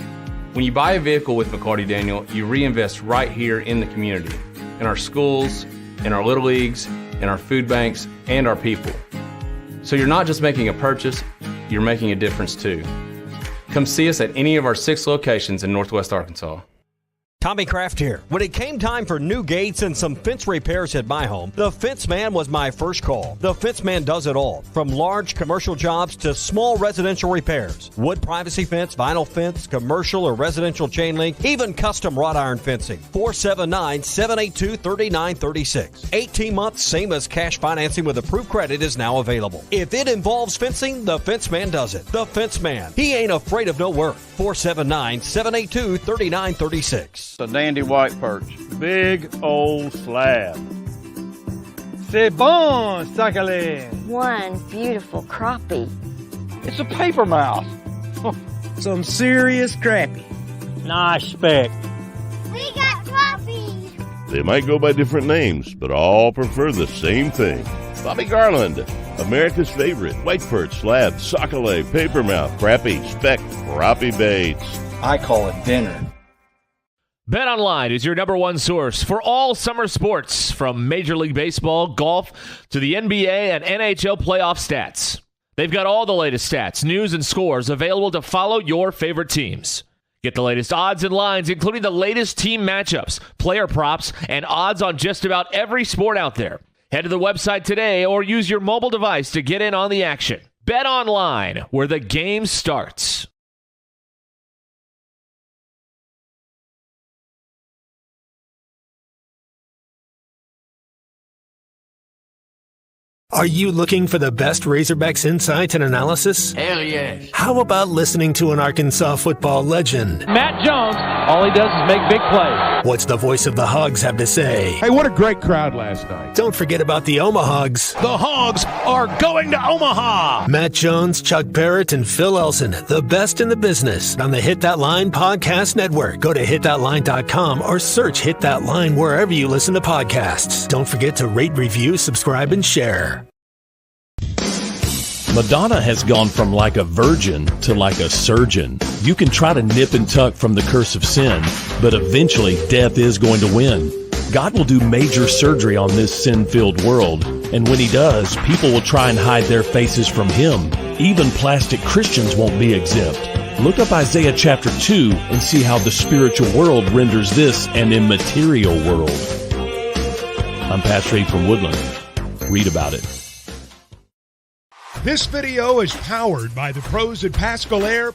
When you buy a vehicle with McLarty Daniel, you reinvest right here in the community, in our schools, in our little leagues, in our food banks, and our people. So you're not just making a purchase, you're making a difference too. Come see us at any of our 6 locations in Northwest Arkansas. Tommy Kraft here. When it came time for new gates and some fence repairs at my home, the Fence Man was my first call. The Fence Man does it all, from large commercial jobs to small residential repairs. Wood privacy fence, vinyl fence, commercial or residential chain link, even custom wrought iron fencing. 479-782-3936. 18 months, same as cash financing with approved credit is now available. If it involves fencing, the Fence Man does it. The Fence Man. He ain't afraid of no work. 479-782-3936. A dandy white perch. Big old slab. C'est bon, sacalé. One beautiful crappie. It's a paper mouse. Some serious crappie. Nice speck. We got crappies. They might go by different names, but all prefer the same thing. Bobby Garland, America's favorite. White perch, slab, sockeye, papermouth, crappie, speck, crappie baits. I call it dinner. BetOnline is your number one source for all summer sports, from Major League Baseball, golf, to the NBA and NHL playoff stats. They've got all the latest stats, news, and scores available to follow your favorite teams. Get the latest odds and lines, including the latest team matchups, player props, and odds on just about every sport out there. Head to the website today or use your mobile device to get in on the action. Bet online, where the game starts. Are you looking for the best Razorbacks insight and analysis? Hell yes. How about listening to an Arkansas football legend? Matt Jones, all he does is make big plays. What's the voice of the Hogs have to say? Hey, what a great crowd last night. Don't forget about the Omahogs. The Hogs are going to Omaha. Matt Jones, Chuck Barrett, and Phil Elson, the best in the business on the Hit That Line Podcast Network. Go to hitthatline.com or search Hit That Line wherever you listen to podcasts. Don't forget to rate, review, subscribe, and share. Madonna has gone from like a virgin to like a surgeon. You can try to nip and tuck from the curse of sin, but eventually death is going to win. God will do major surgery on this sin-filled world, and when he does, people will try and hide their faces from him. Even plastic Christians won't be exempt. Look up Isaiah chapter 2 and see how the spiritual world renders this an immaterial world. I'm Pastor Abe from Woodland. Read about it. This video is powered by the pros at Pascal Air.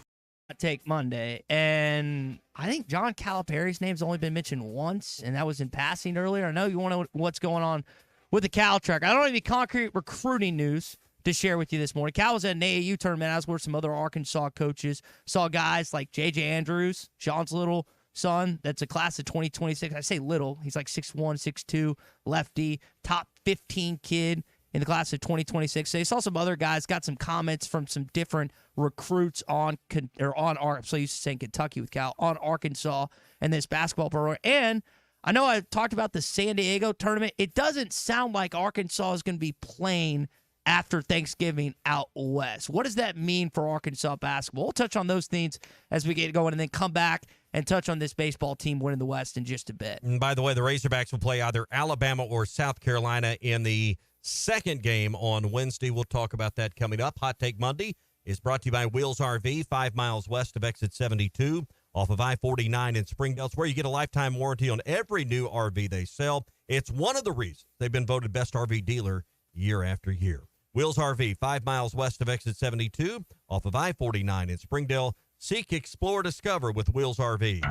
Take Monday, and I think John Calipari's name's only been mentioned once, and that was in passing earlier. I know you want to know what's going on with the Cal track. I don't have any concrete recruiting news to share with you this morning. Cal was at an AAU tournament. I was with some other Arkansas coaches. Saw guys like J.J. Andrews, Sean's little son, that's a class of 2026. I say little. He's like 6'1", 6'2", lefty, top 15 kid in the class of 2026. So you saw some other guys, got some comments from some different recruits so I used to say Kentucky with Cal, on Arkansas and this basketball program. And I know I talked about the San Diego tournament. It doesn't sound like Arkansas is going to be playing after Thanksgiving out west. What does that mean for Arkansas basketball? We'll touch on those things as we get going and then come back and touch on this baseball team winning the West in just a bit. And by the way, the Razorbacks will play either Alabama or South Carolina in the second game on Wednesday. We'll talk about that coming up. Hot Take Monday is brought to you by Wheels RV, 5 miles west of exit 72 off of I-49 in Springdale. It's where you get a lifetime warranty on every new RV they sell. It's one of the reasons they've been voted best RV dealer year after year. Wheels RV, 5 miles west of exit 72 off of I-49 in Springdale. Seek, explore, discover with Wheels RV.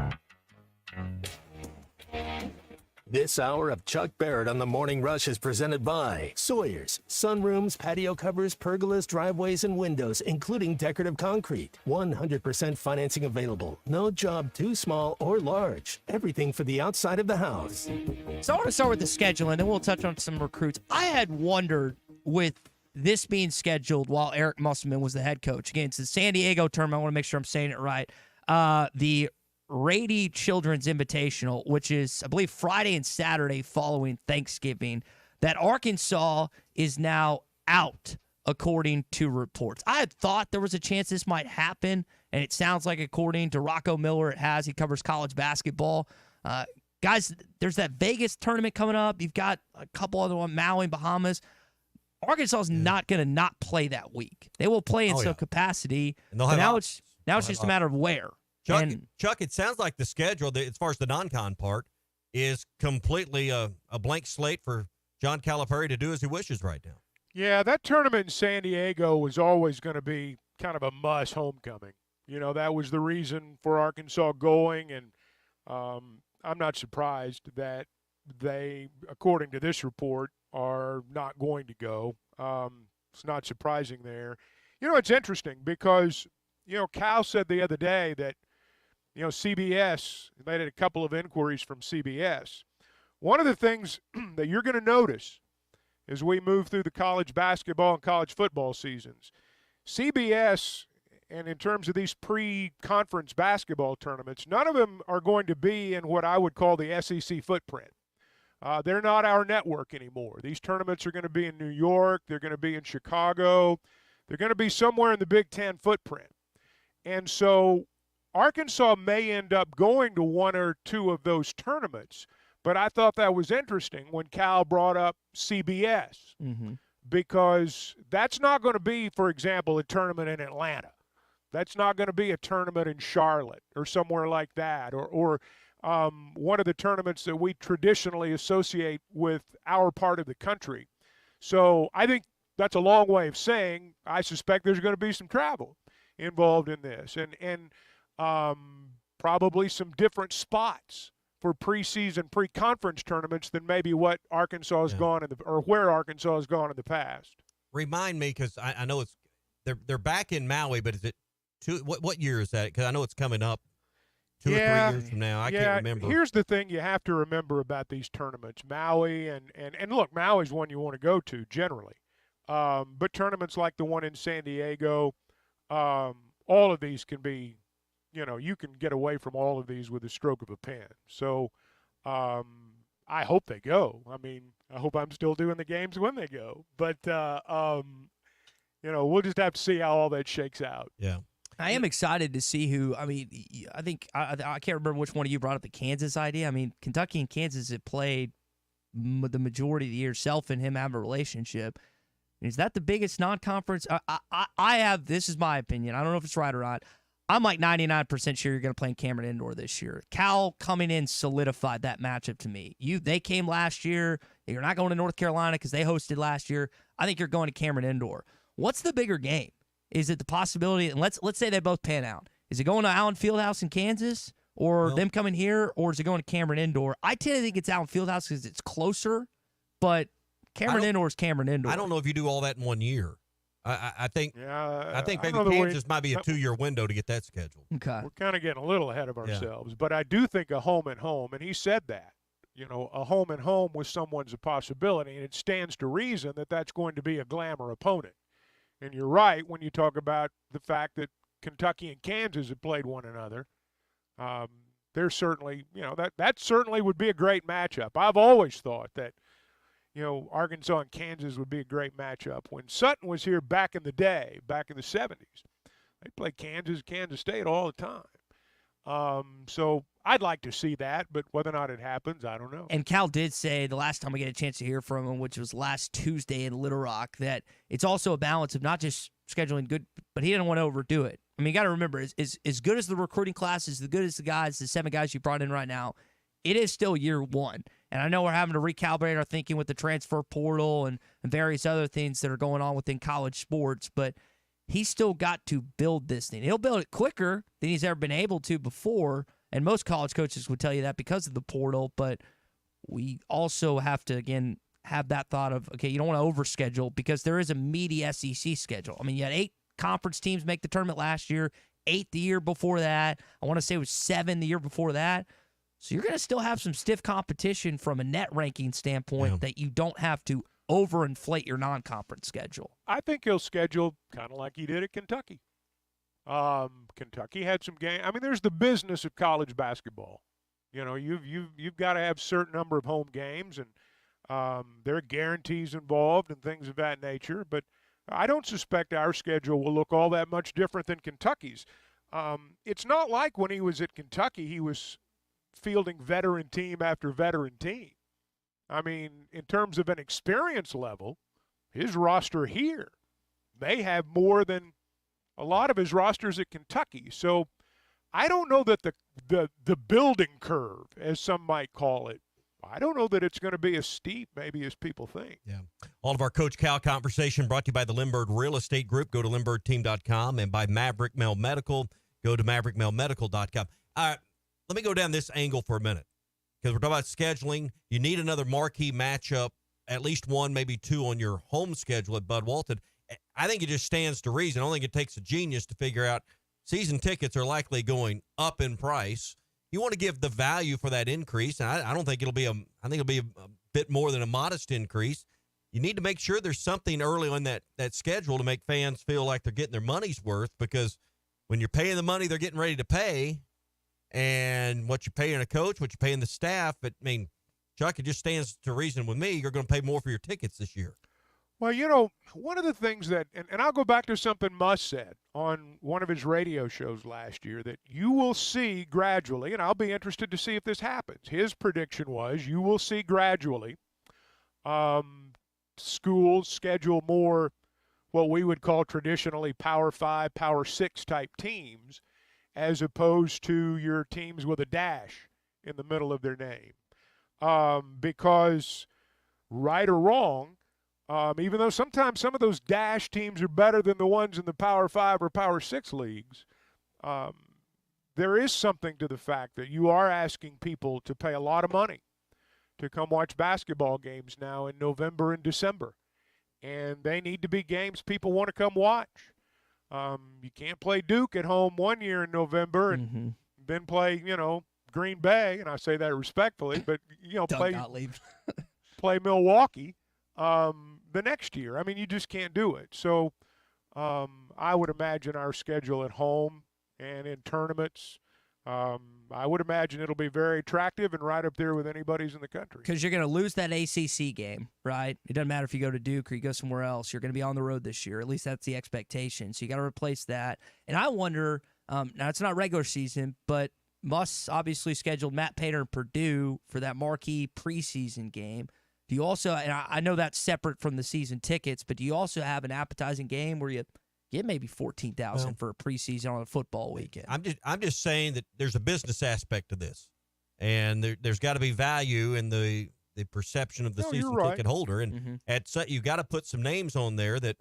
This hour of Chuck Barrett on the Morning Rush is presented by Sawyer's, sunrooms, patio covers, pergolas, driveways, and windows, including decorative concrete. 100% financing available. No job too small or large. Everything for the outside of the house. So I want to start with the schedule, and then we'll touch on some recruits. I had wondered, with this being scheduled while Eric Musselman was the head coach, again, it's the San Diego tournament. I want to make sure I'm saying it right. The Rady Children's Invitational, which is, I believe, Friday and Saturday following Thanksgiving, that Arkansas is now out, according to reports. I had thought there was a chance this might happen, and it sounds like, according to Rocco Miller, it has. He covers college basketball. Guys, there's that Vegas tournament coming up. You've got a couple other ones, Maui, Bahamas. Arkansas is not going to not play that week. They will play in some capacity. And now it's just a matter of where. Chuck, it sounds like the schedule, as far as the non-con part, is completely a blank slate for John Calipari to do as he wishes right now. Yeah, that tournament in San Diego was always going to be kind of a must homecoming. You know, that was the reason for Arkansas going, and I'm not surprised that they, according to this report, are not going to go. It's not surprising there. You know, it's interesting because, you know, Cal said the other day that, you know, CBS, they had a couple of inquiries from CBS. One of the things that you're going to notice as we move through the college basketball and college football seasons, CBS, and in terms of these pre-conference basketball tournaments, none of them are going to be in what I would call the SEC footprint. They're not our network anymore. These tournaments are going to be in New York. They're going to be in Chicago. They're going to be somewhere in the Big Ten footprint. And so Arkansas may end up going to one or two of those tournaments, but I thought that was interesting when Cal brought up CBS, because that's not going to be, for example, a tournament in Atlanta. That's not going to be a tournament in Charlotte or somewhere like that, or one of the tournaments that we traditionally associate with our part of the country. So I think that's a long way of saying I suspect there's going to be some travel involved in this, and probably some different spots for preseason, pre-conference tournaments than maybe what Arkansas has gone or where Arkansas has gone in the past. Remind me, because I know it's they're back in Maui, but is it what year is that? Because I know it's coming up 2 or 3 years from now. I can't remember. Here's the thing you have to remember about these tournaments, Maui, and look, Maui's one you want to go to generally, but tournaments like the one in San Diego, all of these can be. You can get away from all of these with a stroke of a pen. So I hope they go. I mean, I hope I'm still doing the games when they go. But, we'll just have to see how all that shakes out. Yeah. I am excited to see who. I mean, I think I can't remember which one of you brought up the Kansas idea. I mean, Kentucky and Kansas have played the majority of the year. Self and him have a relationship. Is that the biggest non-conference? I have. This is my opinion. I don't know if it's right or not. I'm like 99% sure you're going to play in Cameron Indoor this year. Cal coming in solidified that matchup to me. They came last year. You're not going to North Carolina because they hosted last year. I think you're going to Cameron Indoor. What's the bigger game? Is it the possibility? And let's say they both pan out. Is it going to Allen Fieldhouse in Kansas, or them coming here, or is it going to Cameron Indoor? I tend to think it's Allen Fieldhouse because it's closer, but Cameron Indoor is Cameron Indoor. I don't know if you do all that in 1 year. I think maybe Kansas might be a 2-year window to get that scheduled. Okay. We're kind of getting a little ahead of ourselves, but I do think a home and home, and he said that, a home and home with someone's a possibility, and it stands to reason that that's going to be a glamour opponent. And you're right when you talk about the fact that Kentucky and Kansas have played one another. There's certainly, that certainly would be a great matchup. I've always thought that Arkansas and Kansas would be a great matchup. When Sutton was here back in the day, back in the 70s, they played Kansas State all the time. So I'd like to see that, but whether or not it happens, I don't know. And Cal did say the last time we get a chance to hear from him, which was last Tuesday in Little Rock, that it's also a balance of not just scheduling good, but he didn't want to overdo it. I mean, you got to remember, as good as the recruiting class is, as good as the 7 guys you brought in right now, it is still year one. And I know we're having to recalibrate our thinking with the transfer portal and various other things that are going on within college sports, but he's still got to build this thing. He'll build it quicker than he's ever been able to before, and most college coaches would tell you that because of the portal, but we also have to, again, have that thought of, okay, you don't want to overschedule because there is a meaty SEC schedule. I mean, you had 8 conference teams make the tournament last year, 8 the year before that. I want to say it was 7 the year before that. So you're going to still have some stiff competition from a net ranking standpoint that you don't have to overinflate your non-conference schedule. I think he'll schedule kind of like he did at Kentucky. Kentucky had some game. I mean, there's the business of college basketball. You've got to have a certain number of home games, and there are guarantees involved and things of that nature. But I don't suspect our schedule will look all that much different than Kentucky's. It's not like when he was at Kentucky, he was fielding veteran team after veteran team. I mean, in terms of an experience level, his roster here, they have more than a lot of his rosters at Kentucky. So I don't know that the building curve, as some might call it, I don't know that it's going to be as steep maybe as people think. Yeah. All of our Coach Cal conversation brought to you by the Lindbergh Real Estate Group. Go to LindberghTeam.com, and by Maverick Male Medical. Go to MaverickMaleMedical.com. All right. Let me go down this angle for a minute because we're talking about scheduling. You need another marquee matchup, at least one, maybe 2 on your home schedule at Bud Walton. I think it just stands to reason. I don't think it takes a genius to figure out season tickets are likely going up in price. You want to give the value for that increase, and I don't think it'll be I think it'll be a bit more than a modest increase. You need to make sure there's something early on that schedule to make fans feel like they're getting their money's worth, because when you're paying the money they're getting ready to pay, and what you're paying a coach, what you're paying the staff, Chuck, it just stands to reason with me, you're going to pay more for your tickets this year. Well, one of the things that, and I'll go back to something Muss said on one of his radio shows last year, that you will see gradually, and I'll be interested to see if this happens. His prediction was you will see gradually schools schedule more what we would call traditionally Power 5, Power 6 type teams, as opposed to your teams with a dash in the middle of their name. Because right or wrong, even though sometimes some of those dash teams are better than the ones in the Power 5 or Power 6 leagues, there is something to the fact that you are asking people to pay a lot of money to come watch basketball games now in November and December. And they need to be games people want to come watch. You can't play Duke at home one year in November and then play, Green Bay, and I say that respectfully, but, play Milwaukee the next year. I mean, you just can't do it. So I would imagine our schedule at home and in tournaments, I would imagine it'll be very attractive and right up there with anybody's in the country. Because you're going to lose that ACC game, right? It doesn't matter if you go to Duke or you go somewhere else. You're going to be on the road this year. At least that's the expectation. So you got to replace that. And I wonder, now it's not regular season, but Muss obviously scheduled Matt Painter and Purdue for that marquee preseason game. Do you also, and I know that's separate from the season tickets, but do you also have an appetizing game where you get maybe 14,000 for a preseason on a football weekend? I'm just saying that there's a business aspect to this, and there's got to be value in the perception of the season ticket holder, and you got to put some names on there that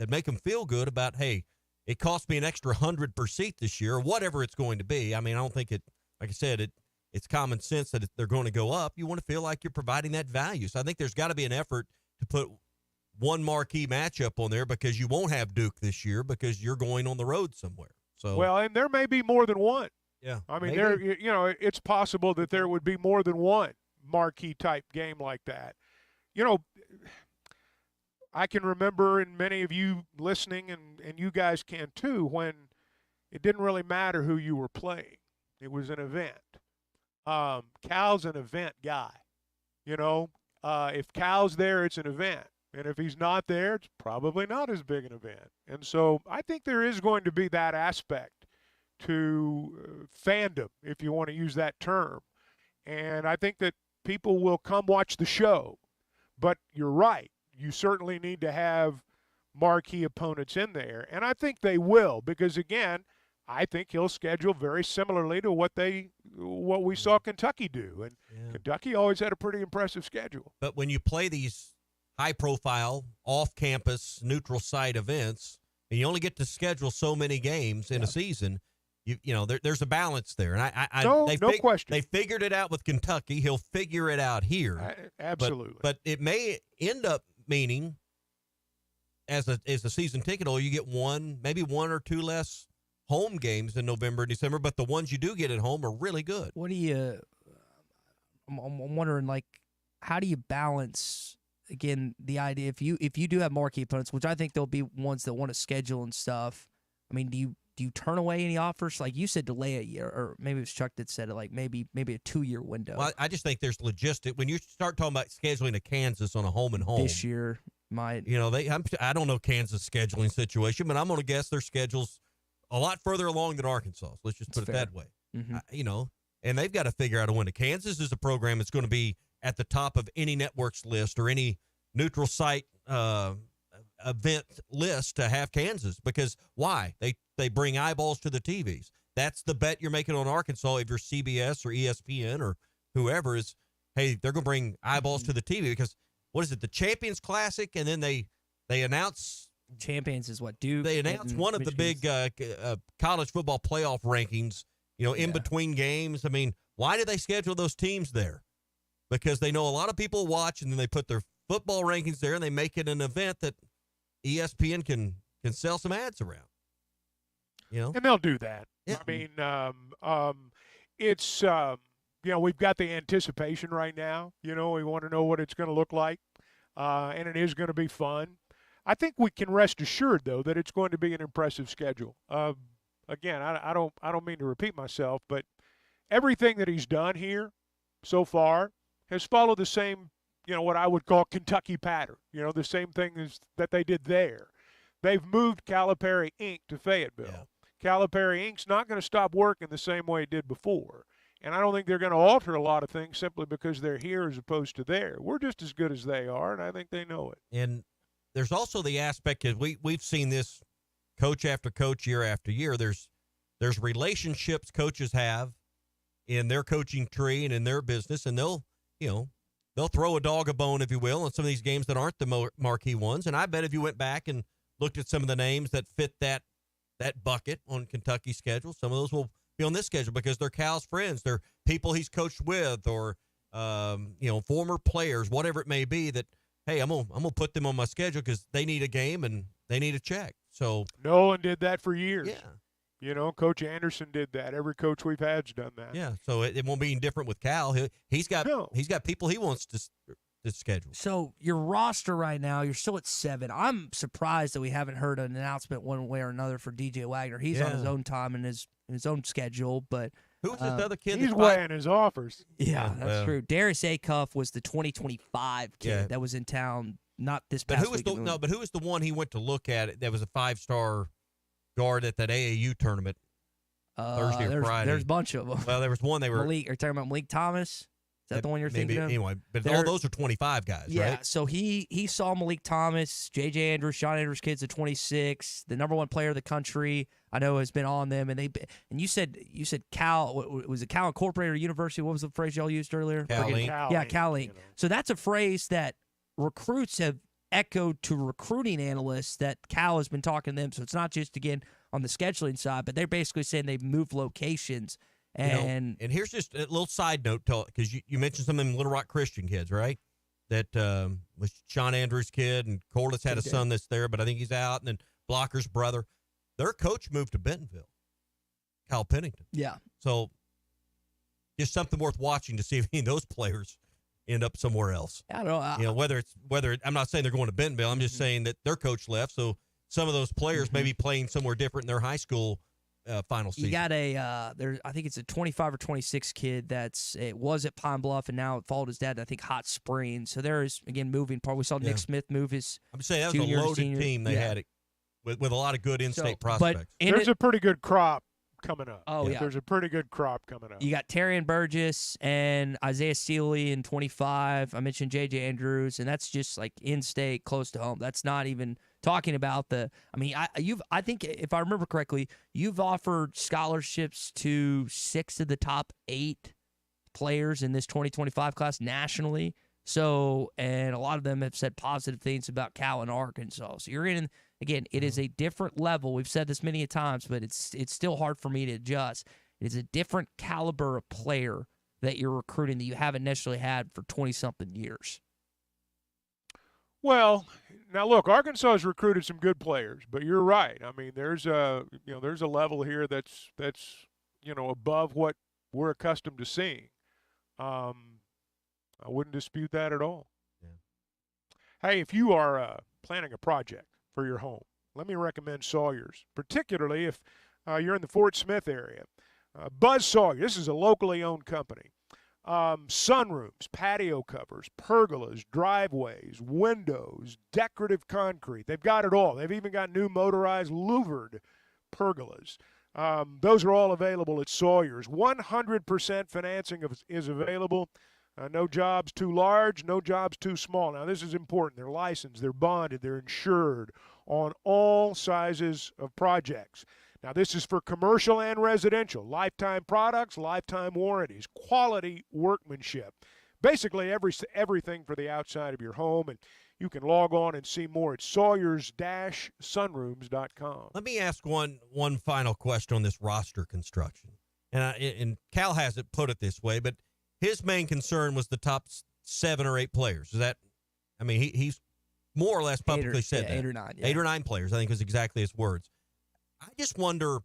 make them feel good about, hey, it cost me an extra 100 per seat this year, or whatever it's going to be. I mean, I don't think it, like I said, it's common sense that they're going to go up. You want to feel like you're providing that value. So I think there's got to be an effort to put one marquee matchup on there, because you won't have Duke this year because you're going on the road somewhere. So well, and there may be more than one. Yeah, I mean, it's possible that there would be more than one marquee type game like that. I can remember, and many of you listening, and you guys can too, when it didn't really matter who you were playing. It was an event. Cal's an event guy. If Cal's there, it's an event. And if he's not there, it's probably not as big an event. And so I think there is going to be that aspect to fandom, if you want to use that term. And I think that people will come watch the show. But you're right. You certainly need to have marquee opponents in there. And I think they will, because, again, I think he'll schedule very similarly to what we saw Kentucky do. And Kentucky always had a pretty impressive schedule. But when you play these high-profile, off-campus, neutral site events, and you only get to schedule so many games in a season, there's a balance there. And no question. They figured it out with Kentucky. He'll figure it out here. Absolutely. But it may end up meaning, as a season ticket holder, you get maybe one or two less home games in November and December, but the ones you do get at home are really good. What do you I'm wondering, how do you balance, again, the idea, if you do have marquee opponents, which I think there'll be ones that want to schedule and stuff, I mean, do you turn away any offers? Like you said, delay a year, or maybe it was Chuck that said it, maybe a 2-year window. Well, I just think there's logistic. When you start talking about scheduling to Kansas on a home and home this year, I don't know Kansas' scheduling situation, but I'm going to guess their schedule's a lot further along than Arkansas. Let's just put it that way. And they've got to figure out a window. Kansas is a program that's going to be at the top of any network's list or any neutral site event list to have Kansas, because why? They bring eyeballs to the TVs. That's the bet you're making on Arkansas if you're CBS or ESPN or whoever, is, hey, they're going to bring eyeballs to the TV, because what is it, the Champions Classic, and then they announce Champions is what, Duke? They announced one of the big college football playoff rankings, in between games. I mean, why do they schedule those teams there? Because they know a lot of people watch, and then they put their football rankings there, and they make it an event that ESPN can sell some ads around. And they'll do that. Yeah. I mean, it's we've got the anticipation right now. We want to know what it's going to look like, and it is going to be fun. I think we can rest assured, though, that it's going to be an impressive schedule. Again, I don't mean to repeat myself, but everything that he's done here so far has followed the same, what I would call Kentucky pattern. The same thing as that they did there. They've moved Calipari Inc. to Fayetteville. Yeah. Calipari Inc.'s not going to stop working the same way it did before. And I don't think they're going to alter a lot of things simply because they're here as opposed to there. We're just as good as they are, and I think they know it. And there's also the aspect, because we've seen this coach after coach, year after year. There's relationships coaches have in their coaching tree and in their business, and they'll throw a dog a bone, if you will, in some of these games that aren't the marquee ones. And I bet if you went back and looked at some of the names that fit that bucket on Kentucky's schedule, some of those will be on this schedule because they're Cal's friends, they're people he's coached with, or former players, whatever it may be. That, hey, I'm gonna put them on my schedule because they need a game and they need a check. So Nolan did that for years. Yeah. Coach Anderson did that. Every coach we've had's done that. Yeah, so it won't be any different with Cal. He's got people he wants to schedule. So your roster right now, you're still at 7. I'm surprised that we haven't heard an announcement one way or another for DJ Wagner. He's on his own time and his own schedule, but who's this other kid? He's weighing his offers. Yeah, that's true. Darius Acuff was the 2025 kid that was in town, not this past week. But who was the one he went to look at? That was a 5-star guard at that AAU tournament Thursday or Friday. There's a bunch of them. Well, there was one they were. Are you talking about Malik Thomas? Is that the one you're thinking of? Anyway, but all those are 25 guys, yeah, right? so he saw Malik Thomas, J.J. Andrews, Sean Andrews' kids at 26. The number one player of the country, I know, has been on them. And you said Cal, was it Cal Incorporated or University? What was the phrase y'all used earlier? Cal Inc. Yeah, Cal Inc. So that's a phrase that recruits have echoed to recruiting analysts that Cal has been talking to them. So it's not just, again, on the scheduling side, but they're basically saying they've moved locations. And here's just a little side note, because you mentioned some of them Little Rock Christian kids, right? That was Sean Andrews' kid, and Corliss had a son that's there, but I think he's out. And then Blocker's brother, their coach moved to Bentonville, Kyle Pennington. Yeah. So just something worth watching to see if any of those players end up somewhere else. I don't know. Whether I'm not saying they're going to Bentonville. I'm just saying that their coach left, so some of those players may be playing somewhere different in their high school final season. You got I think it's a 25 or 26 kid it was at Pine Bluff and now it followed his dad, I think, Hot Springs. So there is, again, moving part. We saw Nick Smith move his I'm saying that was a loaded team they had with a lot of good in-state prospects. There's a pretty good crop coming up. Oh, yeah. There's a pretty good crop coming up. You got Terrion Burgess and Isaiah Seeley in 25. I mentioned J.J. Andrews, and that's just like in-state, close to home. That's not even talking about I think if I remember correctly, you've offered scholarships to 6 of the top 8 players in this 2025 class nationally. So, and a lot of them have said positive things about Cal and Arkansas. So you're in, again, it is a different level. We've said this many times, but it's still hard for me to adjust. It is a different caliber of player that you're recruiting that you haven't necessarily had for 20-something years. Well, now look, Arkansas has recruited some good players, but you're right. I mean, there's a level here that's above what we're accustomed to seeing. I wouldn't dispute that at all. Yeah. Hey, if you are planning a project for your home, let me recommend Sawyer's, particularly if you're in the Fort Smith area. Buzz Sawyer, this is a locally owned company. Sunrooms, patio covers, pergolas, driveways, windows, decorative concrete. They've got it all. They've even got new motorized louvered pergolas. Those are all available at Sawyer's. 100% financing is available. No jobs too large, no jobs too small. Now, this is important. They're licensed, they're bonded, they're insured on all sizes of projects. Now, this is for commercial and residential. Lifetime products, lifetime warranties, quality workmanship. Basically, everything for the outside of your home. And you can log on and see more at Sawyers-sunrooms.com. Let me ask one final question on this roster construction. And Cal hasn't put it this way, but his main concern was the top 7 or 8 players. Is that, I mean, he's more or less publicly said that. 8 or 9. Yeah. 8 or 9 players, I think was exactly his words. I just wonder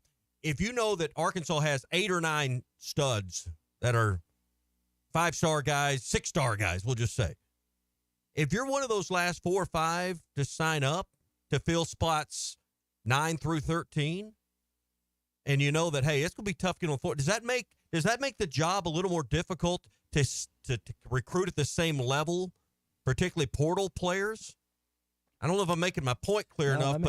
if you know that Arkansas has 8 or 9 studs that are 5-star guys, 6-star guys, we'll just say. If you're one of those last 4 or 5 to sign up to fill spots 9 through 13, and you know that, hey, it's going to be tough getting on the floor, does that make the job a little more difficult to recruit at the same level, particularly portal players? I don't know if I'm making my point clear enough.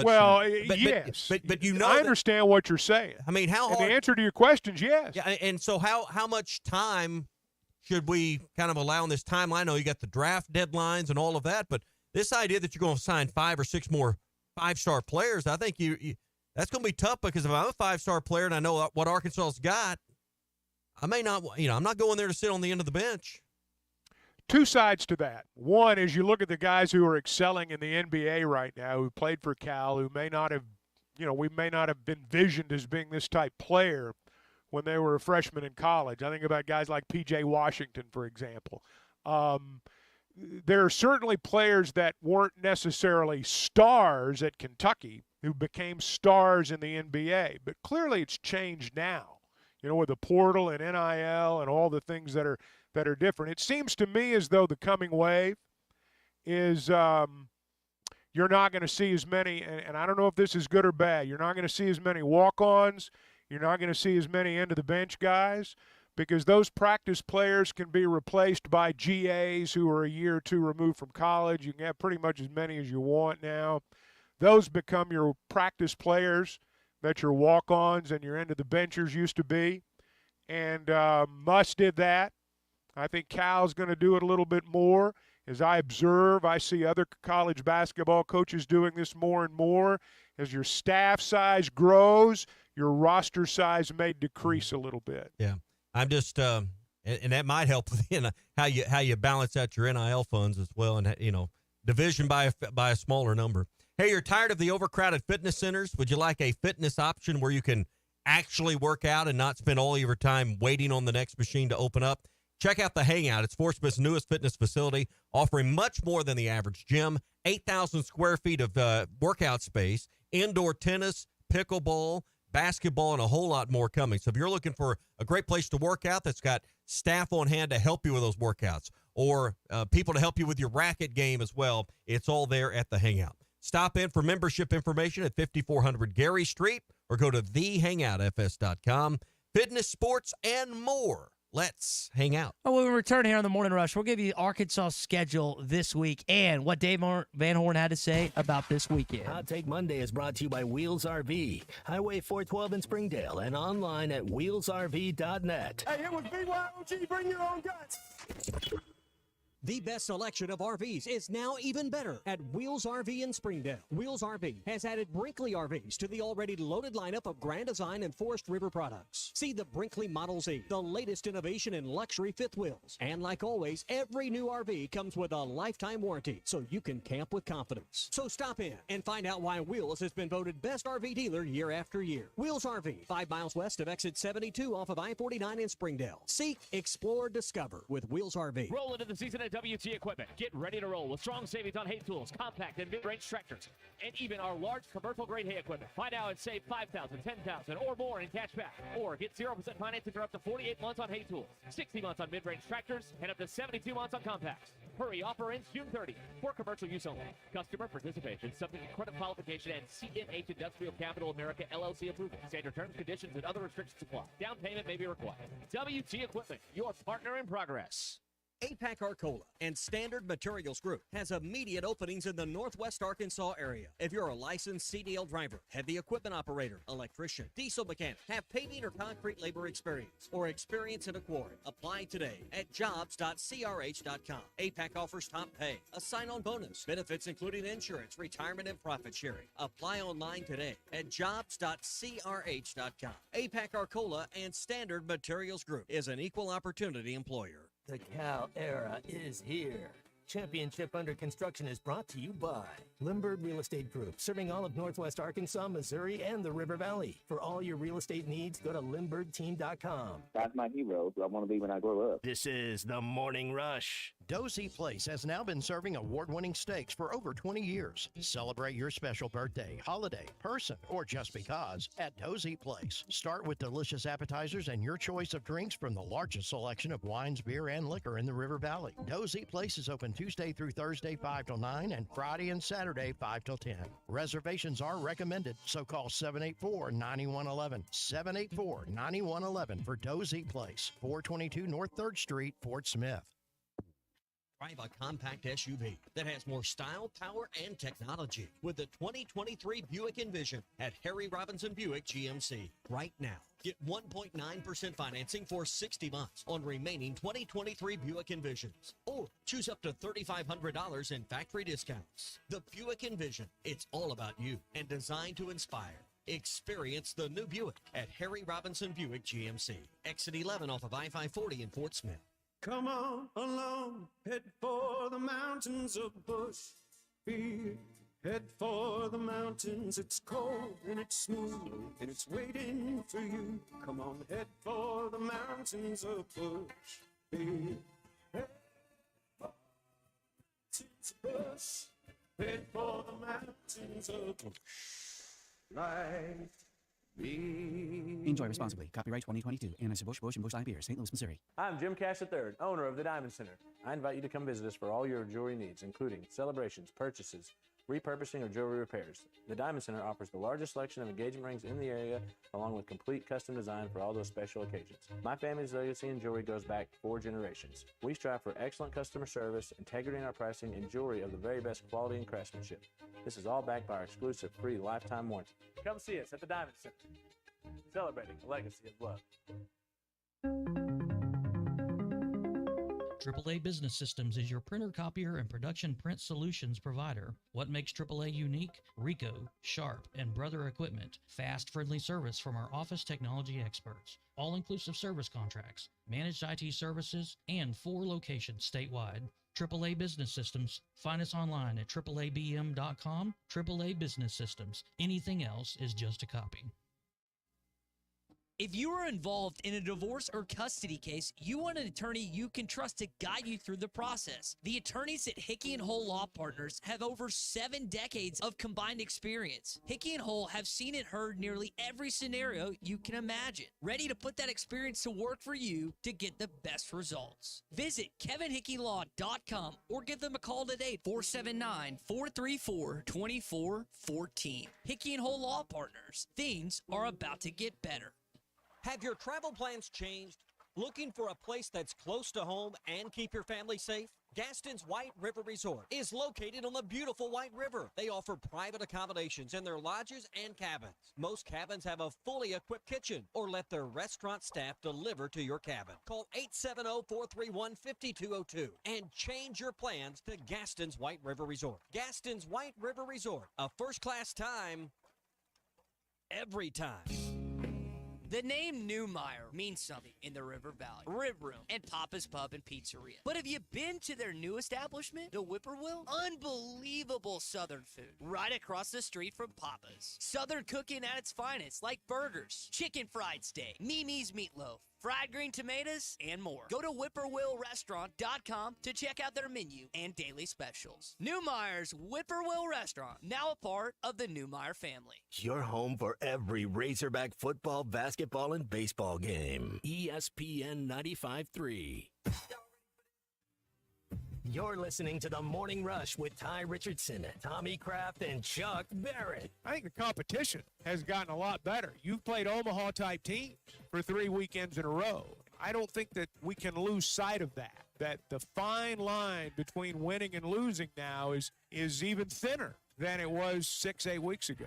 Yes. But you know, I understand what you're saying. I mean, how hard? And the answer to your question is yes. Yeah, and so how much time should we kind of allow in this timeline? I know you got the draft deadlines and all of that, but this idea that you're going to sign 5 or 6 more 5-star players, I think that's going to be tough, because if I'm a 5-star player and I know what Arkansas's got, I may not, I'm not going there to sit on the end of the bench. Two sides to that. One is you look at the guys who are excelling in the NBA right now, who played for Cal, who may not have, we may not have been envisioned as being this type player when they were a freshman in college. I think about guys like P.J. Washington, for example. There are certainly players that weren't necessarily stars at Kentucky who became stars in the NBA, but clearly it's changed now, with the portal and NIL and all the things that are different. It seems to me as though the coming wave is you're not going to see as many, and I don't know if this is good or bad, you're not going to see as many walk-ons, you're not going to see as many end-of-the-bench guys, because those practice players can be replaced by GAs who are a year or two removed from college. You can have pretty much as many as you want now. Those become your practice players that your walk-ons and your end-of-the-benchers used to be, and Muss did that. I think Cal's going to do it a little bit more. As I observe, I see other college basketball coaches doing this more and more. As your staff size grows, your roster size may decrease a little bit. Yeah, I'm just, and that might help how you balance out your NIL funds as well, and division by a smaller number. Hey, you're tired of the overcrowded fitness centers? Would you like a fitness option where you can actually work out and not spend all your time waiting on the next machine to open up? Check out the Hangout. It's Fort Smith's newest fitness facility, offering much more than the average gym. 8,000 square feet of workout space, indoor tennis, pickleball, basketball, and a whole lot more coming. So if you're looking for a great place to work out that's got staff on hand to help you with those workouts, or people to help you with your racket game as well, it's all there at the Hangout. Stop in for membership information at 5400 Gary Street, or go to thehangoutfs.com. Fitness, sports, and more. Let's hang out. When we return here on the Morning Rush, we'll give you Arkansas' schedule this week and what Dave Van Horn had to say about this weekend. Hot Take Monday is brought to you by Wheels RV, Highway 412 in Springdale, and online at wheelsrv.net. Hey, it was BYOG, bring your own guts. The best selection of RVs is now even better at Wheels RV in Springdale. Wheels RV has added Brinkley RVs to the already loaded lineup of Grand Design and Forest River products. See the Brinkley Model Z, the latest innovation in luxury fifth wheels. And like always, every new RV comes with a lifetime warranty, so you can camp with confidence. So stop in and find out why Wheels has been voted best RV dealer year after year. Wheels RV, 5 miles west of exit 72 off of I-49 in Springdale. Seek, explore, discover with Wheels RV. Roll into the season at WT Equipment. Get ready to roll with strong savings on hay tools, compact and mid-range tractors, and even our large commercial-grade hay equipment. Find out and save $5,000, $10,000, or more in cash back. Or get 0% financing for up to 48 months on hay tools, 60 months on mid-range tractors, and up to 72 months on compacts. Hurry, offer ends June 30 for commercial use only. Customer participation subject to credit qualification and CNH Industrial Capital America LLC approval. Standard terms, conditions, and other restrictions apply. Down payment may be required. WT Equipment, your partner in progress. APAC Arcola and Standard Materials Group has immediate openings in the Northwest Arkansas area. If you're a licensed CDL driver, heavy equipment operator, electrician, diesel mechanic, have paving or concrete labor experience, or experience in a quarry, apply today at jobs.crh.com. APAC offers top pay, a sign-on bonus, benefits including insurance, retirement, and profit sharing. Apply online today at jobs.crh.com. APAC Arcola and Standard Materials Group is an equal opportunity employer. The Cal era is here. Championship Under Construction is brought to you by Limburg Real Estate Group, serving all of Northwest Arkansas, Missouri, and the River Valley. For all your real estate needs, go to limburgteam.com. That's my hero. I want to be when I grow up. This is the Morning Rush. Dozy Place has now been serving award-winning steaks for over 20 years. Celebrate your special birthday, holiday, person, or just because at Dozy Place. Start with delicious appetizers and your choice of drinks from the largest selection of wines, beer, and liquor in the River Valley. Dozy Place is open Tuesday through Thursday 5 till 9 and Friday and Saturday 5 till 10. Reservations are recommended, so call 784-9111. 784-9111 for Dozy Place, 422 North 3rd Street, Fort Smith. Drive a compact SUV that has more style, power, and technology with the 2023 Buick Envision at Harry Robinson Buick GMC. Right now, get 1.9% financing for 60 months on remaining 2023 Buick Envisions. Or choose up to $3,500 in factory discounts. The Buick Envision, it's all about you and designed to inspire. Experience the new Buick at Harry Robinson Buick GMC. Exit 11 off of I-540 in Fort Smith. Come on along, head for the mountains of Bushfield. Head for the mountains, it's cold and it's smooth and it's waiting for you. Come on, head for the mountains of Bushfield. Head for the mountains of Bush. Head for the mountains of Bush. Enjoy responsibly. Copyright 2022. Anheuser-Busch, Busch, and Busch Light Beer, St. Louis, Missouri. I'm Jim Cash III, owner of the Diamond Center. I invite you to come visit us for all your jewelry needs, including celebrations, purchases, repurposing, or jewelry repairs. The Diamond Center offers the largest selection of engagement rings in the area, along with complete custom design for all those special occasions. My family's legacy in jewelry goes back 4 generations. We strive for excellent customer service, integrity in our pricing, and jewelry of the very best quality and craftsmanship. This is all backed by our exclusive free lifetime warranty. Come see us at the Diamond Center, celebrating a legacy of love. AAA Business Systems is your printer, copier, and production print solutions provider. What makes AAA unique? Ricoh, Sharp, and Brother Equipment. Fast, friendly service from our office technology experts. All-inclusive service contracts, managed IT services, and 4 locations statewide. AAA Business Systems. Find us online at AAABM.com. AAA Business Systems. Anything else is just a copy. If you are involved in a divorce or custody case, you want an attorney you can trust to guide you through the process. The attorneys at Hickey & Hole Law Partners have over 7 decades of combined experience. Hickey & Hole have seen and heard nearly every scenario you can imagine, ready to put that experience to work for you to get the best results. Visit kevinhickeylaw.com or give them a call today, 479-434-2414. Hickey & Hole Law Partners. Things are about to get better. Have your travel plans changed? Looking for a place that's close to home and keep your family safe? Gaston's White River Resort is located on the beautiful White River. They offer private accommodations in their lodges and cabins. Most cabins have a fully equipped kitchen or let their restaurant staff deliver to your cabin. Call 870-431-5202 and change your plans to Gaston's White River Resort. Gaston's White River Resort, a first-class time every time. The name Neumeier means something in the River Valley. Rib Room and Papa's Pub and Pizzeria. But have you been to their new establishment, the Whippoorwill? Unbelievable Southern food right across the street from Papa's. Southern cooking at its finest, like burgers, chicken fried steak, Mimi's meatloaf, fried green tomatoes, and more. Go to whippoorwillrestaurant.com to check out their menu and daily specials. Neumeier's Whippoorwill Restaurant, now a part of the Neumeier family. Your home for every Razorback football, basketball, and baseball game. ESPN 95.3. You're listening to The Morning Rush with Ty Richardson, Tommy Kraft, and Chuck Barrett. I think the competition has gotten a lot better. You've played Omaha-type teams for 3 weekends in a row. I don't think that we can lose sight of that the fine line between winning and losing now is even thinner than it was 6-8 weeks ago.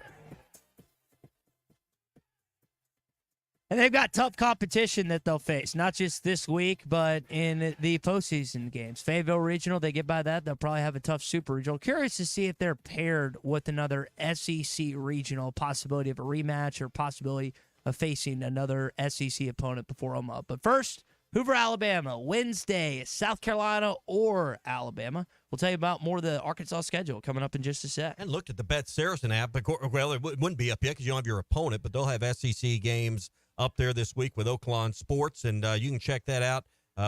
And they've got tough competition that they'll face, not just this week, but in the postseason games. Fayetteville Regional, they get by that, they'll probably have a tough Super Regional. Curious to see if they're paired with another SEC Regional, possibility of a rematch or possibility of facing another SEC opponent before Omaha. But first, Hoover, Alabama, Wednesday, South Carolina or Alabama. We'll tell you about more of the Arkansas schedule coming up in just a sec. And looked at the Bet Saracen app. Well, it wouldn't be up yet because you don't have your opponent, but they'll have SEC games up there this week with Oaklawn Sports, and you can check that out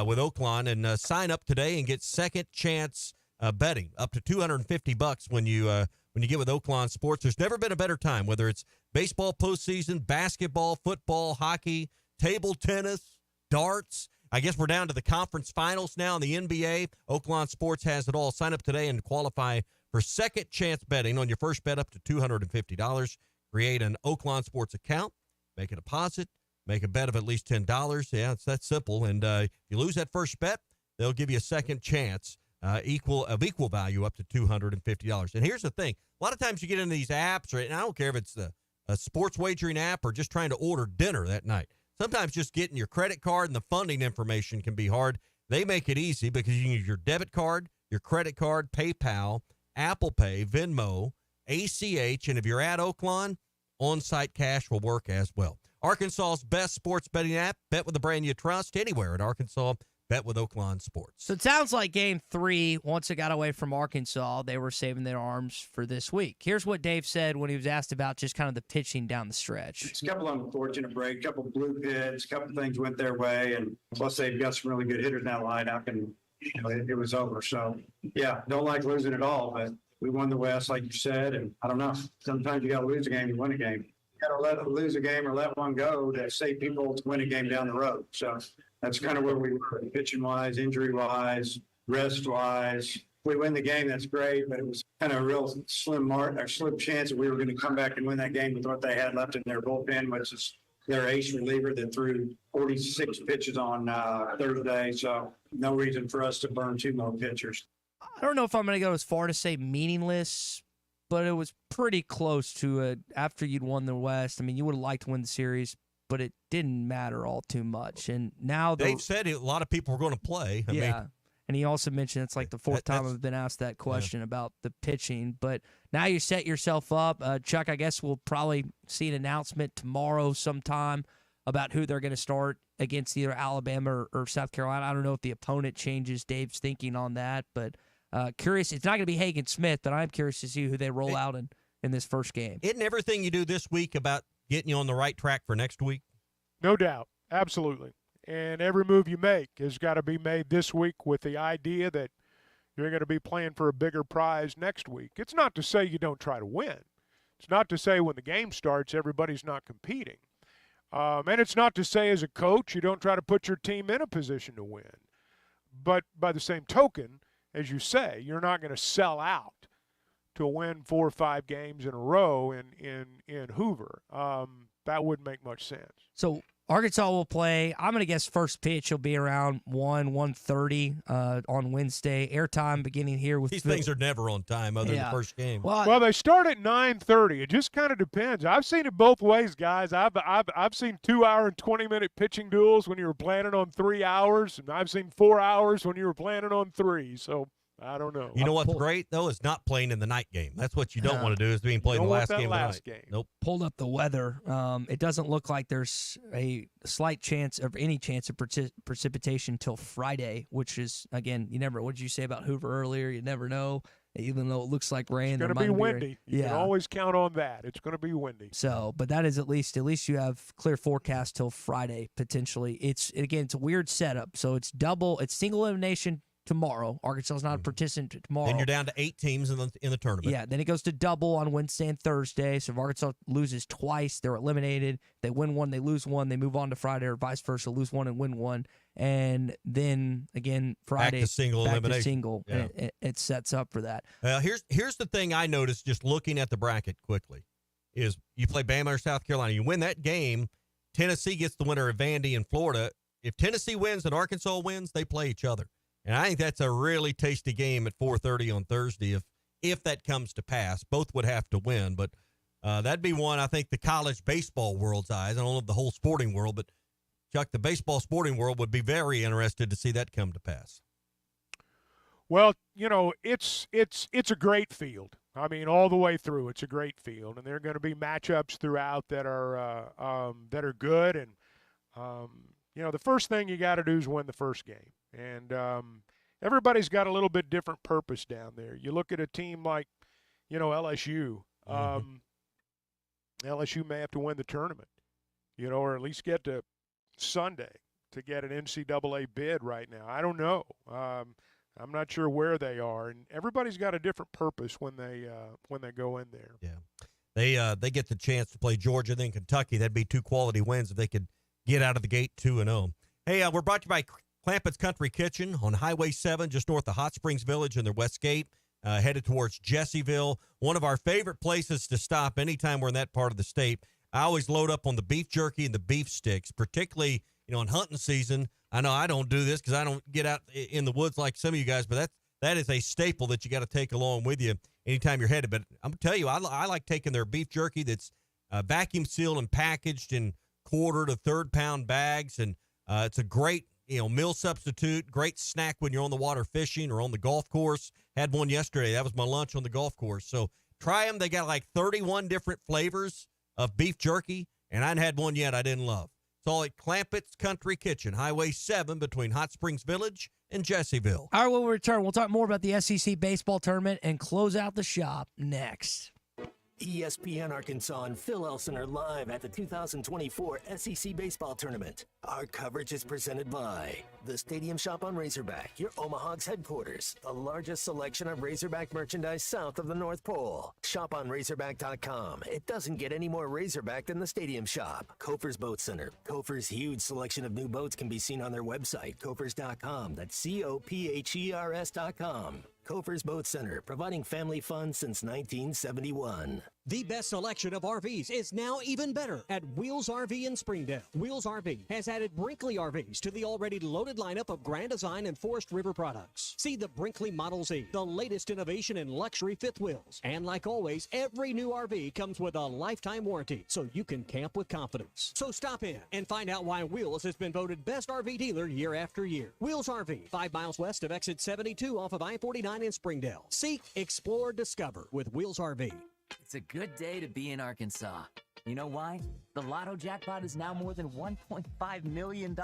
with Oaklawn and sign up today and get second chance betting up to $250 when you get with Oaklawn Sports. There's never been a better time, whether it's baseball postseason, basketball, football, hockey, table tennis, darts. I guess we're down to the conference finals now in the NBA. Oaklawn Sports has it all. Sign up today and qualify for second chance betting on your first bet up to $250. Create an Oaklawn Sports account, make a deposit, make a bet of at least $10. Yeah, it's that simple. And if you lose that first bet, they'll give you a second chance equal value up to $250. And here's the thing. A lot of times you get into these apps, and I don't care if it's a sports wagering app or just trying to order dinner that night. Sometimes just getting your credit card and the funding information can be hard. They make it easy because you can use your debit card, your credit card, PayPal, Apple Pay, Venmo, ACH, and if you're at Oaklawn, on-site cash will work as well. Arkansas's best sports betting app. Bet with the brand you trust anywhere at Arkansas. Bet with Oaklawn Sports. So it sounds like Game 3, once it got away from Arkansas, they were saving their arms for this week. Here's what Dave said when he was asked about just kind of the pitching down the stretch. It's a couple unfortunate breaks, a couple blue pits, a couple things went their way, and plus they've got some really good hitters in that lineup, and it was over. So, yeah, don't like losing at all, but we won the West, like you said, and I don't know. Sometimes you got to lose a game to win a game. You got to lose a game or let one go to save people to win a game down the road. So that's kind of where we were, pitching-wise, injury-wise, rest-wise. We win the game, that's great, but it was kind of a real slim chance that we were going to come back and win that game with what they had left in their bullpen, which is their ace reliever that threw 46 pitches on Thursday. So no reason for us to burn 2 more pitchers. I don't know if I'm going to go as far to say meaningless, but it was pretty close to it after you'd won the West. I mean, you would have liked to win the series, but it didn't matter all too much. And now Dave said a lot of people were going to play. I mean, and he also mentioned it's like the fourth time I've been asked that question about the pitching. But now you set yourself up. Chuck, I guess we'll probably see an announcement tomorrow sometime about who they're going to start against either Alabama or South Carolina. I don't know if the opponent changes Dave's thinking on that, but curious. It's not going to be Hagen Smith, but I'm curious to see who they roll out in this first game. Isn't everything you do this week about getting you on the right track for next week? No doubt. Absolutely. And every move you make has got to be made this week with the idea that you're going to be playing for a bigger prize next week. It's not to say you don't try to win. It's not to say when the game starts everybody's not competing. And it's not to say as a coach you don't try to put your team in a position to win. But by the same token, as you say, you're not going to sell out to win 4 or 5 games in a row in Hoover. That wouldn't make much sense. So Arkansas will play, I'm going to guess first pitch will be around 1:30 on Wednesday. Airtime beginning here with these things are never on time other than the first game. Well, they start at 9:30. It just kind of depends. I've seen it both ways, guys. I've seen 2-hour and 20-minute pitching duels when you were planning on 3 hours, and I've seen 4 hours when you were planning on 3. So I don't know. You know what's great, though, is not playing in the night game. That's what you don't want to do, is being played in the last game of the night. Nope. Pulled up the weather. It doesn't look like there's a slight chance of any chance of precipitation till Friday, which is, again, you never – what did you say about Hoover earlier? You never know. Even though it looks like rain. It's going to be windy. You can always count on that. It's going to be windy. So, but that is at least you have clear forecast till Friday, potentially. It's a weird setup. So it's single elimination tomorrow. Arkansas is not a participant tomorrow. Then you're down to 8 teams in the tournament. Yeah, then it goes to double on Wednesday and Thursday. So if Arkansas loses twice, they're eliminated. If they win one, they lose one. They move on to Friday, or vice versa, lose one and win one. And then, again, Friday, back to single elimination. Single. Yeah. And it sets up for that. Here's the thing I noticed just looking at the bracket quickly is you play Bama or South Carolina. You win that game, Tennessee gets the winner of Vandy in Florida. If Tennessee wins and Arkansas wins, they play each other. And I think that's a really tasty game at 4:30 on Thursday. If that comes to pass, both would have to win. But that'd be one, I think, the college baseball world's eyes. I don't know if the whole sporting world, but, Chuck, the baseball sporting world would be very interested to see that come to pass. Well, it's a great field. I mean, all the way through, it's a great field. And there are going to be matchups throughout that are good. And, the first thing you got to do is win the first game. And everybody's got a little bit different purpose down there. You look at a team like, LSU. LSU may have to win the tournament, or at least get to Sunday to get an NCAA bid right now. I don't know. I'm not sure where they are. And everybody's got a different purpose when they go in there. Yeah. They get the chance to play Georgia, then Kentucky. That'd be 2 quality wins if they could get out of the gate 2-0. Hey, we're brought to you by Clampett's Country Kitchen on Highway 7, just north of Hot Springs Village in their West Gate, headed towards Jessieville. One of our favorite places to stop anytime we're in that part of the state. I always load up on the beef jerky and the beef sticks, particularly, in hunting season. I know I don't do this because I don't get out in the woods like some of you guys, but that is a staple that you got to take along with you anytime you're headed. But I'm going to tell you, I like taking their beef jerky that's vacuum sealed and packaged in quarter to third-pound bags, and it's a great meal substitute, great snack when you're on the water fishing or on the golf course. Had one yesterday. That was my lunch on the golf course. So try them. They got like 31 different flavors of beef jerky, and I hadn't had one yet I didn't love. It's all at Clampett's Country Kitchen, Highway 7 between Hot Springs Village and Jesseville. All right, when we return, we'll talk more about the SEC baseball tournament and close out the shop next. ESPN Arkansas and Phil Elson are live at the 2024 SEC Baseball Tournament. Our coverage is presented by the Stadium Shop on Razorback, your Omaha's headquarters, the largest selection of Razorback merchandise south of the North Pole. Shop on Razorback.com. It doesn't get any more Razorback than the Stadium Shop. Kofer's Boat Center. Kofer's huge selection of new boats can be seen on their website, Koffers.com. That's COPHERS.com. Kofer's Boat Center, providing family fun since 1971. The best selection of RVs is now even better at Wheels RV in Springdale. Wheels RV has added Brinkley RVs to the already loaded lineup of Grand Design and Forest River products. See the Brinkley Model Z, the latest innovation in luxury fifth wheels. And like always, every new RV comes with a lifetime warranty, so you can camp with confidence. So stop in and find out why Wheels has been voted best RV dealer year after year. Wheels RV, 5 miles west of exit 72 off of I-49 in Springdale. Seek, explore, discover with Wheels RV. It's a good day to be in Arkansas. You know why? The Lotto jackpot is now more than $1.5 million.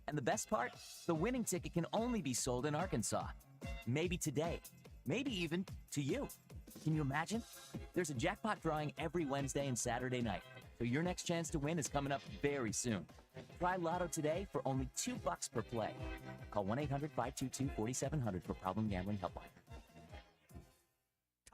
And the best part? The winning ticket can only be sold in Arkansas. Maybe today. Maybe even to you. Can you imagine? There's a jackpot drawing every Wednesday and Saturday night. So your next chance to win is coming up very soon. Try Lotto today for only $2 per play. Call 1-800-522-4700 for Problem Gambling Helpline.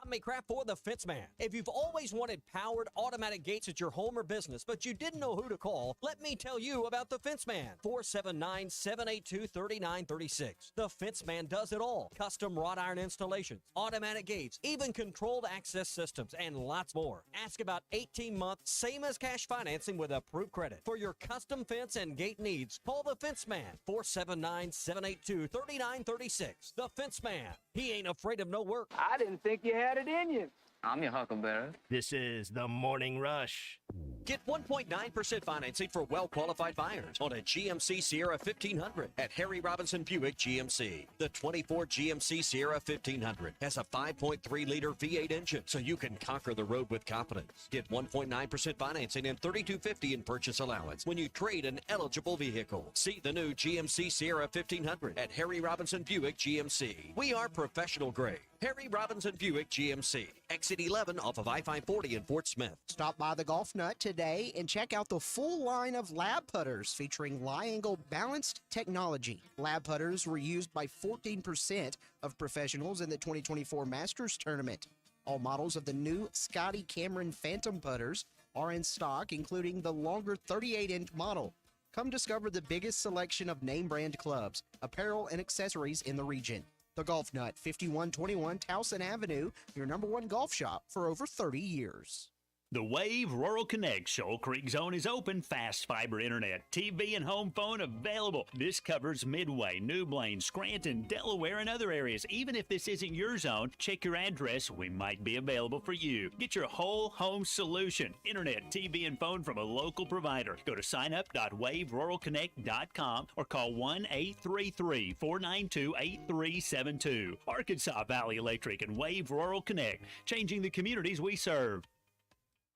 Tommy Craft for the Fence Man. If you've always wanted powered automatic gates at your home or business, but you didn't know who to call, let me tell you about the Fence Man. 479-782-3936. The Fence Man does it all. Custom wrought iron installations, automatic gates, even controlled access systems, and lots more. Ask about 18-month, same as cash financing with approved credit. For your custom fence and gate needs, call the Fence Man. 479-782-3936. The Fence Man. He ain't afraid of no work. I didn't think you had it in you. I'm your huckleberry. This is the Morning Rush. Get 1.9% financing for well-qualified buyers on a GMC Sierra 1500 at Harry Robinson Buick GMC. The 24 GMC Sierra 1500 has a 5.3-liter V8 engine, so you can conquer the road with confidence. Get 1.9% financing and $3,250 in purchase allowance when you trade an eligible vehicle. See the new GMC Sierra 1500 at Harry Robinson Buick GMC. We are professional grade. Harry Robinson Buick GMC. Exit 11 off of I-540 in Fort Smith. Stop by the Golf Nut today and check out the full line of lab putters featuring Lie-Angle balanced technology. Lab putters were used by 14% of professionals in the 2024 Masters Tournament. All models of the new Scotty Cameron Phantom putters are in stock, including the longer 38-inch model. Come discover the biggest selection of name brand clubs, apparel, and accessories in the region. The Golf Nut, 5121 Towson Avenue, your #1 golf shop for over 30 years. The Wave Rural Connect Shoal Creek Zone is open. Fast fiber internet, TV, and home phone available. This covers Midway, New Blaine, Scranton, Delaware, and other areas. Even if this isn't your zone, check your address. We might be available for you. Get your whole home solution. Internet, TV, and phone from a local provider. Go to signup.waveruralconnect.com or call 1-833-492-8372. Arkansas Valley Electric and Wave Rural Connect, changing the communities we serve.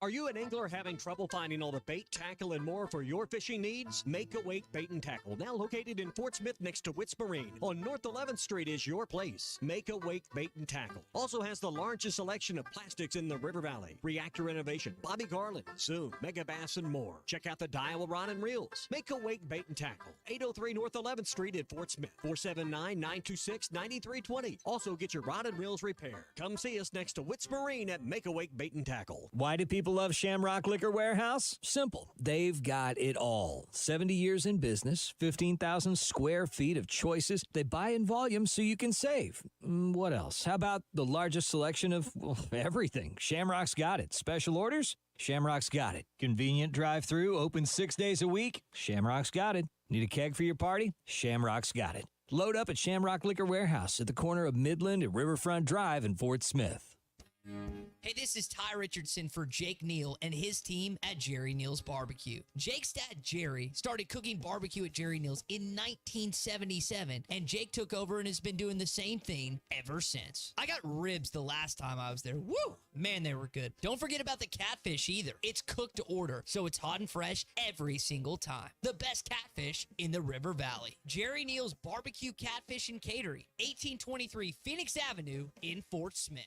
Are you an angler having trouble finding all the bait, tackle, and more for your fishing needs? Make a Wake Bait and Tackle, now located in Fort Smith next to Witts Marine on North 11th Street, is your place. Make a Wake Bait and Tackle also has the largest selection of plastics in the River Valley. Reactor Innovation, Bobby Garland, Zoom, Mega Bass, and more. Check out the Daiwa Rod and Reels. Make a Wake Bait and Tackle, 803 North 11th Street in Fort Smith, 479-926-9320. Also get your rod and reels repaired. Come see us next to Witts Marine at Make a Wake Bait and Tackle. Why do people love Shamrock Liquor Warehouse? Simple. They've got it all. 70 years in business, 15,000 square feet of choices. They buy in volume so you can save. What else? How about the largest selection of everything? Shamrock's got it. Special orders? Shamrock's got it. Convenient drive-through, open 6 days a week? Shamrock's got it. Need a keg for your party? Shamrock's got it. Load up at Shamrock Liquor Warehouse at the corner of Midland and Riverfront Drive in Fort Smith. Hey, this is Ty Richardson for Jake Neal and his team at Jerry Neal's Barbecue. Jake's dad, Jerry, started cooking barbecue at Jerry Neal's in 1977, and Jake took over and has been doing the same thing ever since. I got ribs the last time I was there. Woo! Man, they were good. Don't forget about the catfish either. It's cooked to order, so it's hot and fresh every single time. The best catfish in the River Valley. Jerry Neal's Barbecue, Catfish, and Catering, 1823 Phoenix Avenue in Fort Smith.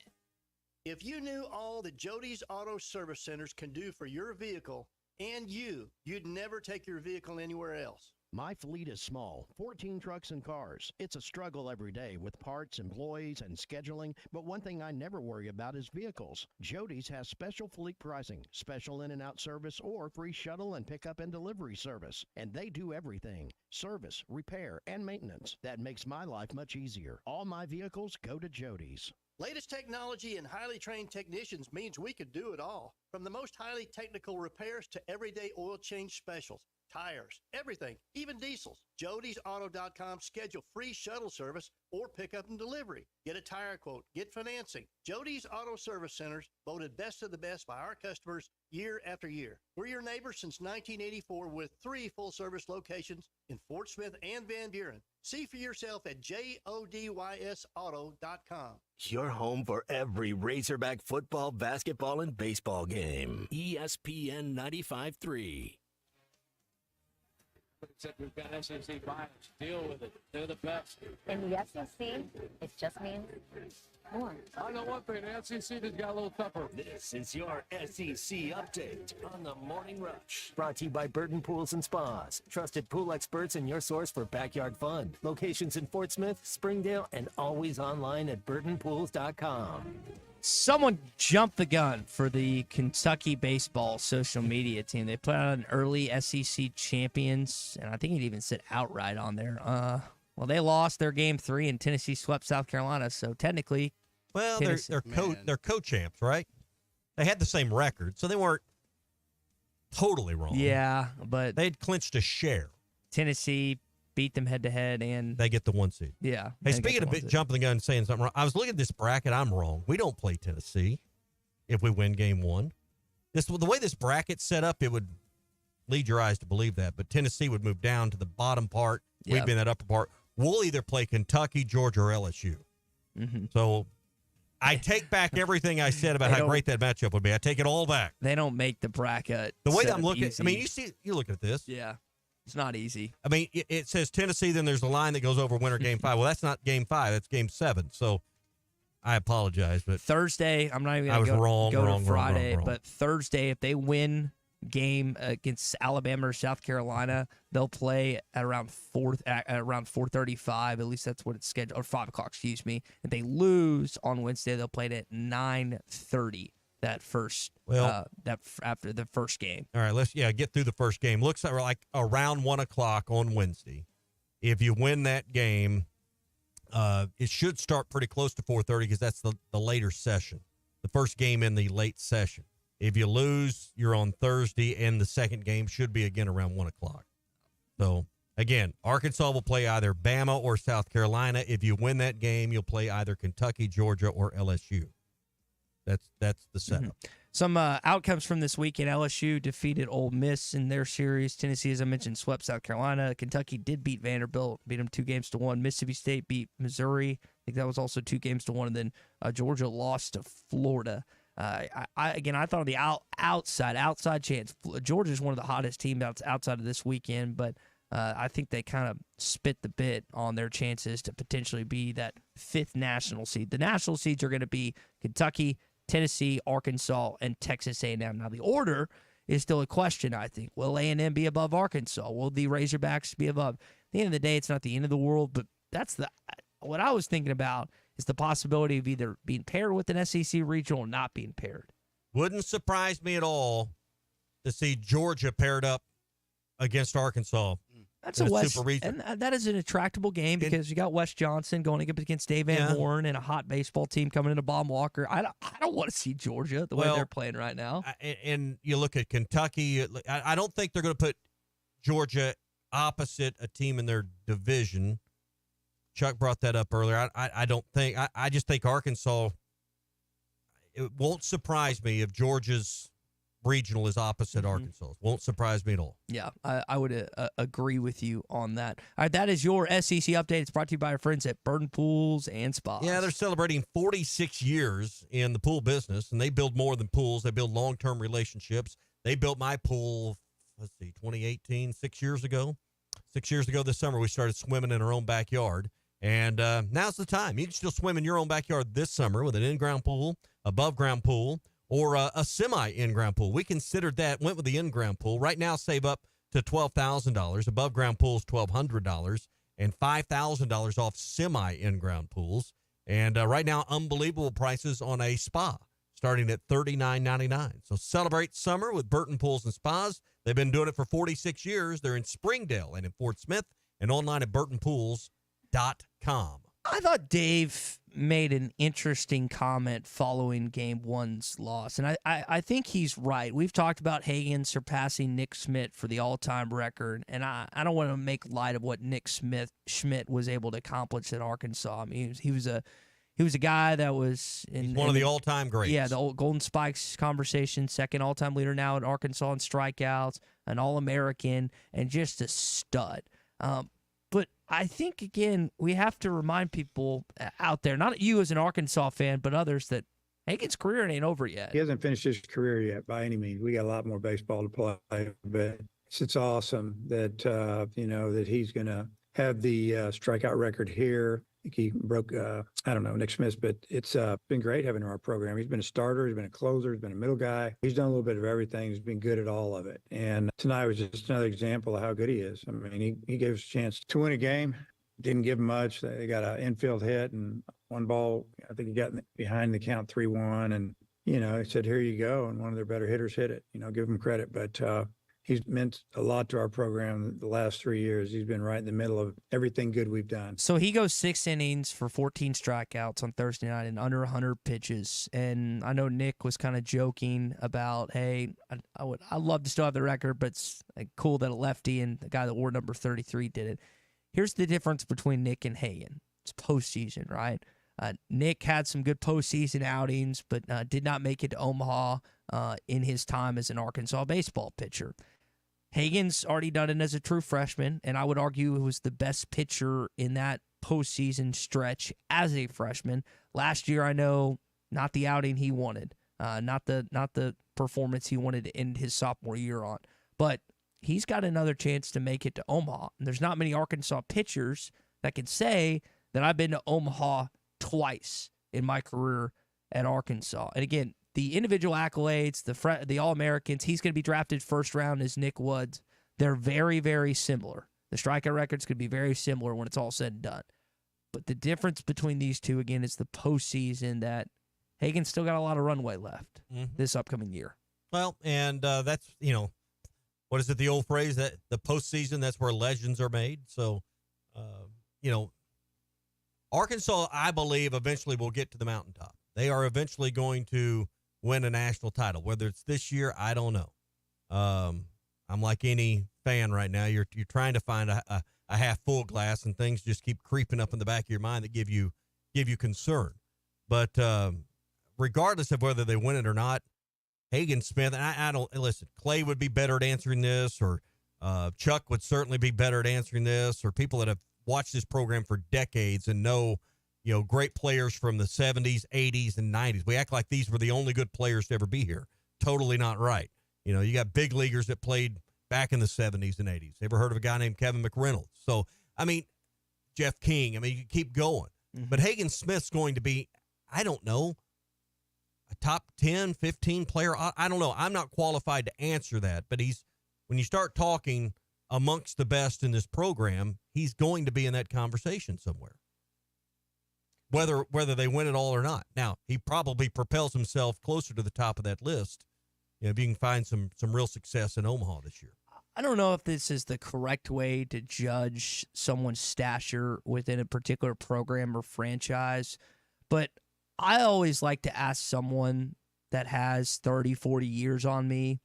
If you knew all that Jody's Auto Service Centers can do for your vehicle and you'd never take your vehicle anywhere else. My fleet is small, 14 trucks and cars. It's a struggle every day with parts, employees, and scheduling, but one thing I never worry about is vehicles. Jody's has special fleet pricing, special in and out service, or free shuttle and pickup and delivery service. And they do everything: service, repair, and maintenance. That makes my life much easier. All my vehicles go to Jody's. Latest technology and highly trained technicians means we could do it all. From the most highly technical repairs to everyday oil change specials, tires, everything, even diesels. Jody'sAuto.com schedule free shuttle service or pickup and delivery. Get a tire quote, get financing. Jody's Auto Service Centers, voted best of the best by our customers year after year. We're your neighbors since 1984 with 3 full-service locations in Fort Smith and Van Buren. See for yourself at JODYSAuto.com. Your home for every Razorback football, basketball, and baseball game. ESPN 95.3. Except we've got SEC bias. Deal with it. They're the best. In the SEC, it just means more. I know one thing. The SEC just got a little tougher. This is your SEC update on the Morning Rush. Brought to you by Burton Pools and Spas. Trusted pool experts and your source for backyard fun. Locations in Fort Smith, Springdale, and always online at burtonpools.com. Someone jumped the gun for the Kentucky baseball social media team. They put out an early SEC champions, and I think it even said outright on there. Well, they lost their game 3, and Tennessee swept South Carolina. So technically, well, they're co-champs, right? They had the same record, so they weren't totally wrong. Yeah, but they'd clinched a share. Tennessee beat them head-to-head, and they get the 1 seed. Yeah. Hey, speaking of jumping the gun and saying something wrong, I was looking at this bracket. I'm wrong. We don't play Tennessee if we win game 1. The way this bracket's set up, it would lead your eyes to believe that. But Tennessee would move down to the bottom part. Yep. We'd be in that upper part. We'll either play Kentucky, Georgia, or LSU. Mm-hmm. So I take back everything I said about how great that matchup would be. I take it all back. They don't make the bracket. The way that I'm looking, I mean, you look at this. Yeah. It's not easy. I mean, it says Tennessee, then there's a line that goes over winner game 5. Well, that's not game 5. That's game 7. So I apologize. But Thursday, I'm not even going to go to Friday, but Thursday, if they win game against Alabama or South Carolina, they'll play at around 4:35. At least that's what it's scheduled, or 5 o'clock, excuse me. If they lose on Wednesday, they'll play it at 9:30. After the first game. All right, let's get through the first game. Looks like around 1 o'clock on Wednesday. If you win that game, it should start pretty close to 4:30 because that's the later session, the first game in the late session. If you lose, you're on Thursday, and the second game should be again around 1 o'clock. So again, Arkansas will play either Bama or South Carolina. If you win that game, you'll play either Kentucky, Georgia, or LSU. That's the setup. Mm-hmm. Some outcomes from this weekend: LSU defeated Ole Miss in their series. Tennessee, as I mentioned, swept South Carolina. Kentucky did beat Vanderbilt, beat them 2-1. Mississippi State beat Missouri. I think that was also 2-1. And then Georgia lost to Florida. I thought of the outside chance. Georgia is one of the hottest teams outside of this weekend, but I think they kind of spit the bit on their chances to potentially be that 5th national seed. The national seeds are going to be Kentucky, Tennessee, Arkansas, and Texas A&M. Now, the order is still a question, I think. Will A&M be above Arkansas? Will the Razorbacks be above? At the end of the day, it's not the end of the world, but that's what I was thinking about is the possibility of either being paired with an SEC regional or not being paired. Wouldn't surprise me at all to see Georgia paired up against Arkansas. That's and that is an attractable game because you got Wes Johnson going up against Dave Van Horn and a hot baseball team coming into Bob Walker. I don't want to see Georgia the way they're playing right now. And you look at Kentucky. I don't think they're going to put Georgia opposite a team in their division. Chuck brought that up earlier. I don't think I just think Arkansas. It won't surprise me if Georgia's regional is opposite Arkansas. Won't surprise me at all. Yeah, I would agree with you on that. All right, that is your SEC update. It's brought to you by our friends at Burton Pools and Spas. Yeah, they're celebrating 46 years in the pool business, and they build more than pools. They build long-term relationships. They built my pool, 2018, 6 years ago. 6 years ago this summer, we started swimming in our own backyard. And now's the time. You can still swim in your own backyard this summer with an in-ground pool, above-ground pool, or a semi-in-ground pool. We considered that, went with the in-ground pool. Right now, save up to $12,000. Above-ground pools, $1,200, and $5,000 off semi-in-ground pools. And right now, unbelievable prices on a spa, starting at $39.99. So celebrate summer with Burton Pools and Spas. They've been doing it for 46 years. They're in Springdale and in Fort Smith, and online at burtonpools.com. I thought Dave made an interesting comment following Game 1's loss, and I think he's right. We've talked about Hagan surpassing Nick Schmidt for the all-time record, and I don't want to make light of what Nick Schmidt was able to accomplish at Arkansas. I mean, he was a guy that was He's one of the all-time greats. Yeah, the old Golden Spikes conversation, second all-time leader now at Arkansas in strikeouts, an All-American, and just a stud. But I think, again, we have to remind people out there, not you as an Arkansas fan, but others, that Hagan's career ain't over yet. He hasn't finished his career yet by any means. We got a lot more baseball to play, but it's awesome that, that he's going to have the strikeout record here. I think he broke, Nick Smith, but it's been great having him in our program. He's been a starter. He's been a closer. He's been a middle guy. He's done a little bit of everything. He's been good at all of it. And tonight was just another example of how good he is. I mean, he gave us a chance to win a game. Didn't give him much. They got an infield hit and one ball. I think he got behind the count 3-1. And, he said, here you go. And one of their better hitters hit it. Give him credit. But he's meant a lot to our program the last 3 years. He's been right in the middle of everything good we've done. So he goes 6 innings for 14 strikeouts on Thursday night and under 100 pitches. And I know Nick was kind of joking about, hey, I'd love to still have the record, but it's cool that a lefty and the guy that wore number 33 did it. Here's the difference between Nick and Hagan. It's postseason, right? Nick had some good postseason outings, but did not make it to Omaha in his time as an Arkansas baseball pitcher. Hagan's already done it as a true freshman, and I would argue he was the best pitcher in that postseason stretch as a freshman. Last year, I know, not the outing he wanted, not the performance he wanted to end his sophomore year on, but he's got another chance to make it to Omaha. And there's not many Arkansas pitchers that can say that I've been to Omaha twice in my career at Arkansas. And again, the individual accolades, the All-Americans, he's going to be drafted first round as Nick Woods. They're very, very similar. The strikeout records could be very similar when it's all said and done. But the difference between these two, again, is the postseason that Hagan's still got a lot of runway left this upcoming year. Well, and that's, what is it, the old phrase that the postseason, that's where legends are made. So, Arkansas, I believe, eventually will get to the mountaintop. They are eventually going to win a national title. Whether it's this year, I don't know. I'm like any fan right now. You're trying to find a half full glass, and things just keep creeping up in the back of your mind that give you concern. But regardless of whether they win it or not, Hagan Smith, and I don't listen. Clay would be better at answering this, or Chuck would certainly be better at answering this, or people that have watched this program for decades and know, great players from the 70s, 80s, and 90s. We act like these were the only good players to ever be here. Totally not right. You got big leaguers that played back in the 70s and 80s. Ever heard of a guy named Kevin McReynolds? So, Jeff King. You keep going. But Hagan Smith's going to be, I don't know, a top 10, 15 player. I don't know. I'm not qualified to answer that. But when you start talking amongst the best in this program, he's going to be in that conversation somewhere. Whether they win it all or not. Now, he probably propels himself closer to the top of that list, if you can find some real success in Omaha this year. I don't know if this is the correct way to judge someone's stature within a particular program or franchise, but I always like to ask someone that has 30, 40 years on me,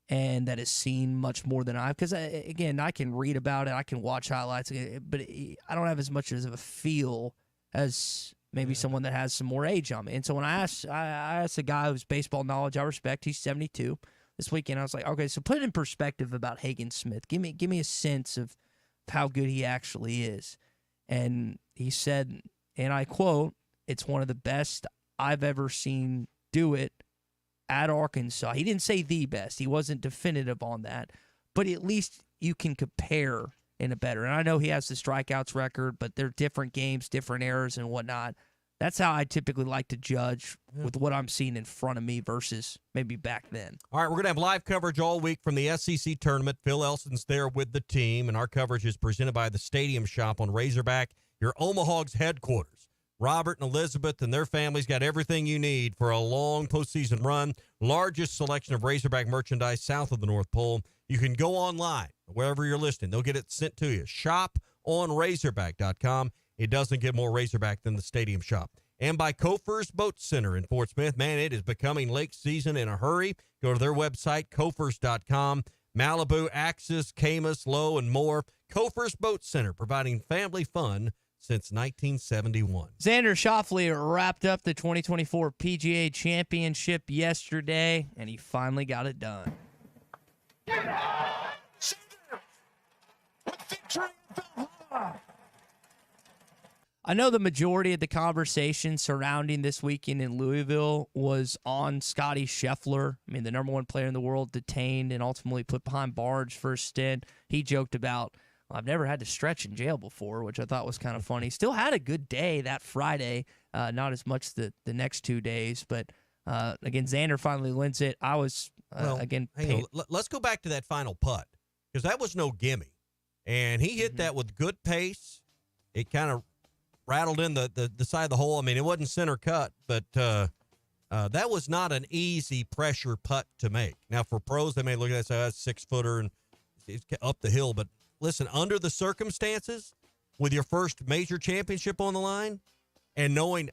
and that has seen much more than I've. Because, again, I can read about it. I can watch highlights. But I don't have as much of a feel as maybe someone that has some more age on me. And so when I asked a guy whose baseball knowledge I respect, he's 72. This weekend, I was like, okay, so put it in perspective about Hagen Smith. Give me a sense of how good he actually is. And he said, and I quote, "It's one of the best I've ever seen do it at Arkansas." He didn't say the best. He wasn't definitive on that. But at least you can compare in a better. And I know he has the strikeouts record, but they're different games, different errors and whatnot. That's how I typically like to judge with what I'm seeing in front of me versus maybe back then. All right, we're going to have live coverage all week from the SEC tournament. Phil Elson's there with the team, and our coverage is presented by the Stadium Shop on Razorback, your Omaha's headquarters. Robert and Elizabeth and their families got everything you need for a long postseason run. Largest selection of Razorback merchandise south of the North Pole. You can go online, wherever you're listening. They'll get it sent to you. ShopOnRazorback.com. It doesn't get more Razorback than the Stadium Shop. And by Kofer's Boat Center in Fort Smith. Man, it is becoming lake season in a hurry. Go to their website, Kofers.com. Malibu, Axis, Camus, Lowe, and more. Kofer's Boat Center, providing family fun since 1971. Xander Schauffele wrapped up the 2024 PGA Championship yesterday, and he finally got it done. I know the majority of the conversation surrounding this weekend in Louisville was on Scotty Scheffler. I mean, the number one player in the world, detained and ultimately put behind bars for a stint. He joked about, well, I've never had to stretch in jail before, which I thought was kind of funny. Still had a good day that Friday, not as much the next 2 days. But, again, Xander finally wins it. I was, again, let's go back to that final putt, because that was no gimme. And he hit that with good pace. It kind of rattled in the side of the hole. I mean, it wasn't center cut, but that was not an easy pressure putt to make. Now, for pros, they may look at that and say, that's a 6-footer and it's up the hill. But listen, under the circumstances, with your first major championship on the line, and knowing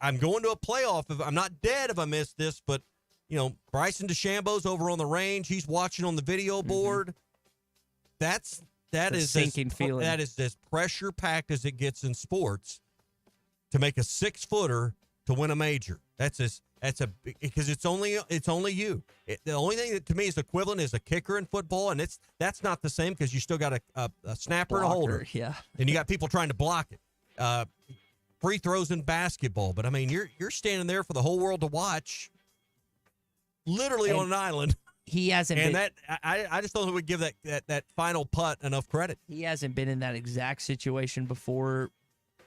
I'm going to a playoff, if I'm not dead if I miss this, but, you know, Bryson DeChambeau's over on the range. He's watching on the video board. That is sinking feeling. That is as pressure packed as it gets in sports to make a 6-footer to win a major. Because it's only you. The only thing that to me is equivalent is a kicker in football, and that's not the same because you still got a snapper and a holder. Yeah, and you got people trying to block it. Free throws in basketball, but I mean you're standing there for the whole world to watch, literally on an island. He hasn't and been, I just don't think we give that final putt enough credit. He hasn't been in that exact situation before,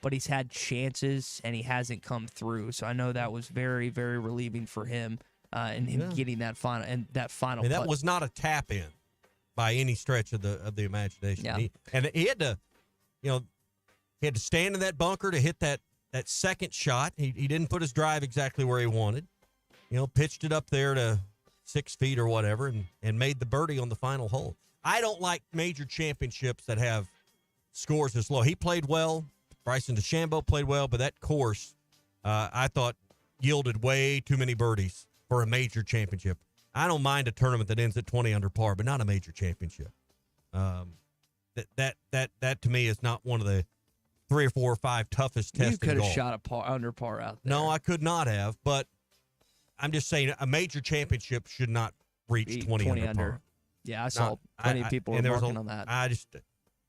but he's had chances and he hasn't come through. So I know that was very, very relieving for him and him getting that final putt. That was not a tap in by any stretch of the imagination. Yeah. He had to, he had to stand in that bunker to hit that second shot. He didn't put his drive exactly where he wanted. Pitched it up there to 6 feet or whatever, and made the birdie on the final hole. I don't like major championships that have scores this low. He played well. Bryson DeChambeau played well, but that course, I thought, yielded way too many birdies for a major championship. I don't mind a tournament that ends at 20 under par, but not a major championship. That to me is not one of the 3 or 4 or 5 toughest tests. You could have shot under par out there. No, I could not have, but I'm just saying a major championship should not reach 20 under par. Yeah, I saw plenty of people remarking on that. I just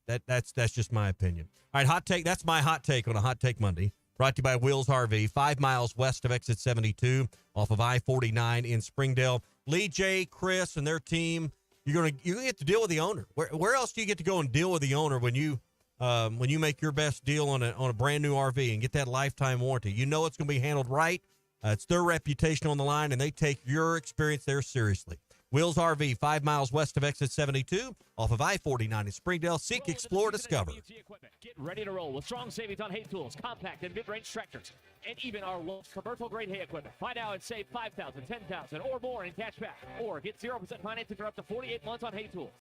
that's just my opinion. All right, hot take. That's my hot take on a Hot Take Monday. Brought to you by Wills RV, 5 miles west of exit 72 off of I-49 in Springdale. Lee J, Chris, and their team. You're gonna get to deal with the owner. Where else do you get to go and deal with the owner when you make your best deal on a brand new RV and get that lifetime warranty? You know it's going to be handled right. It's their reputation on the line, and they take your experience there seriously. Wills RV, 5 miles west of exit 72 off of I-49 in Springdale. Seek, explore, discover. Get ready to roll with strong savings on hay tools, compact and mid-range tractors, and even our lowest commercial-grade hay equipment. Find out and save $5,000, $10,000, or more in cash back. Or get 0% financing for up to 48 months on hay tools.